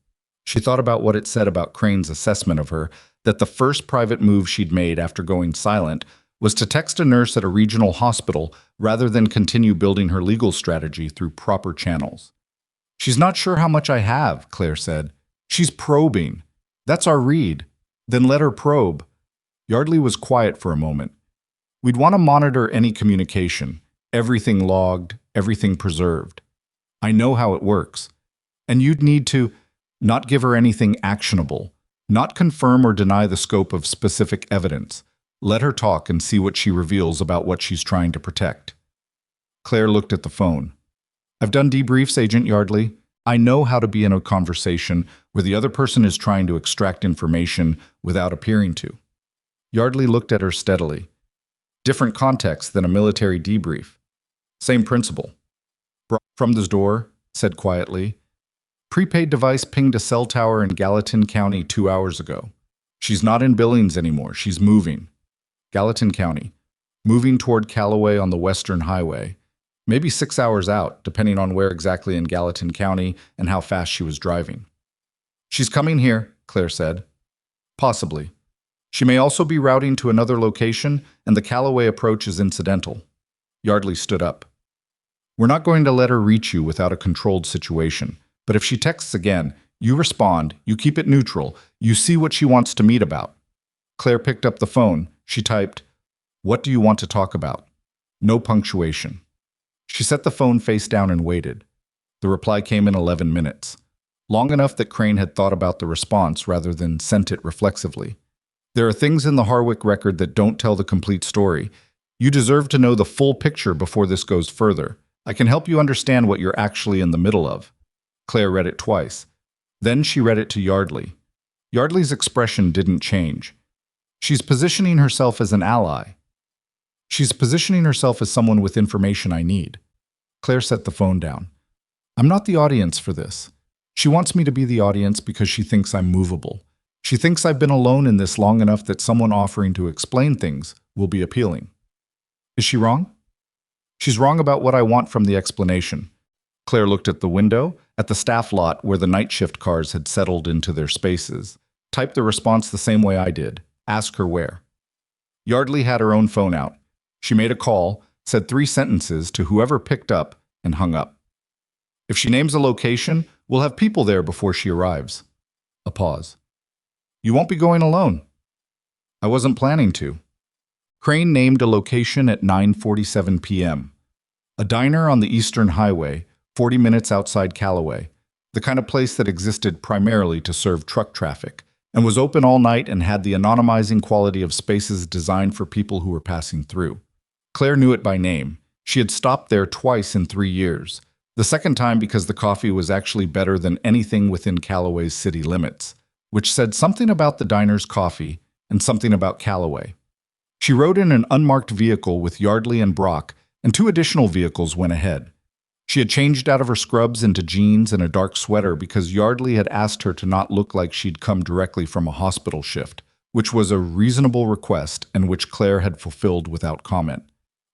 She thought about what it said about Crane's assessment of her, that the first private move she'd made after going silent was to text a nurse at a regional hospital rather than continue building her legal strategy through proper channels. She's not sure how much I have, Claire said. She's probing. That's our read. Then let her probe. Yardley was quiet for a moment. We'd want to monitor any communication, everything logged, everything preserved. I know how it works. And you'd need to not give her anything actionable, not confirm or deny the scope of specific evidence. Let her talk and see what she reveals about what she's trying to protect. Claire looked at the phone. I've done debriefs, Agent Yardley. I know how to be in a conversation where the other person is trying to extract information without appearing to. Yardley looked at her steadily. Different context than a military debrief. Same principle. From the door, said quietly. Prepaid device pinged a cell tower in Gallatin County 2 hours ago. She's not in Billings anymore. She's moving. Gallatin County. Moving toward Callaway on the Western Highway. Maybe 6 hours out, depending on where exactly in Gallatin County and how fast she was driving. She's coming here, Claire said. Possibly. She may also be routing to another location, and the Callaway approach is incidental. Yardley stood up. We're not going to let her reach you without a controlled situation. But if she texts again, you respond, you keep it neutral, you see what she wants to meet about. Claire picked up the phone. She typed, "What do you want to talk about?" No punctuation. She set the phone face down and waited. The reply came in 11 minutes. Long enough that Crane had thought about the response rather than sent it reflexively. There are things in the Harwick record that don't tell the complete story. You deserve to know the full picture before this goes further. I can help you understand what you're actually in the middle of. Claire read it twice. Then she read it to Yardley. Yardley's expression didn't change. She's positioning herself as an ally. She's positioning herself as someone with information I need. Claire set the phone down. I'm not the audience for this. She wants me to be the audience because she thinks I'm movable. She thinks I've been alone in this long enough that someone offering to explain things will be appealing. Is she wrong? She's wrong about what I want from the explanation. Claire looked at the window, at the staff lot where the night shift cars had settled into their spaces, typed the response the same way I did. Ask her where. Yardley had her own phone out. She made a call, said 3 sentences to whoever picked up, and hung up. If she names a location, we'll have people there before she arrives. A pause. You won't be going alone. I wasn't planning to. Crane named a location at 9:47 p.m. A diner on the Eastern Highway, 40 minutes outside Callaway, the kind of place that existed primarily to serve truck traffic, and was open all night and had the anonymizing quality of spaces designed for people who were passing through. Claire knew it by name. She had stopped there twice in 3 years, the second time because the coffee was actually better than anything within Callaway's city limits, which said something about the diner's coffee and something about Callaway. She rode in an unmarked vehicle with Yardley and Brock, and 2 additional vehicles went ahead. She had changed out of her scrubs into jeans and a dark sweater because Yardley had asked her to not look like she'd come directly from a hospital shift, which was a reasonable request and which Claire had fulfilled without comment.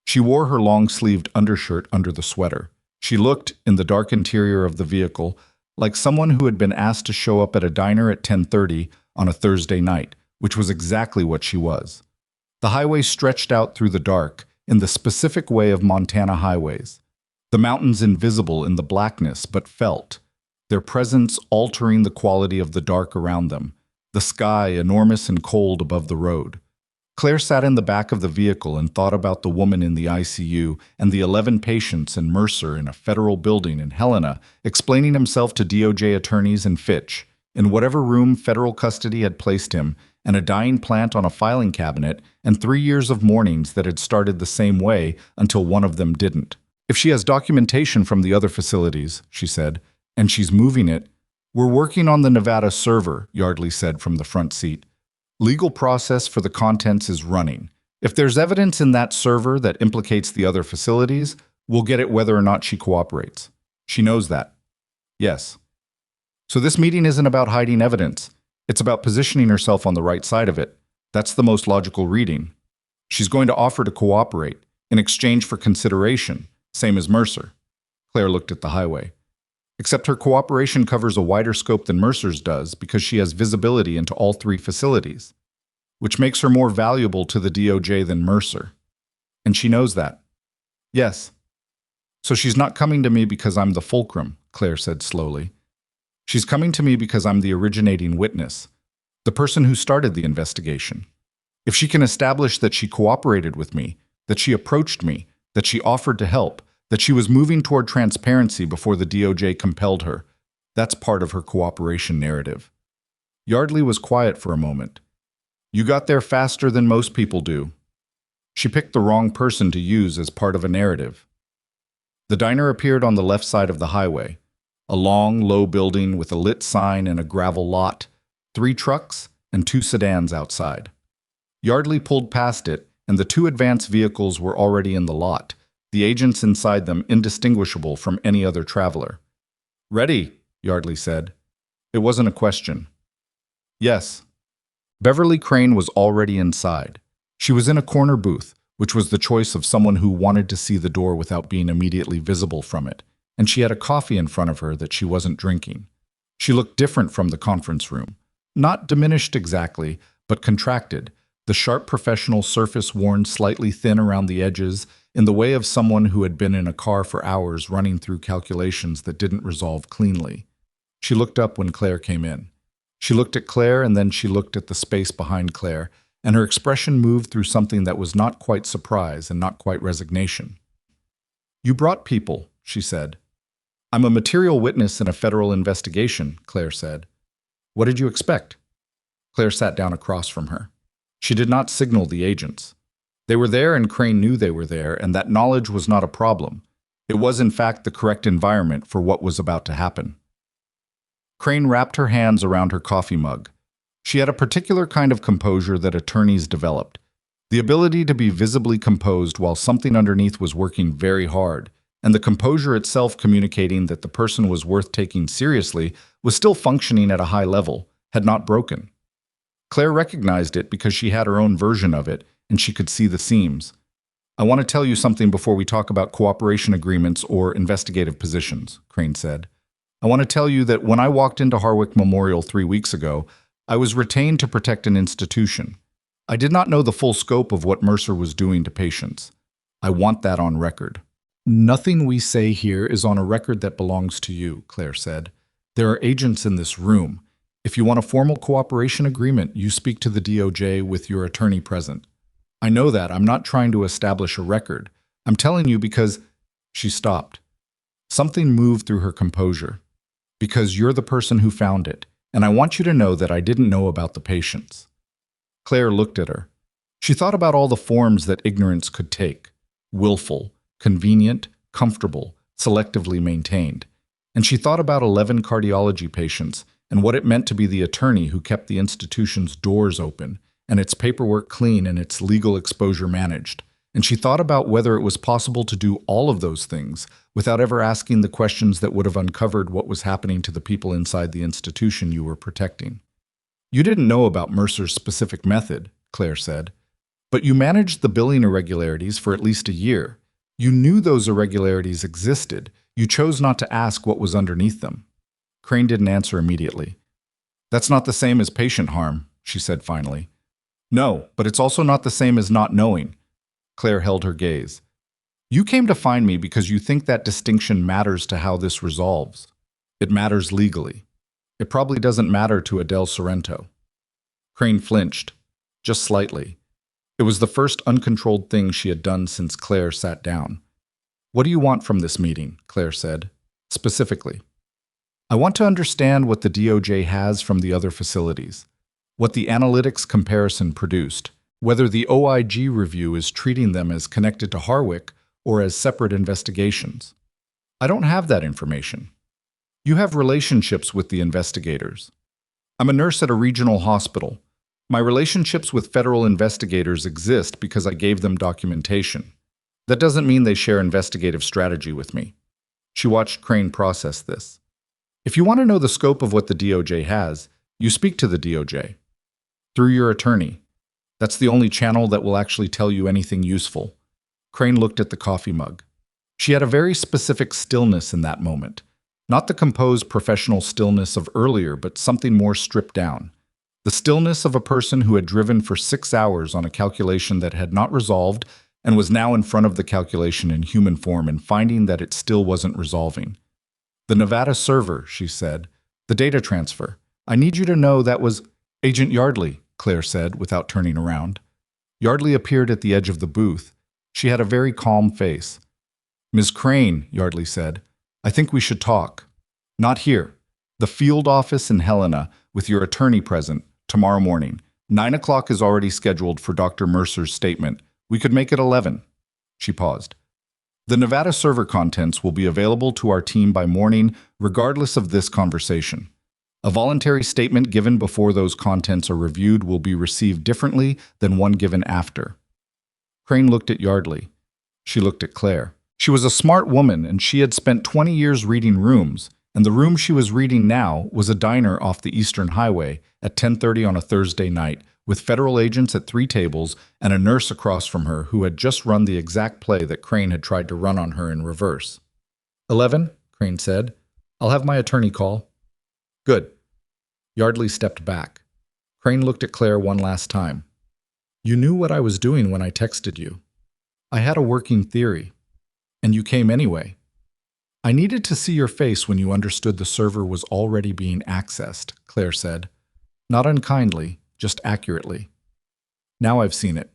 She wore her long-sleeved undershirt under the sweater. She looked, in the dark interior of the vehicle, like someone who had been asked to show up at a diner at 10:30 on a Thursday night, which was exactly what she was. The highway stretched out through the dark, in the specific way of Montana highways. The mountains invisible in the blackness but felt, their presence altering the quality of the dark around them, the sky enormous and cold above the road. Claire sat in the back of the vehicle and thought about the woman in the ICU and the 11 patients and Mercer in a federal building and Helena explaining himself to DOJ attorneys and Fitch, in whatever room federal custody had placed him, and a dying plant on a filing cabinet, and 3 years of mornings that had started the same way until one of them didn't. If she has documentation from the other facilities, she said, and she's moving it, we're working on the Nevada server, Yardley said from the front seat. Legal process for the contents is running. If there's evidence in that server that implicates the other facilities, we'll get it whether or not she cooperates. She knows that. Yes. So this meeting isn't about hiding evidence. It's about positioning herself on the right side of it. That's the most logical reading. She's going to offer to cooperate in exchange for consideration, same as Mercer. Claire looked at the highway. Except her cooperation covers a wider scope than Mercer's does because she has visibility into all 3 facilities, which makes her more valuable to the DOJ than Mercer. And she knows that. Yes. So she's not coming to me because I'm the fulcrum, Claire said slowly. She's coming to me because I'm the originating witness, the person who started the investigation. If she can establish that she cooperated with me, that she approached me, that she offered to help, that she was moving toward transparency before the DOJ compelled her, that's part of her cooperation narrative. Yardley was quiet for a moment. You got there faster than most people do. She picked the wrong person to use as part of a narrative. The diner appeared on the left side of the highway, a long, low building with a lit sign and a gravel lot, 3 trucks and 2 sedans outside. Yardley pulled past it, and the 2 advance vehicles were already in the lot, the agents inside them indistinguishable from any other traveler. Ready, Yardley said. It wasn't a question. Yes. Beverly Crane was already inside. She was in a corner booth, which was the choice of someone who wanted to see the door without being immediately visible from it, and she had a coffee in front of her that she wasn't drinking. She looked different from the conference room. Not diminished exactly, but contracted, the sharp professional surface worn slightly thin around the edges, in the way of someone who had been in a car for hours running through calculations that didn't resolve cleanly. She looked up when Claire came in. She looked at Claire and then she looked at the space behind Claire, and her expression moved through something that was not quite surprise and not quite resignation. You brought people, she said. I'm a material witness in a federal investigation, Claire said. What did you expect? Claire sat down across from her. She did not signal the agents. They were there and Crane knew they were there, and that knowledge was not a problem. It was in fact the correct environment for what was about to happen. Crane wrapped her hands around her coffee mug. She had a particular kind of composure that attorneys developed, the ability to be visibly composed while something underneath was working very hard, and the composure itself communicating that the person was worth taking seriously was still functioning at a high level, had not broken. Claire recognized it because she had her own version of it, and she could see the seams. I want to tell you something before we talk about cooperation agreements or investigative positions, Crane said. I want to tell you that when I walked into Harwick Memorial 3 weeks ago, I was retained to protect an institution. I did not know the full scope of what Mercer was doing to patients. I want that on record. Nothing we say here is on a record that belongs to you, Claire said. There are agents in this room. If you want a formal cooperation agreement, you speak to the DOJ with your attorney present. I know that. I'm not trying to establish a record. I'm telling you because… She stopped. Something moved through her composure. Because you're the person who found it, and I want you to know that I didn't know about the patients. Claire looked at her. She thought about all the forms that ignorance could take. Willful, convenient, comfortable, selectively maintained. And she thought about 11 cardiology patients and what it meant to be the attorney who kept the institution's doors open, and its paperwork clean and its legal exposure managed. And she thought about whether it was possible to do all of those things without ever asking the questions that would have uncovered what was happening to the people inside the institution you were protecting. You didn't know about Mercer's specific method, Claire said, but you managed the billing irregularities for at least a year. You knew those irregularities existed. You chose not to ask what was underneath them. Crane didn't answer immediately. That's not the same as patient harm, she said finally. No, but it's also not the same as not knowing. Claire held her gaze. You came to find me because you think that distinction matters to how this resolves. It matters legally. It probably doesn't matter to Adele Sorrento. Crane flinched, just slightly. It was the first uncontrolled thing she had done since Claire sat down. "What do you want from this meeting?" Claire said, specifically. "I want to understand what the DOJ has from the other facilities, what the analytics comparison produced, whether the OIG review is treating them as connected to Harwick or as separate investigations. I don't have that information. You have relationships with the investigators. I'm a nurse at a regional hospital. My relationships with federal investigators exist because I gave them documentation. That doesn't mean they share investigative strategy with me." She watched Crane process this. "If you want to know the scope of what the DOJ has, you speak to the DOJ. Through your attorney. That's the only channel that will actually tell you anything useful." Crane looked at the coffee mug. She had a very specific stillness in that moment. Not the composed professional stillness of earlier, but something more stripped down. The stillness of a person who had driven for 6 hours on a calculation that had not resolved and was now in front of the calculation in human form and finding that it still wasn't resolving. "The Nevada server," she said. "The data transfer. I need you to know that was—" "Agent Yardley," Claire said, without turning around. Yardley appeared at the edge of the booth. She had a very calm face. "Ms. Crane," Yardley said, "I think we should talk." "Not here. The field office in Helena, with your attorney present, tomorrow morning. 9 o'clock is already scheduled for Dr. Mercer's statement. We could make it 11. She paused. "The Nevada server contents will be available to our team by morning, regardless of this conversation. A voluntary statement given before those contents are reviewed will be received differently than one given after." Crane looked at Yardley. She looked at Claire. She was a smart woman, and she had spent 20 years reading rooms, and the room she was reading now was a diner off the Eastern Highway at 10:30 on a Thursday night, with federal agents at 3 tables and a nurse across from her who had just run the exact play that Crane had tried to run on her in reverse. 11, Crane said. "I'll have my attorney call." "Good." Yardley stepped back. Crane looked at Claire one last time. "You knew what I was doing when I texted you. I had a working theory. And you came anyway. I needed to see your face when you understood the server was already being accessed," Claire said. "Not unkindly, just accurately. Now I've seen it."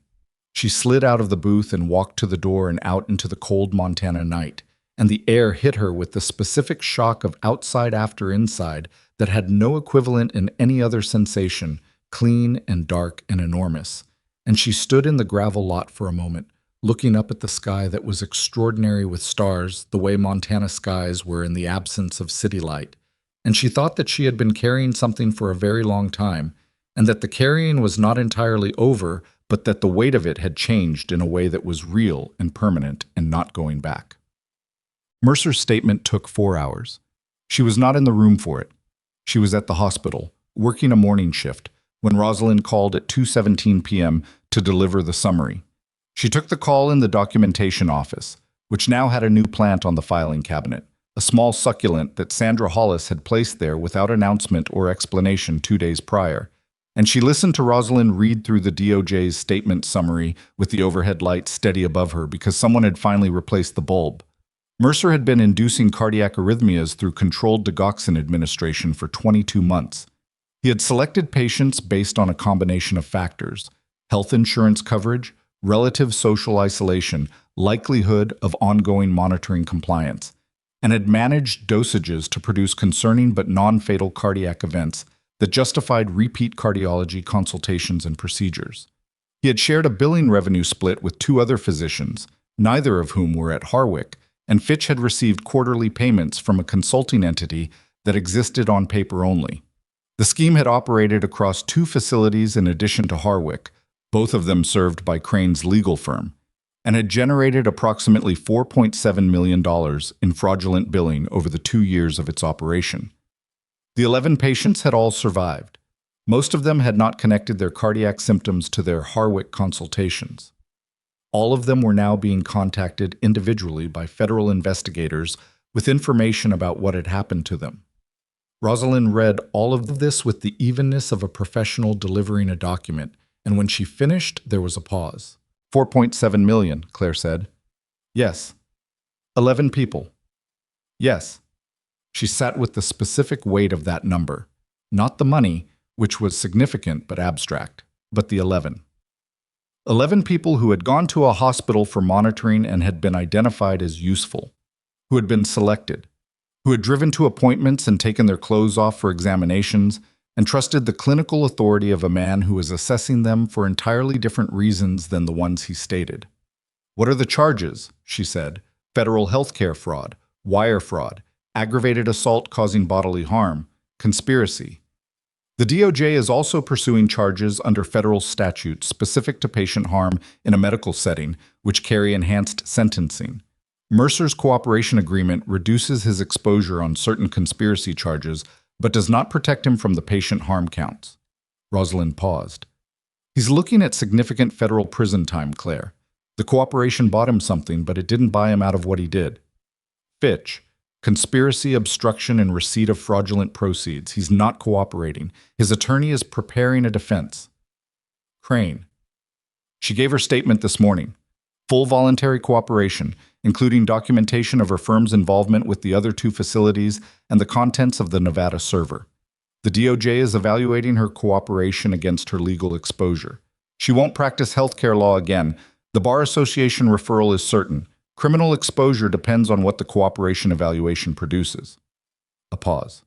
She slid out of the booth and walked to the door and out into the cold Montana night, and the air hit her with the specific shock of outside after inside that had no equivalent in any other sensation, clean and dark and enormous. And she stood in the gravel lot for a moment, looking up at the sky that was extraordinary with stars, the way Montana skies were in the absence of city light. And she thought that she had been carrying something for a very long time, and that the carrying was not entirely over, but that the weight of it had changed in a way that was real and permanent and not going back. Mercer's statement took 4 hours. She was not in the room for it. She was at the hospital, working a morning shift, when Rosalind called at 2:17 p.m. to deliver the summary. She took the call in the documentation office, which now had a new plant on the filing cabinet, a small succulent that Sandra Hollis had placed there without announcement or explanation 2 days prior. And she listened to Rosalind read through the DOJ's statement summary with the overhead light steady above her because someone had finally replaced the bulb. Mercer had been inducing cardiac arrhythmias through controlled digoxin administration for 22 months. He had selected patients based on a combination of factors: health insurance coverage, relative social isolation, likelihood of ongoing monitoring compliance, and had managed dosages to produce concerning but non-fatal cardiac events that justified repeat cardiology consultations and procedures. He had shared a billing revenue split with 2 other physicians, neither of whom were at Harwick, and Fitch had received quarterly payments from a consulting entity that existed on paper only. The scheme had operated across 2 facilities in addition to Harwick, both of them served by Crane's legal firm, and had generated approximately $4.7 million in fraudulent billing over the 2 years of its operation. The 11 patients had all survived. Most of them had not connected their cardiac symptoms to their Harwick consultations. All of them were now being contacted individually by federal investigators with information about what had happened to them. Rosalind read all of this with the evenness of a professional delivering a document, and when she finished, there was a pause. 4.7 million, Claire said. Yes. 11 people. Yes. She sat with the specific weight of that number. Not the money, which was significant but abstract. But the 11. 11 people who had gone to a hospital for monitoring and had been identified as useful, who had been selected, who had driven to appointments and taken their clothes off for examinations, and trusted the clinical authority of a man who was assessing them for entirely different reasons than the ones he stated. "What are the charges?" she said. "Federal healthcare fraud, wire fraud, aggravated assault causing bodily harm, conspiracy." The DOJ is also pursuing charges under federal statutes specific to patient harm in a medical setting, which carry enhanced sentencing. Mercer's cooperation agreement reduces his exposure on certain conspiracy charges, but does not protect him from the patient harm counts. Rosalind paused. "He's looking at significant federal prison time, Claire. The cooperation bought him something, but it didn't buy him out of what he did." Fitch. "Conspiracy, obstruction, and receipt of fraudulent proceeds. He's not cooperating. His attorney is preparing a defense." Crane. "She gave her statement this morning. Full voluntary cooperation, including documentation of her firm's involvement with the other two facilities and the contents of the Nevada server. The DOJ is evaluating her cooperation against her legal exposure. She won't practice healthcare law again. The Bar Association referral is certain. Criminal exposure depends on what the cooperation evaluation produces." A pause.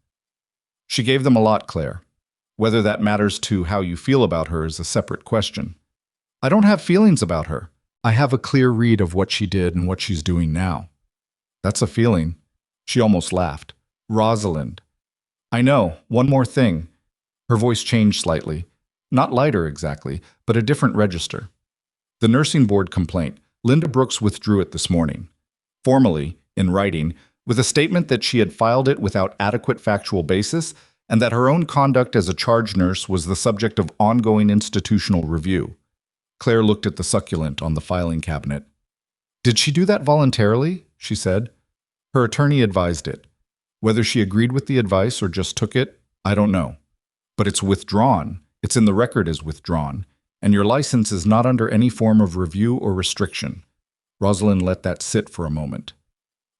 "She gave them a lot, Claire. Whether that matters to how you feel about her is a separate question." "I don't have feelings about her. I have a clear read of what she did and what she's doing now." "That's a feeling." She almost laughed. "Rosalind." "I know. One more thing." Her voice changed slightly. Not lighter exactly, but a different register. "The nursing board complaint. Linda Brooks withdrew it this morning. Formally, in writing, with a statement that she had filed it without adequate factual basis and that her own conduct as a charge nurse was the subject of ongoing institutional review." Claire looked at the succulent on the filing cabinet. "Did she do that voluntarily?" she said. "Her attorney advised it. Whether she agreed with the advice or just took it, I don't know. But it's withdrawn. It's in the record as withdrawn. And your license is not under any form of review or restriction." Rosalind let that sit for a moment.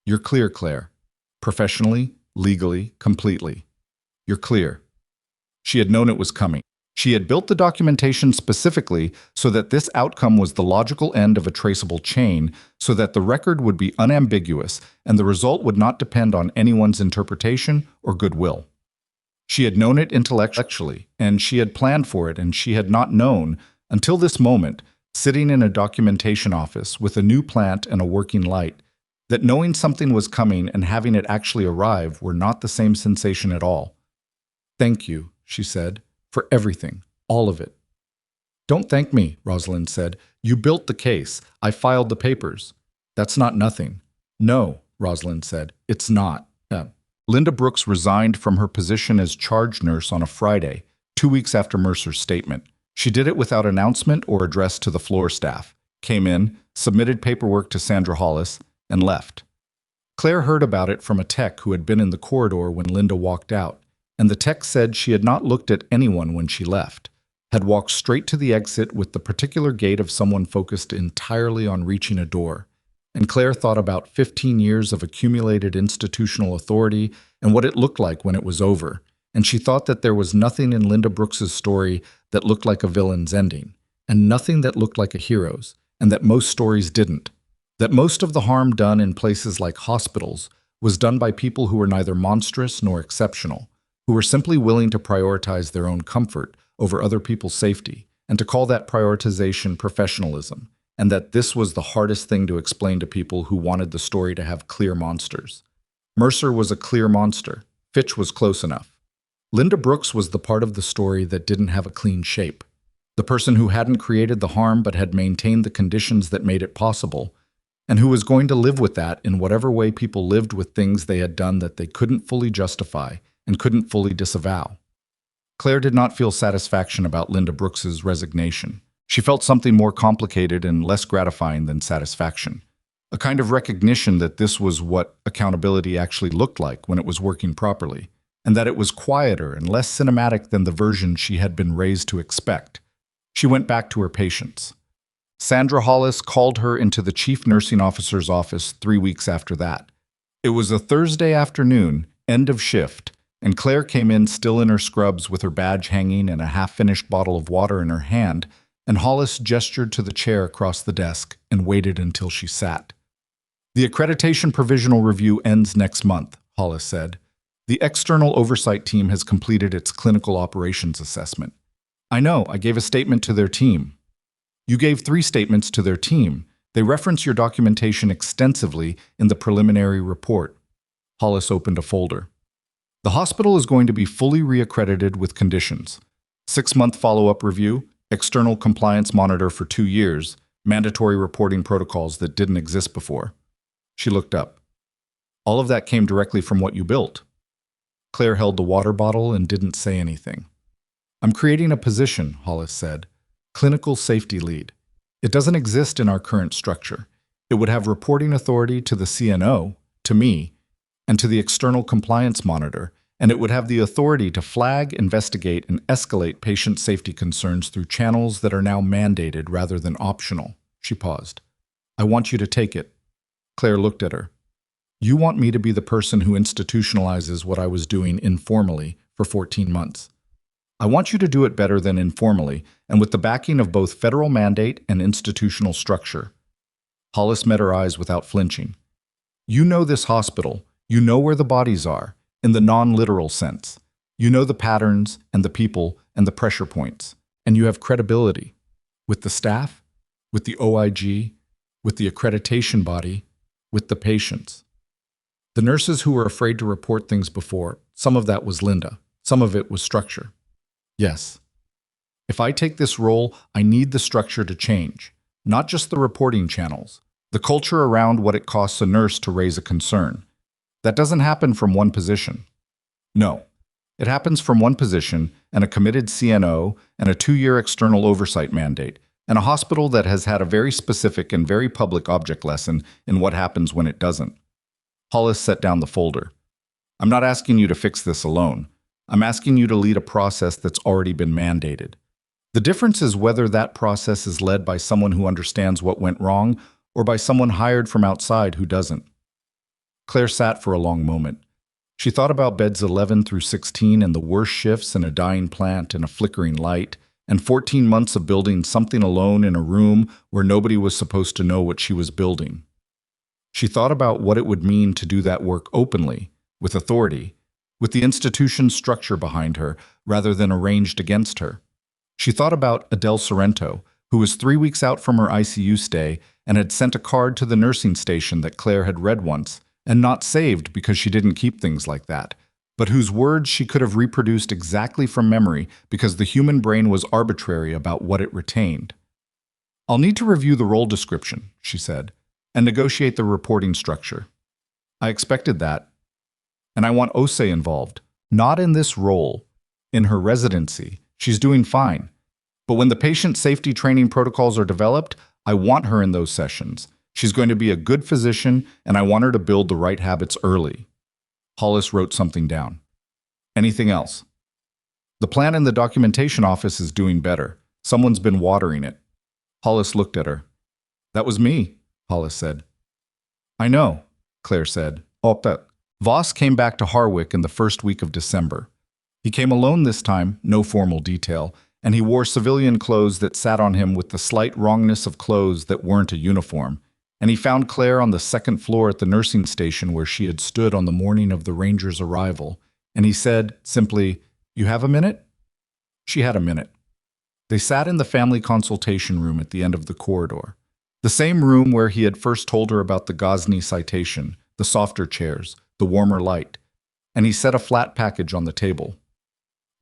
"You're clear, Claire. Professionally, legally, completely. You're clear." She had known it was coming. She had built the documentation specifically so that this outcome was the logical end of a traceable chain, so that the record would be unambiguous and the result would not depend on anyone's interpretation or goodwill. She had known it intellectually, and she had planned for it, and she had not known, until this moment, sitting in a documentation office with a new plant and a working light, that knowing something was coming and having it actually arrive were not the same sensation at all. "Thank you," she said, "for everything, all of it." "Don't thank me," Rosalind said. "You built the case. I filed the papers. That's not nothing." "No," Rosalind said, "it's not." Linda Brooks resigned from her position as charge nurse on a Friday, 2 weeks after Mercer's statement. She did it without announcement or address to the floor staff, came in, submitted paperwork to Sandra Hollis, and left. Claire heard about it from a tech who had been in the corridor when Linda walked out, and the tech said she had not looked at anyone when she left, had walked straight to the exit with the particular gait of someone focused entirely on reaching a door. And Claire thought about 15 years of accumulated institutional authority and what it looked like when it was over, and she thought that there was nothing in Linda Brooks's story that looked like a villain's ending, and nothing that looked like a hero's, and that most stories didn't. That most of the harm done in places like hospitals was done by people who were neither monstrous nor exceptional, who were simply willing to prioritize their own comfort over other people's safety, and to call that prioritization professionalism, and that this was the hardest thing to explain to people who wanted the story to have clear monsters. Mercer was a clear monster. Fitch was close enough. Linda Brooks was the part of the story that didn't have a clean shape. The person who hadn't created the harm but had maintained the conditions that made it possible, and who was going to live with that in whatever way people lived with things they had done that they couldn't fully justify and couldn't fully disavow. Claire did not feel satisfaction about Linda Brooks's resignation. She felt something more complicated and less gratifying than satisfaction. A kind of recognition that this was what accountability actually looked like when it was working properly, and that it was quieter and less cinematic than the version she had been raised to expect. She went back to her patients. Sandra Hollis called her into the chief nursing officer's office 3 weeks after that. It was a Thursday afternoon, end of shift, and Claire came in still in her scrubs with her badge hanging and a half-finished bottle of water in her hand, and Hollis gestured to the chair across the desk and waited until she sat. "The accreditation provisional review ends next month," Hollis said. "The external oversight team has completed its clinical operations assessment." "I know, I gave a statement to their team." "You gave 3 statements to their team. They reference your documentation extensively in the preliminary report." Hollis opened a folder. "The hospital is going to be fully reaccredited with conditions. 6-month follow-up review, external compliance monitor for 2 years, mandatory reporting protocols that didn't exist before." She looked up. "All of that came directly from what you built." Claire held the water bottle and didn't say anything. "I'm creating a position," Hollis said. "Clinical safety lead. It doesn't exist in our current structure. It would have reporting authority to the CNO, to me, and to the external compliance monitor, and it would have the authority to flag, investigate, and escalate patient safety concerns through channels that are now mandated rather than optional." She paused. "I want you to take it." Claire looked at her. "You want me to be the person who institutionalizes what I was doing informally for 14 months. I want you to do it better than informally, and with the backing of both federal mandate and institutional structure." Hollis met her eyes without flinching. "You know this hospital. You know where the bodies are, in the non-literal sense. You know the patterns and the people and the pressure points, and you have credibility. With the staff, with the OIG, with the accreditation body, with the patients. The nurses who were afraid to report things before, some of that was Linda, some of it was structure. Yes. If I take this role, I need the structure to change, not just the reporting channels, the culture around what it costs a nurse to raise a concern. That doesn't happen from one position. No, it happens from one position and a committed CNO and a 2-year external oversight mandate, and a hospital that has had a very specific and very public object lesson in what happens when it doesn't." Hollis set down the folder. "I'm not asking you to fix this alone. I'm asking you to lead a process that's already been mandated. The difference is whether that process is led by someone who understands what went wrong or by someone hired from outside who doesn't." Claire sat for a long moment. She thought about beds 11 through 16 and the worst shifts in a dying plant and a flickering light, and 14 months of building something alone in a room where nobody was supposed to know what she was building. She thought about what it would mean to do that work openly, with authority, with the institution's structure behind her, rather than arranged against her. She thought about Adele Sorrento, who was 3 weeks out from her ICU stay and had sent a card to the nursing station that Claire had read once, and not saved because she didn't keep things like that, but whose words she could have reproduced exactly from memory because the human brain was arbitrary about what it retained. "I'll need to review the role description," she said, "and negotiate the reporting structure." I expected that. And I want Ose involved, not in this role. In her residency, she's doing fine. But when the patient safety training protocols are developed, I want her in those sessions. She's going to be a good physician, and I want her to build the right habits early. Hollis wrote something down. "Anything else?" "The plan in the documentation office is doing better. Someone's been watering it." Hollis looked at her. "That was me," Hollis said. "I know," Claire said. Voss came back to Harwick in the first week of December. He came alone this time, no formal detail, and he wore civilian clothes that sat on him with the slight wrongness of clothes that weren't a uniform, and he found Claire on the 2nd floor at the nursing station where she had stood on the morning of the Ranger's arrival, and he said, simply, "You have a minute?" She had a minute. They sat in the family consultation room at the end of the corridor, the same room where he had first told her about the Ghazni citation, the softer chairs, the warmer light, and he set a flat package on the table.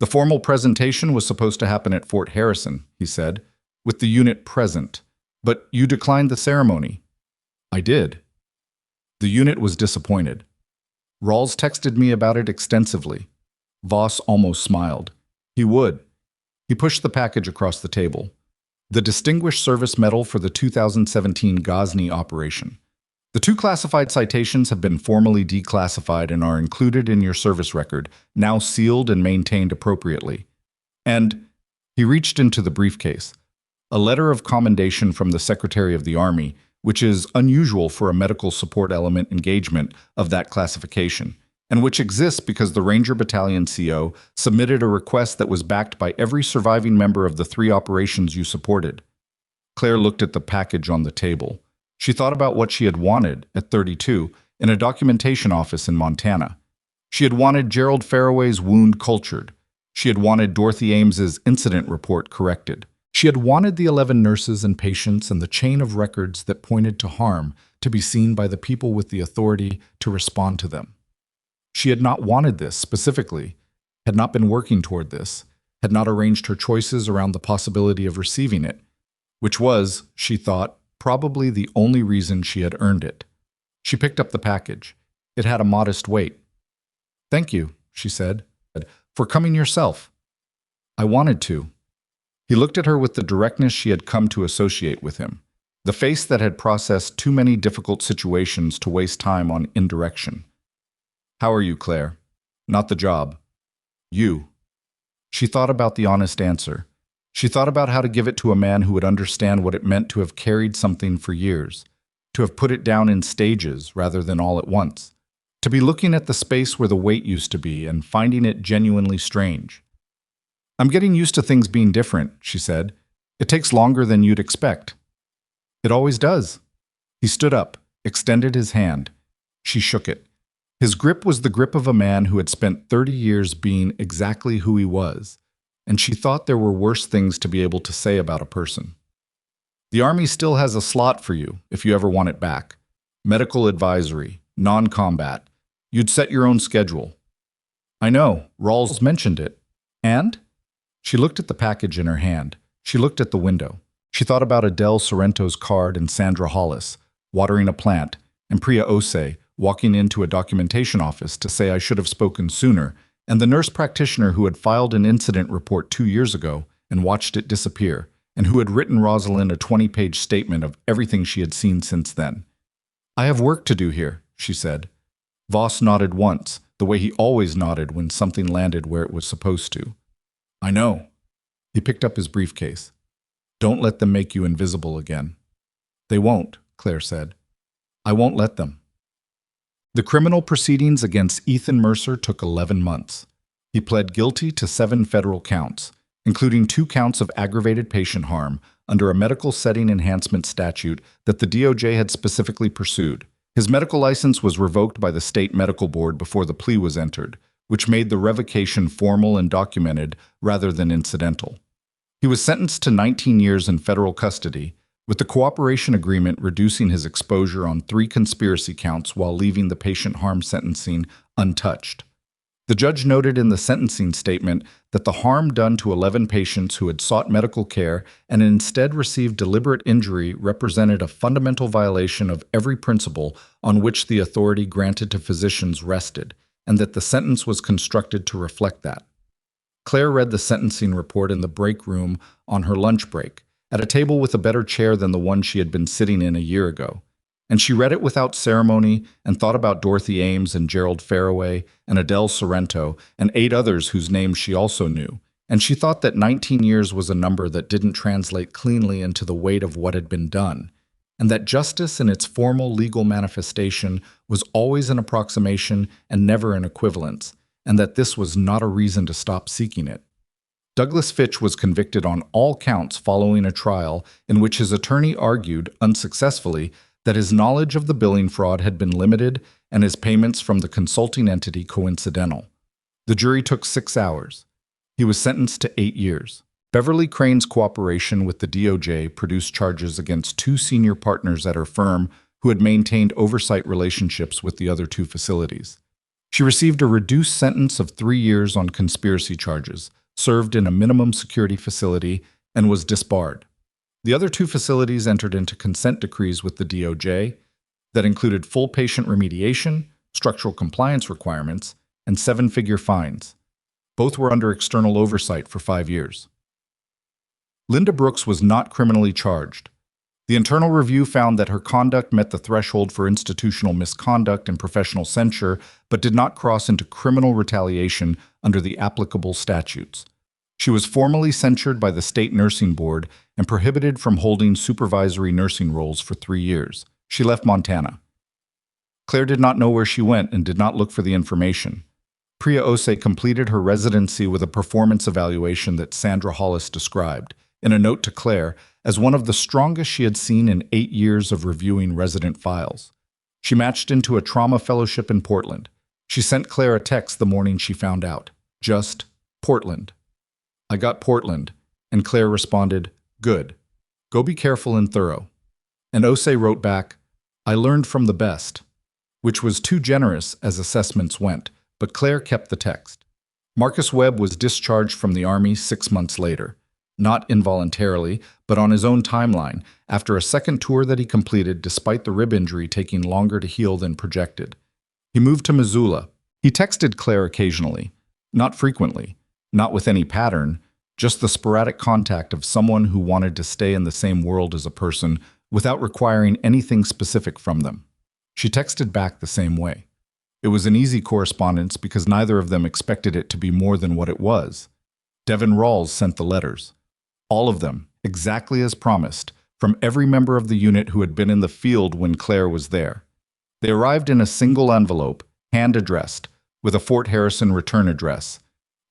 "The formal presentation was supposed to happen at Fort Harrison," he said, "with the unit present, but you declined the ceremony." "I did." The unit was disappointed. Rawls texted me about it extensively. Voss almost smiled. He would. He pushed the package across the table. "The Distinguished Service Medal for the 2017 Ghazni operation. The 2 classified citations have been formally declassified and are included in your service record, now sealed and maintained appropriately." And he reached into the briefcase. A letter of commendation from the Secretary of the Army, which is unusual for a medical support element engagement of that classification. and which exists because the Ranger Battalion CO submitted a request that was backed by every surviving member of the 3 operations you supported. Claire looked at the package on the table. She thought about what she had wanted, at 32, in a documentation office in Montana. She had wanted Gerald Faraway's wound cultured. She had wanted Dorothy Ames's incident report corrected. She had wanted the 11 nurses and patients and the chain of records that pointed to harm to be seen by the people with the authority to respond to them. She had not wanted this specifically, had not been working toward this, had not arranged her choices around the possibility of receiving it, which was, she thought, probably the only reason she had earned it. She picked up the package. It had a modest weight. "Thank you," she said, "for coming yourself." "I wanted to." He looked at her with the directness she had come to associate with him, the face that had processed too many difficult situations to waste time on indirection. "How are you, Claire?" "Not the job. You." She thought about the honest answer. She thought about how to give it to a man who would understand what it meant to have carried something for years, to have put it down in stages rather than all at once, to be looking at the space where the weight used to be and finding it genuinely strange. "I'm getting used to things being different," she said. "It takes longer than you'd expect." "It always does." He stood up, extended his hand. She shook it. His grip was the grip of a man who had spent 30 years being exactly who he was, and she thought there were worse things to be able to say about a person. "The Army still has a slot for you, if you ever want it back. Medical advisory, non-combat. You'd set your own schedule." "I know, Rawls mentioned it." "And?" She looked at the package in her hand. She looked at the window. She thought about Adele Sorrento's card and Sandra Hollis, watering a plant, and Priya Ose, walking into a documentation office to say I should have spoken sooner, and the nurse practitioner who had filed an incident report 2 years ago and watched it disappear, and who had written Rosalind a 20-page statement of everything she had seen since then. "I have work to do here," she said. Voss nodded once, the way he always nodded when something landed where it was supposed to. "I know." He picked up his briefcase. "Don't let them make you invisible again." "They won't," Claire said. "I won't let them." The criminal proceedings against Ethan Mercer took 11 months. He pled guilty to 7 federal counts, including 2 counts of aggravated patient harm under a medical setting enhancement statute that the DOJ had specifically pursued. His medical license was revoked by the state medical board before the plea was entered, which made the revocation formal and documented rather than incidental. He was sentenced to 19 years in federal custody, with the cooperation agreement reducing his exposure on 3 conspiracy counts while leaving the patient harm sentencing untouched. The judge noted in the sentencing statement that the harm done to 11 patients who had sought medical care and instead received deliberate injury represented a fundamental violation of every principle on which the authority granted to physicians rested, and that the sentence was constructed to reflect that. Claire read the sentencing report in the break room on her lunch break, at a table with a better chair than the one she had been sitting in a year ago. And she read it without ceremony and thought about Dorothy Ames and Gerald Faraway and Adele Sorrento and 8 others whose names she also knew. And she thought that 19 years was a number that didn't translate cleanly into the weight of what had been done, and that justice in its formal legal manifestation was always an approximation and never an equivalence, and that this was not a reason to stop seeking it. Douglas Fitch was convicted on all counts following a trial in which his attorney argued, unsuccessfully, that his knowledge of the billing fraud had been limited and his payments from the consulting entity coincidental. The jury took 6 hours. He was sentenced to 8 years. Beverly Crane's cooperation with the DOJ produced charges against 2 senior partners at her firm who had maintained oversight relationships with the other 2 facilities. She received a reduced sentence of 3 years on conspiracy charges, served in a minimum security facility, and was disbarred. The other 2 facilities entered into consent decrees with the DOJ that included full patient remediation, structural compliance requirements, and 7-figure fines. Both were under external oversight for 5 years. Linda Brooks was not criminally charged. The internal review found that her conduct met the threshold for institutional misconduct and professional censure, but did not cross into criminal retaliation under the applicable statutes. She was formally censured by the state nursing board and prohibited from holding supervisory nursing roles for 3 years. She left Montana. Claire did not know where she went and did not look for the information. Priya Ose completed her residency with a performance evaluation that Sandra Hollis described, in a note to Claire, as one of the strongest she had seen in 8 years of reviewing resident files. She matched into a trauma fellowship in Portland. She sent Claire a text the morning she found out. Just, Portland. I got Portland. And Claire responded, good. Go be careful and thorough. And Ose wrote back, I learned from the best, which was too generous as assessments went, but Claire kept the text. Marcus Webb was discharged from the Army 6 months later, not involuntarily, but on his own timeline, after a second tour that he completed despite the rib injury taking longer to heal than projected. He moved to Missoula. He texted Claire occasionally, not frequently, not with any pattern, just the sporadic contact of someone who wanted to stay in the same world as a person without requiring anything specific from them. She texted back the same way. It was an easy correspondence because neither of them expected it to be more than what it was. Devin Rawls sent the letters. All of them, exactly as promised, from every member of the unit who had been in the field when Claire was there. They arrived in a single envelope, hand-addressed, with a Fort Harrison return address,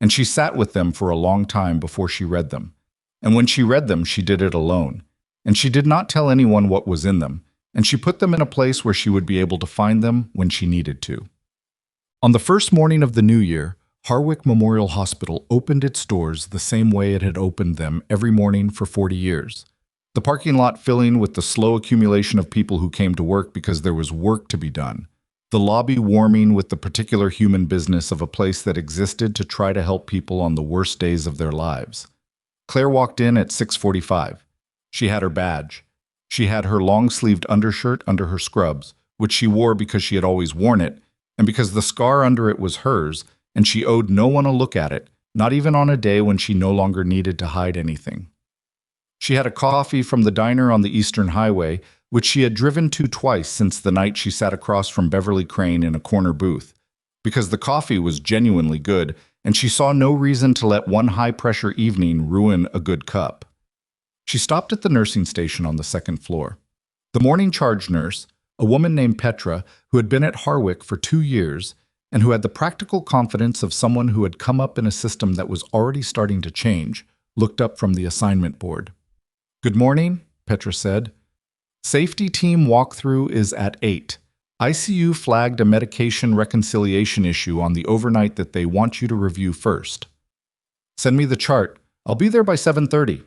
and she sat with them for a long time before she read them. And when she read them, she did it alone. And she did not tell anyone what was in them, and she put them in a place where she would be able to find them when she needed to. On the first morning of the new year, Harwick Memorial Hospital opened its doors the same way it had opened them every morning for 40 years. The parking lot filling with the slow accumulation of people who came to work because there was work to be done. The lobby warming with the particular human business of a place that existed to try to help people on the worst days of their lives. Claire walked in at 6:45. She had her badge. She had her long-sleeved undershirt under her scrubs, which she wore because she had always worn it, and because the scar under it was hers, and she owed no one a look at it, not even on a day when she no longer needed to hide anything. She had a coffee from the diner on the Eastern Highway, which she had driven to twice since the night she sat across from Beverly Crane in a corner booth, because the coffee was genuinely good, and she saw no reason to let one high-pressure evening ruin a good cup. She stopped at the nursing station on the second floor. The morning charge nurse, a woman named Petra, who had been at Harwick for 2 years, and who had the practical confidence of someone who had come up in a system that was already starting to change, looked up from the assignment board. Good morning, Petra said. Safety team walkthrough is at 8. ICU flagged a medication reconciliation issue on the overnight that they want you to review first. Send me the chart. I'll be there by 7:30.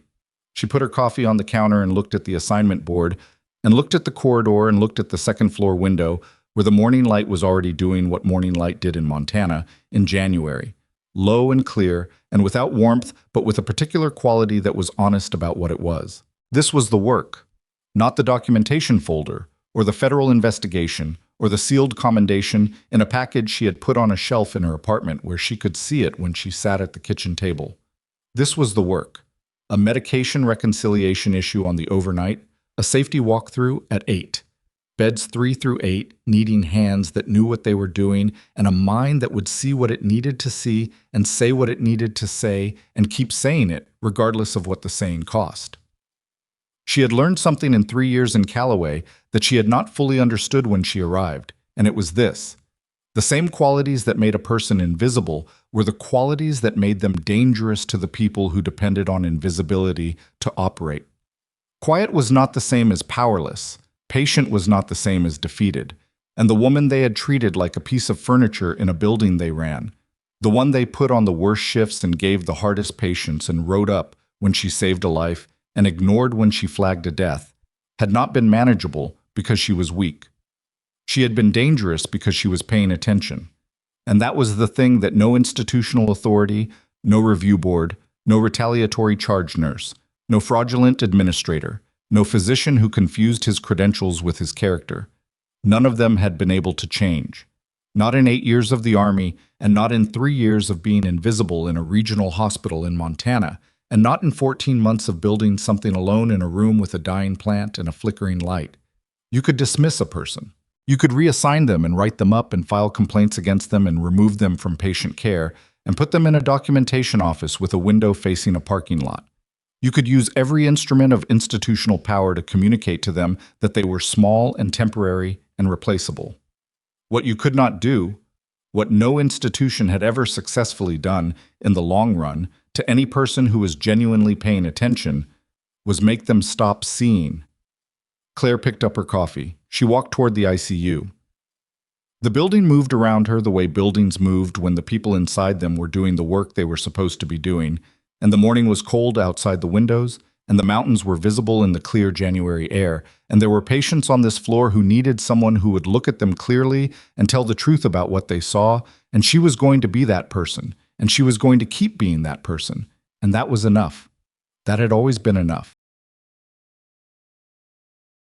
She put her coffee on the counter and looked at the assignment board, and looked at the corridor and looked at the second floor window where the morning light was already doing what morning light did in Montana in January. Low and clear, and without warmth, but with a particular quality that was honest about what it was. This was the work. Not the documentation folder, or the federal investigation, or the sealed commendation in a package she had put on a shelf in her apartment where she could see it when she sat at the kitchen table. This was the work. A medication reconciliation issue on the overnight, a safety walkthrough at 8. Beds 3 through 8, needing hands that knew what they were doing, and a mind that would see what it needed to see and say what it needed to say and keep saying it, regardless of what the saying cost. She had learned something in 3 years in Callaway that she had not fully understood when she arrived, and it was this. The same qualities that made a person invisible were the qualities that made them dangerous to the people who depended on invisibility to operate. Quiet was not the same as powerless. Patient was not the same as defeated. And the woman they had treated like a piece of furniture in a building they ran, the one they put on the worst shifts and gave the hardest patients and wrote up when she saved a life and ignored when she flagged a death, had not been manageable because she was weak. She had been dangerous because she was paying attention. And that was the thing that no institutional authority, no review board, no retaliatory charge nurse, no fraudulent administrator, no physician who confused his credentials with his character. None of them had been able to change. Not in 8 years of the Army, and not in 3 years of being invisible in a regional hospital in Montana, and not in 14 months of building something alone in a room with a dying plant and a flickering light. You could dismiss a person. You could reassign them and write them up and file complaints against them and remove them from patient care and put them in a documentation office with a window facing a parking lot. You could use every instrument of institutional power to communicate to them that they were small and temporary and replaceable. What you could not do, what no institution had ever successfully done in the long run to any person who was genuinely paying attention, was make them stop seeing. Claire picked up her coffee. She walked toward the ICU. The building moved around her the way buildings moved when the people inside them were doing the work they were supposed to be doing, and the morning was cold outside the windows, and the mountains were visible in the clear January air, and there were patients on this floor who needed someone who would look at them clearly and tell the truth about what they saw, and she was going to be that person, and she was going to keep being that person, and that was enough. That had always been enough.